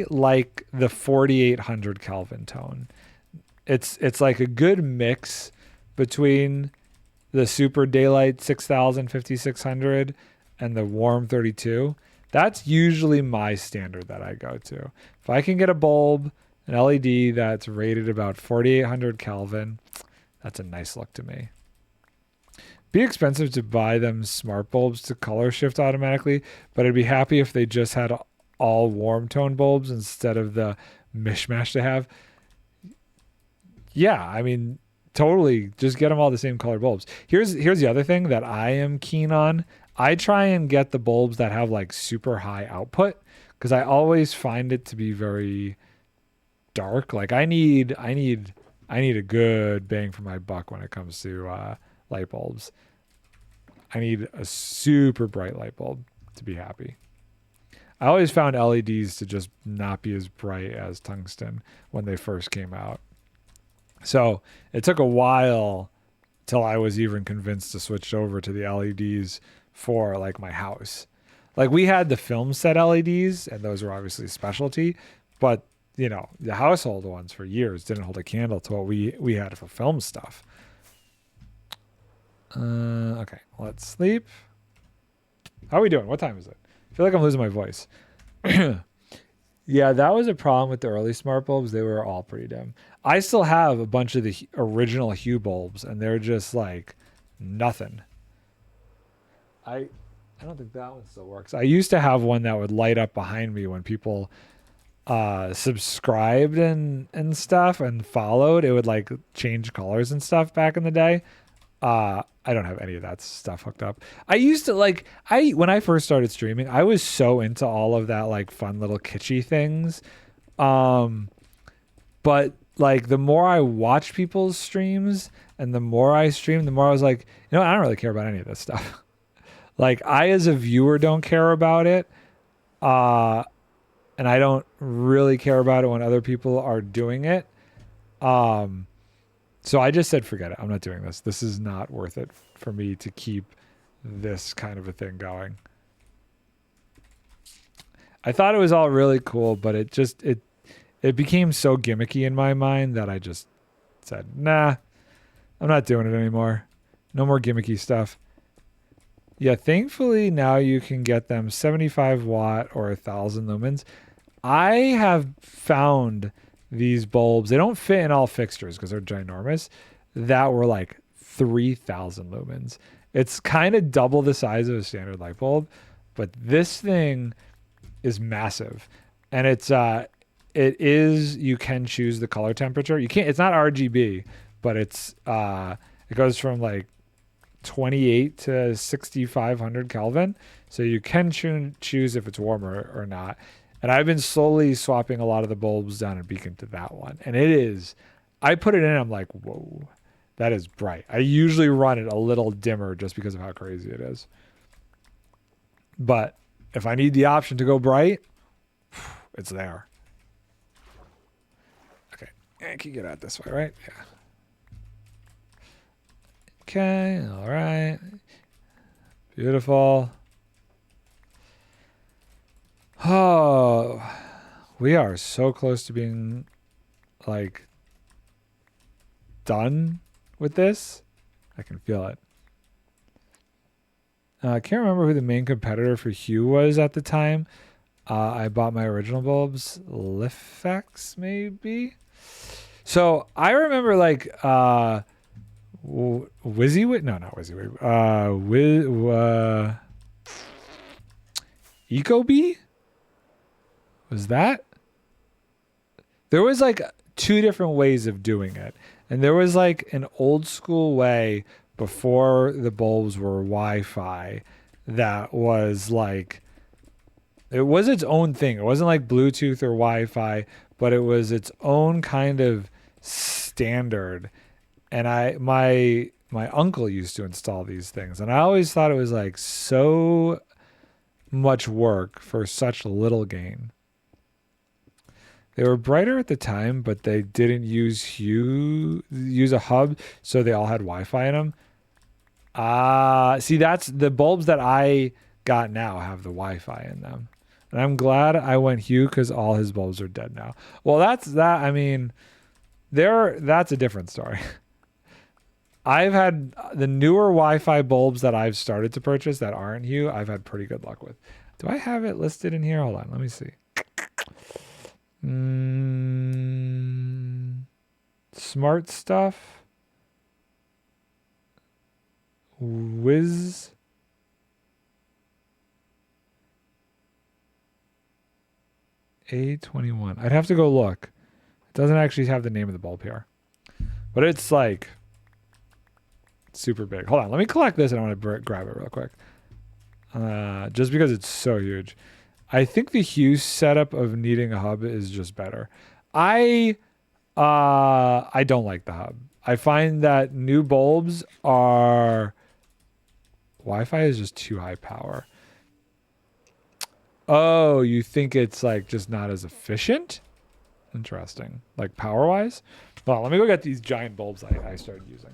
A: like the 4800 Kelvin tone. It's like a good mix between the super daylight 6000, 5600 and the warm 32. That's usually my standard that I go to. If I can get a bulb, an LED that's rated about 4800 Kelvin, That's a nice look to me. Be expensive to buy them smart bulbs to color shift automatically, but I'd be happy if they just had all warm tone bulbs instead of the mishmash they have. Yeah, I mean, totally. Just get them all the same color bulbs. Here's the other thing that I am keen on. I try and get the bulbs that have like super high output because I always find it to be very dark. Like I need a good bang for my buck when it comes to light bulbs. I need a super bright light bulb to be happy. I always found LEDs to just not be as bright as tungsten when they first came out. So it took a while till I was even convinced to switch over to the LEDs for like my house. Like we had the film set LEDs and those were obviously specialty, but you know, the household ones for years didn't hold a candle to what we had for film stuff. Okay, let's sleep. How are we doing? What time is it? I feel like I'm losing my voice. Yeah, that was a problem with the early smart bulbs. They were all pretty dim. I still have a bunch of the original Hue bulbs, and they're just like nothing. I don't think that one still works. I used to have one that would light up behind me when people subscribed and stuff and followed. It would like change colors and stuff back in the day. I don't have any of that stuff hooked up. I used to when I first started streaming, I was so into all of that like fun little kitschy things. But like the more I watch people's streams and the more I stream, the more I was like, you know, I don't really care about any of this stuff. Like I, as a viewer, don't care about it. And I don't really care about it when other people are doing it. So I just said, forget it. I'm not doing this. This is not worth it for me to keep this kind of a thing going. I thought it was all really cool, but it became so gimmicky in my mind that I just said, nah, I'm not doing it anymore. No more gimmicky stuff. Yeah, thankfully now you can get them 75 watt or 1,000 lumens. I have found these bulbs, they don't fit in all fixtures because they're ginormous, that were like 3,000 lumens. It's kind of double the size of a standard light bulb, but this thing is massive. And you can choose the color temperature. It's not RGB, but it goes from like 28 to 6,500 Kelvin. So you can choose if it's warmer or not. And I've been slowly swapping a lot of the bulbs down in Beacon to that one. And I put it in, I'm like, whoa, that is bright. I usually run it a little dimmer just because of how crazy it is. But if I need the option to go bright, it's there. Okay, I can get out this way, right? Yeah. Okay, all right. Beautiful. Oh, we are so close to being like done with this. I can feel it. I can't remember who the main competitor for Hue was at the time. I bought my original bulbs, Lifex maybe. So I remember like WYSIWYG. No, not WYSIWYG. Ecobee. Was that? There was like two different ways of doing it. And there was like an old school way before the bulbs were Wi-Fi that was like, it was its own thing. It wasn't like Bluetooth or Wi-Fi, but it was its own kind of standard. And my uncle used to install these things. And I always thought it was like so much work for such little gain. They were brighter at the time, but they didn't use a hub, so they all had Wi-Fi in them. See, that's the bulbs that I got now have the Wi-Fi in them. And I'm glad I went Hue because all his bulbs are dead now. Well, that's a different story. I've had the newer Wi-Fi bulbs that I've started to purchase that aren't Hue, I've had pretty good luck with. Do I have it listed in here? Hold on, let me see. Smart stuff. Wiz. A21. I'd have to go look. It doesn't actually have the name of the bulb here. But it's like super big. Hold on. Let me collect this and I want to grab it real quick. Just because it's so huge. I think the hue setup of needing a hub is just better. I don't like the hub. I find that new bulbs are... Wi-Fi is just too high power. Oh, you think it's like just not as efficient? Interesting. Like power-wise? Well, let me go get these giant bulbs I started using.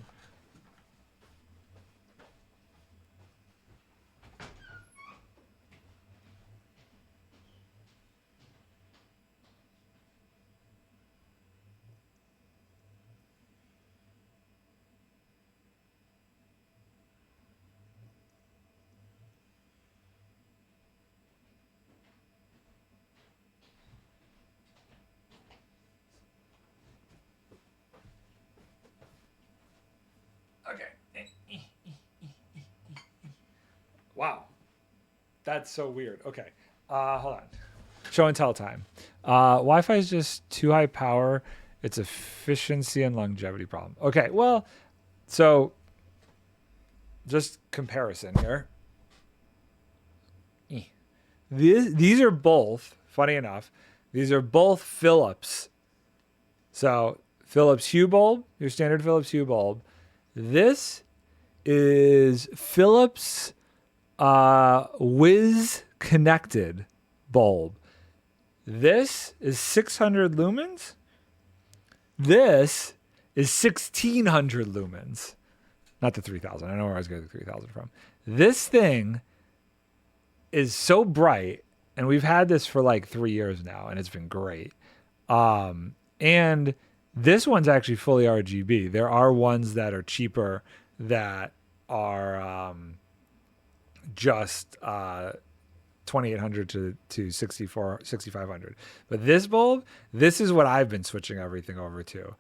A: Okay. Wow. That's so weird. Okay. Hold on. Show and tell time. Wi-Fi is just too high power. It's efficiency and longevity problem. Okay. Well, so just comparison here. These are both, funny enough, these are both Philips. So Philips Hue bulb, your standard Philips Hue bulb. This is Philips Wiz connected bulb. This is 600 lumens. This is 1600 lumens. Not the 3000. I know where I was getting the 3000 from. This thing is so bright, and we've had this for like 3 years now, and it's been great. And this one's actually fully RGB. There are ones that are cheaper that are just 2800 to 6500. But this bulb, this is what I've been switching everything over to.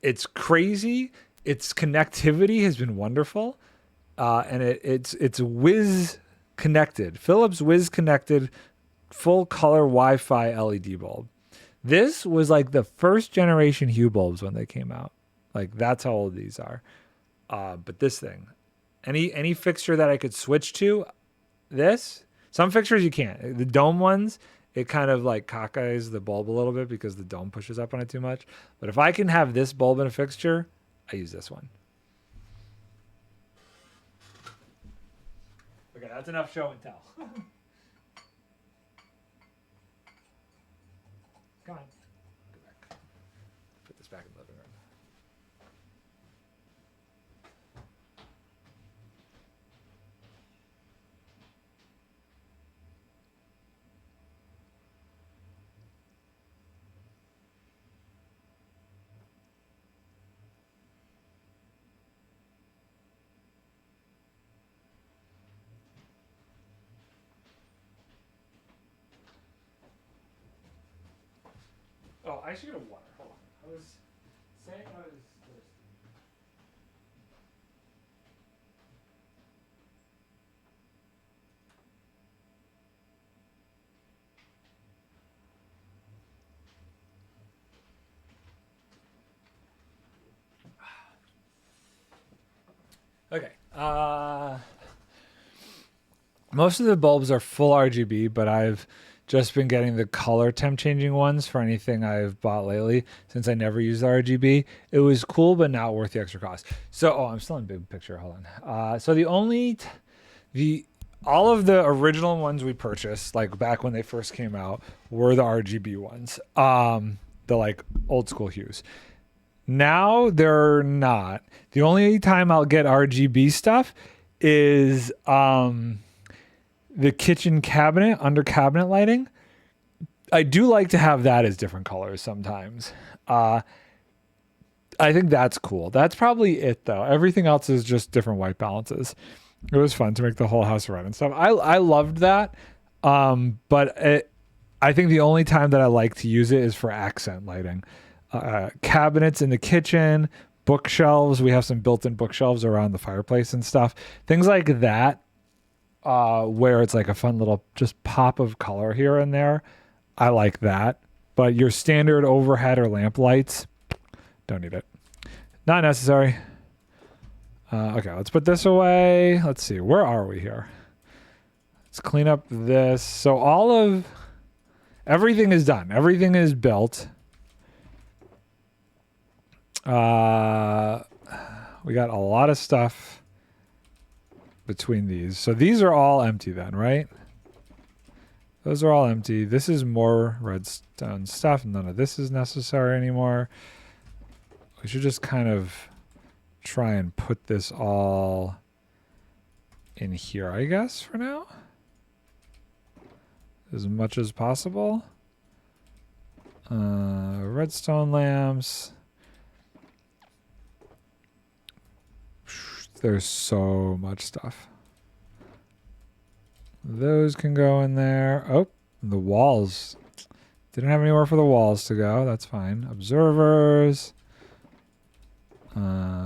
A: It's crazy. Its connectivity has been wonderful. And it's Wiz connected. Philips Wiz connected full color Wi-Fi LED bulb. This was like the first generation Hue bulbs when they came out. Like that's how old these are. But this thing, any fixture that I could switch to, some fixtures you can't. The dome ones, it kind of like cockeyes the bulb a little bit because the dome pushes up on it too much. But if I can have this bulb in a fixture, I use this one. Okay, that's enough show and tell. Come on. Go back. Put this back in the living room. Oh, I should get a water. Hold on. I was saying I was thirsty. Okay. Most of the bulbs are full RGB, but I've just been getting the color temp changing ones for anything I've bought lately since I never used the RGB. It was cool, but not worth the extra cost. So, I'm still in big picture. Hold on. So all of the original ones we purchased, like back when they first came out, were the RGB ones. The like old school hues. Now they're not. The only time I'll get RGB stuff is the kitchen cabinet under cabinet lighting. I do like to have that as different colors sometimes. I think that's cool. That's probably it though. Everything else is just different white balances. It was fun to make the whole house red and stuff. I loved that. But I think the only time that I like to use it is for accent lighting. Cabinets in the kitchen, bookshelves. We have some built-in bookshelves around the fireplace and stuff. Things like that, where it's like a fun little just pop of color here and there. I like that. But your standard overhead or lamp lights, don't need it. Not necessary. Okay, let's put this away. Let's see. Where are we here? Let's clean up this. So everything is done. Everything is built. We got a lot of stuff between these. So these are all empty then, right? Those are all empty. This is more redstone stuff. None of this is necessary anymore. We should just kind of try and put this all in here, I guess, for now. As much as possible. Redstone lamps. There's so much stuff. Those can go in there. Oh, the walls. Didn't have anywhere for the walls to go. That's fine. Observers.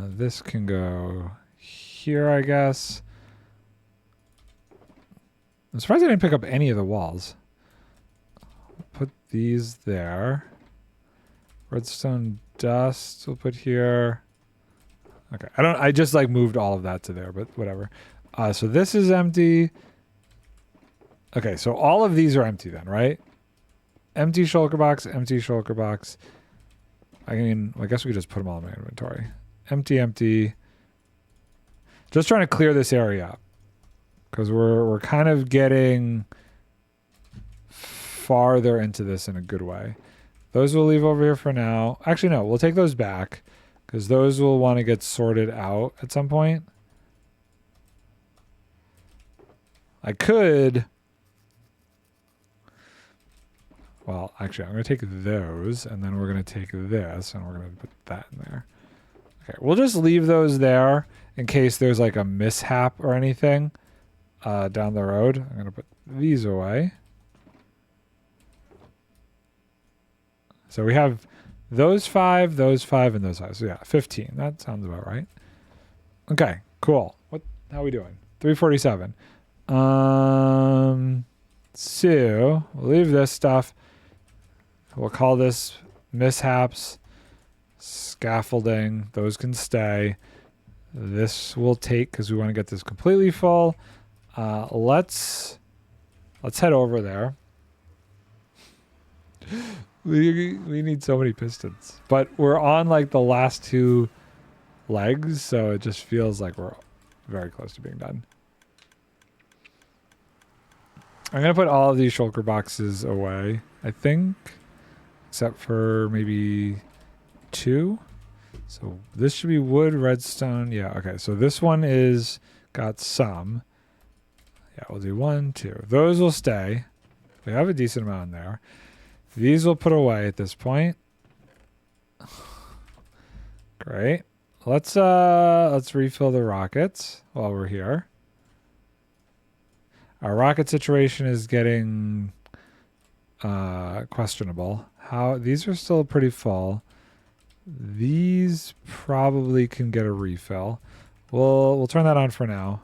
A: This can go here, I guess. I'm surprised I didn't pick up any of the walls. Put these there. Redstone dust we'll put here. Okay. I just like moved all of that to there, but whatever. So this is empty. Okay, so all of these are empty then, right? Empty shulker box, empty shulker box. I mean, I guess we could just put them all in my inventory. Empty, empty. Just trying to clear this area up. Because we're kind of getting farther into this in a good way. Those we'll leave over here for now. Actually, no, we'll take those back. Because those will want to get sorted out at some point. I could... Well, actually, I'm going to take those, and then we're going to take this, and we're going to put that in there. Okay, we'll just leave those there in case there's like a mishap or anything down the road. I'm going to put these away. So we have those 5, and those 5. So yeah, 15. That sounds about right. Okay, cool. How are we doing? 347. So we'll leave this stuff. We'll call this mishaps, scaffolding. Those can stay. This will take because we want to get this completely full. Let's head over there. We need so many pistons, but we're on like the last 2 legs, so it just feels like we're very close to being done. I'm gonna put all of these shulker boxes away, I think. Except for maybe 2. So this should be wood, redstone. Yeah, okay. So this one is got some. Yeah, we'll do 1, 2. Those will stay. We have a decent amount in there. These we'll put away at this point. Great. Let's refill the rockets while we're here. Our rocket situation is getting questionable. These are still pretty full. These probably can get a refill. We'll turn that on for now.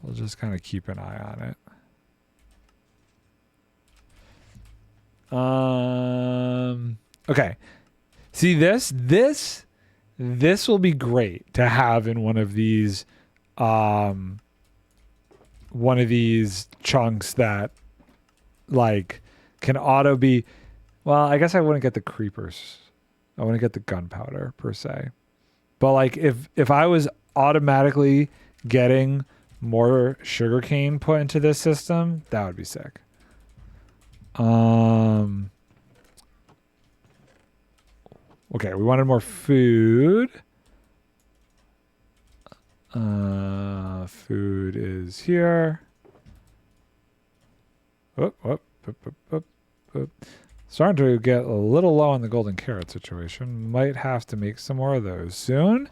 A: We'll just kind of keep an eye on it. Okay. See this will be great to have in one of these chunks that like can auto be. Well, I guess I wouldn't get the creepers. I wouldn't get the gunpowder per se. But like if I was automatically getting more sugarcane put into this system, that would be sick. Okay, we wanted more food. Food is here. Starting to get a little low on the golden carrot situation. Might have to make some more of those soon.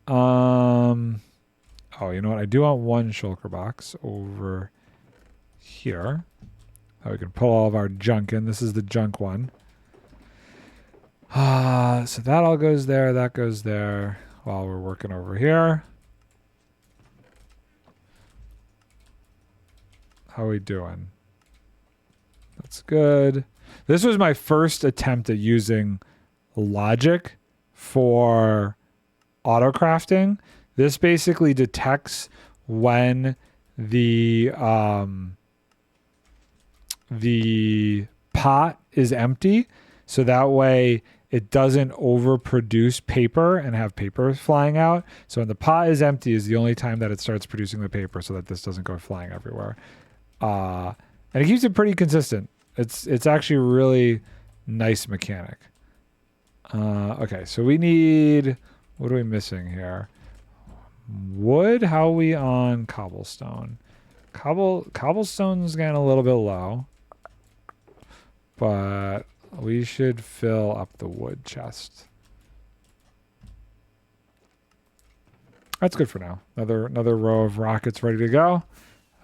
A: Oh, you know what? I do want 1 shulker box over here. That we can put all of our junk in. This is the junk one. So that all goes there. That goes there while we're working over here. How are we doing? That's good. This was my first attempt at using logic for auto crafting. This basically detects when the pot is empty, so that way it doesn't overproduce paper and have paper flying out. So when the pot is empty is the only time that it starts producing the paper, so that this doesn't go flying everywhere. And it keeps it pretty consistent. It's actually a really nice mechanic. Okay, so we need, what are we missing here? Wood. How are we on cobblestone? Cobblestone's getting a little bit low, but we should fill up the wood chest. That's good for now. Another row of rockets ready to go.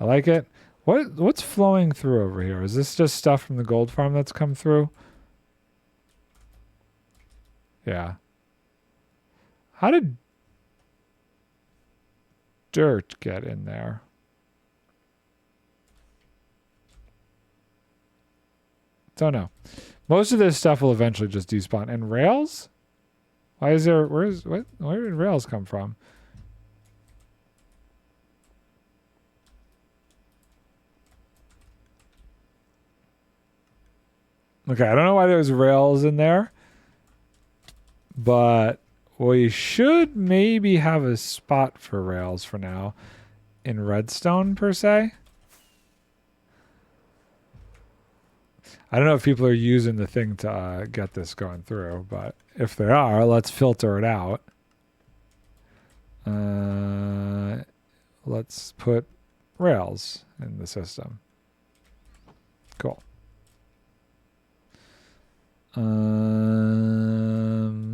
A: I like it. What's flowing through over here? Is this just stuff from the gold farm that's come through? Yeah. How did dirt get in there? Don't know. Most of this stuff will eventually just despawn. And rails? Why is there, where did rails come from? Okay, I don't know why there's rails in there, but we should maybe have a spot for rails for now in redstone per se. I don't know if people are using the thing to get this going through, but if they are, let's filter it out. Let's put rails in the system. Cool.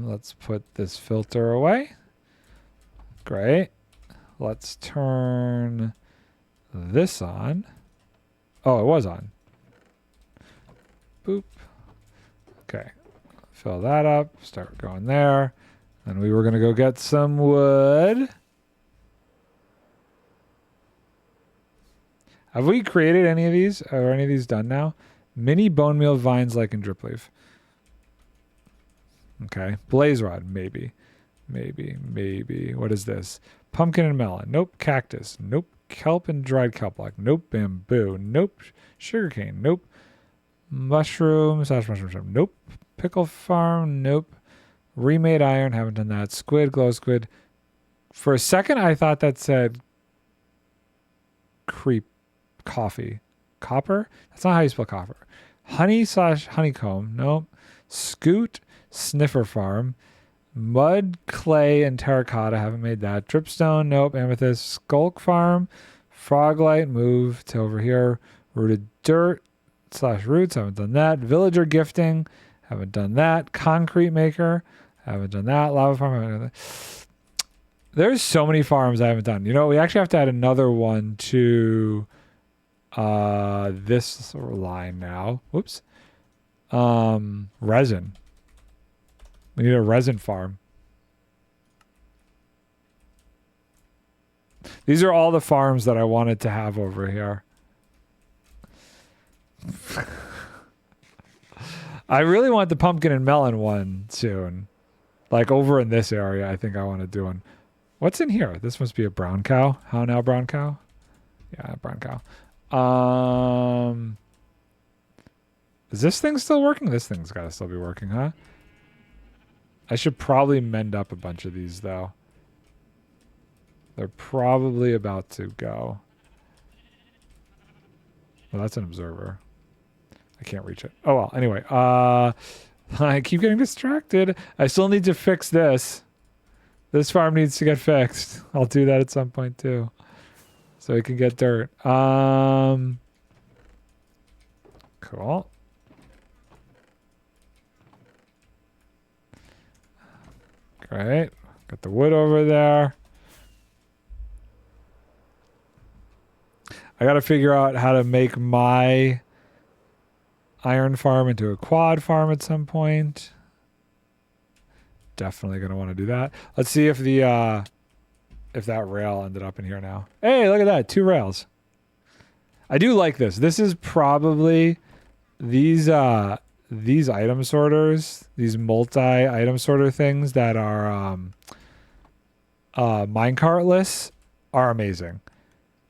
A: Let's put this filter away. Great. Let's turn this on. Oh, it was on. Boop. Okay. Fill that up. Start going there. And we were going to go get some wood. Have we created any of these? Are any of these done now? Mini bone meal vines like in drip leaf. Okay. Blaze rod, maybe. Maybe. What is this? Pumpkin and melon. Nope. Cactus. Nope. Kelp and dried kelp block. Nope. Bamboo. Nope. Sugarcane. Nope. Mushroom. Mushroom. Nope. Pickle farm. Nope. Remade iron. Haven't done that. Squid. Glow squid. For a second, I thought that said coffee. Copper? That's not how you spell copper. Honey/honeycomb. Nope. Scoot. Sniffer farm. Mud, clay, and terracotta. Haven't made that. Dripstone. Nope. Amethyst. Skulk farm. Froglight. Move to over here. Rooted dirt/roots. Haven't done that. Villager gifting. Haven't done that. Concrete maker. Haven't done that. Lava farm. Haven't done that. There's so many farms I haven't done. You know, we actually have to add another one to this line now. Whoops. Resin. We need a resin farm. These are all the farms that I wanted to have over here. I really want the pumpkin and melon one soon. Like over in this area, I think I want to do one. What's in here? This must be a brown cow. How now, brown cow? Yeah, brown cow. Is this thing still working? This thing's got to still be working, huh? I should probably mend up a bunch of these, though. They're probably about to go. Well, that's an observer. I can't reach it. Oh, well. Anyway, I keep getting distracted. I still need to fix this. This farm needs to get fixed. I'll do that at some point, too. So we can get dirt. Cool. Great. Got the wood over there. I got to figure out how to make my iron farm into a quad farm at some point. definitely going to want to do that. Let's see if the if that rail ended up in here now. Hey, look at that. 2 rails. I do like this. This is probably these item sorters, these multi-item sorter things that are minecartless are amazing.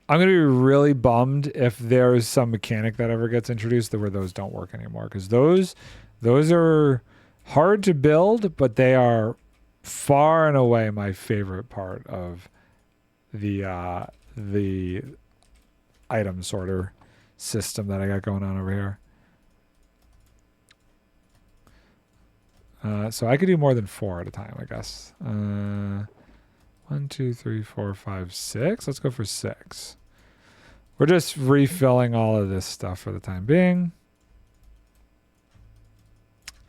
A: I'm going to be really bummed if there's some mechanic that ever gets introduced where those don't work anymore, because those are hard to build, but they are far and away my favorite part of the item sorter system that I got going on over here. So I could do more than 4 at a time, I guess. 1, 2, 3, 4, 5, 6. Let's go for 6. We're just refilling all of this stuff for the time being.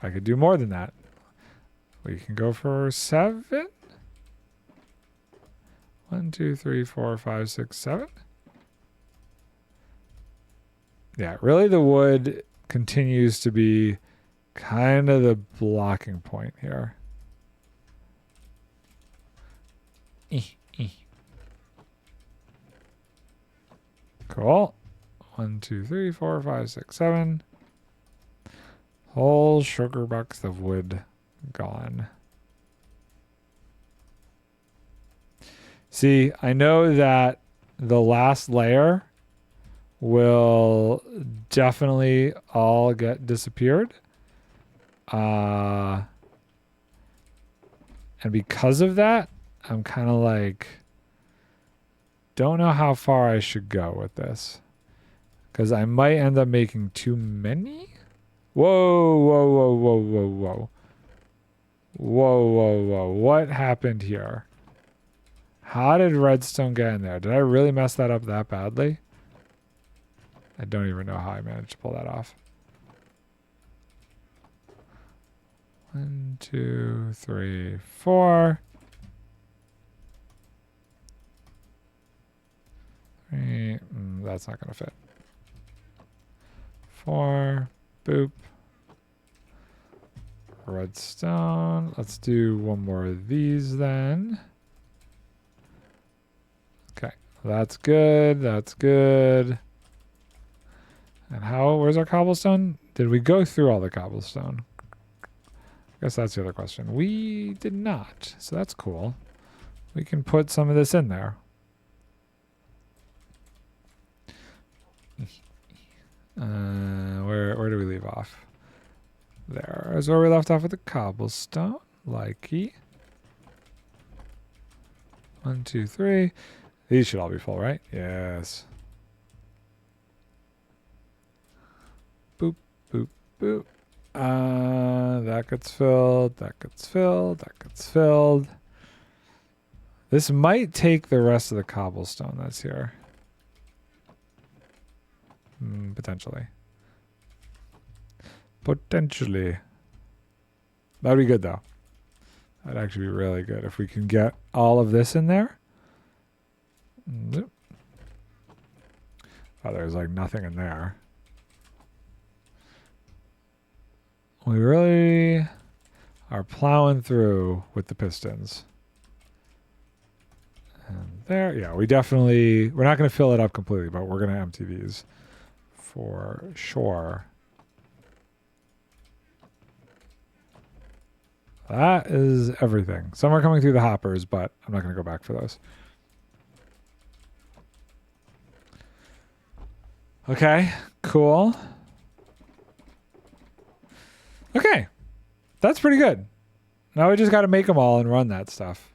A: I could do more than that. We can go for 7. 1, 2, 3, 4, 5, 6, 7. Yeah, really the wood continues to be kind of the blocking point here. Cool. 1, 2, 3, 4, 5, 6, 7. Whole sugar box of wood gone. See, I know that the last layer will definitely all get disappeared. And because of that, I'm kind of like, don't know how far I should go with this, because I might end up making too many. Whoa, whoa, whoa, whoa, whoa, whoa. Whoa, whoa, whoa. What happened here? How did redstone get in there? Did I really mess that up that badly? I don't even know how I managed to pull that off. 1, 2, 3, 4. 3. That's not going to fit. 4. Boop. Redstone. Let's do one more of these then. Okay. That's good. That's good. And where's our cobblestone? Did we go through all the cobblestone? I guess that's the other question. We did not. So that's cool. We can put some of this in there. Where do we leave off? There is where we left off with the cobblestone. Likey. 1, 2, 3. These should all be full, right? Yes. Boop, boop, boop. That gets filled. That gets filled. That gets filled. This might take the rest of the cobblestone that's here. Potentially. Potentially. That'd be good, though. That'd actually be really good if we can get all of this in there. Oh, there's like nothing in there. We really are plowing through with the pistons. And there, yeah, we're not going to fill it up completely, but we're going to empty these for sure. That is everything. Some are coming through the hoppers, but I'm not going to go back for those. Okay, cool. Okay, that's pretty good. Now we just got to make them all and run that stuff.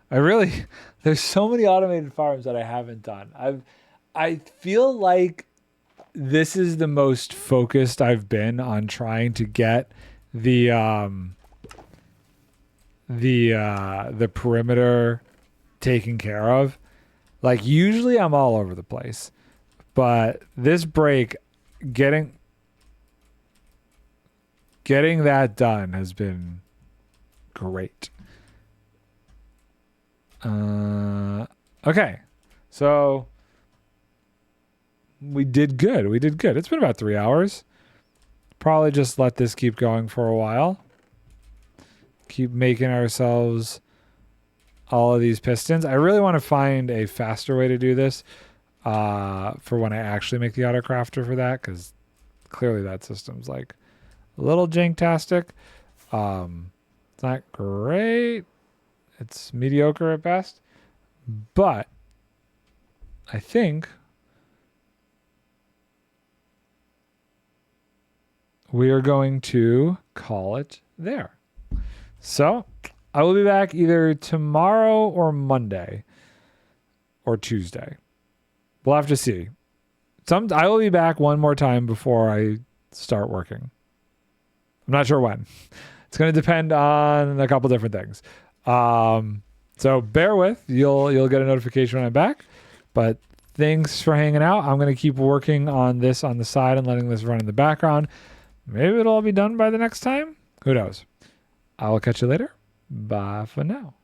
A: There's so many automated farms that I haven't done. I feel like this is the most focused I've been on trying to get the perimeter taken care of. Like usually I'm all over the place, but this break, getting that done has been great. Okay, so we did good. It's been about 3 hours. Probably just let this keep going for a while. keep making ourselves all of these pistons. I really want to find a faster way to do this for when I actually make the autocrafter for that, because clearly that system's like a little janktastic. It's not great. It's mediocre at best. But I think we are going to call it there. So I will be back either tomorrow or Monday or Tuesday. We'll have to see. I will be back one more time before I start working. I'm not sure when. It's going to depend on a couple different things. So bear with. You'll get a notification when I'm back. But thanks for hanging out. I'm going to keep working on this on the side and letting this run in the background. Maybe it'll all be done by the next time. Who knows? I will catch you later. Bye for now.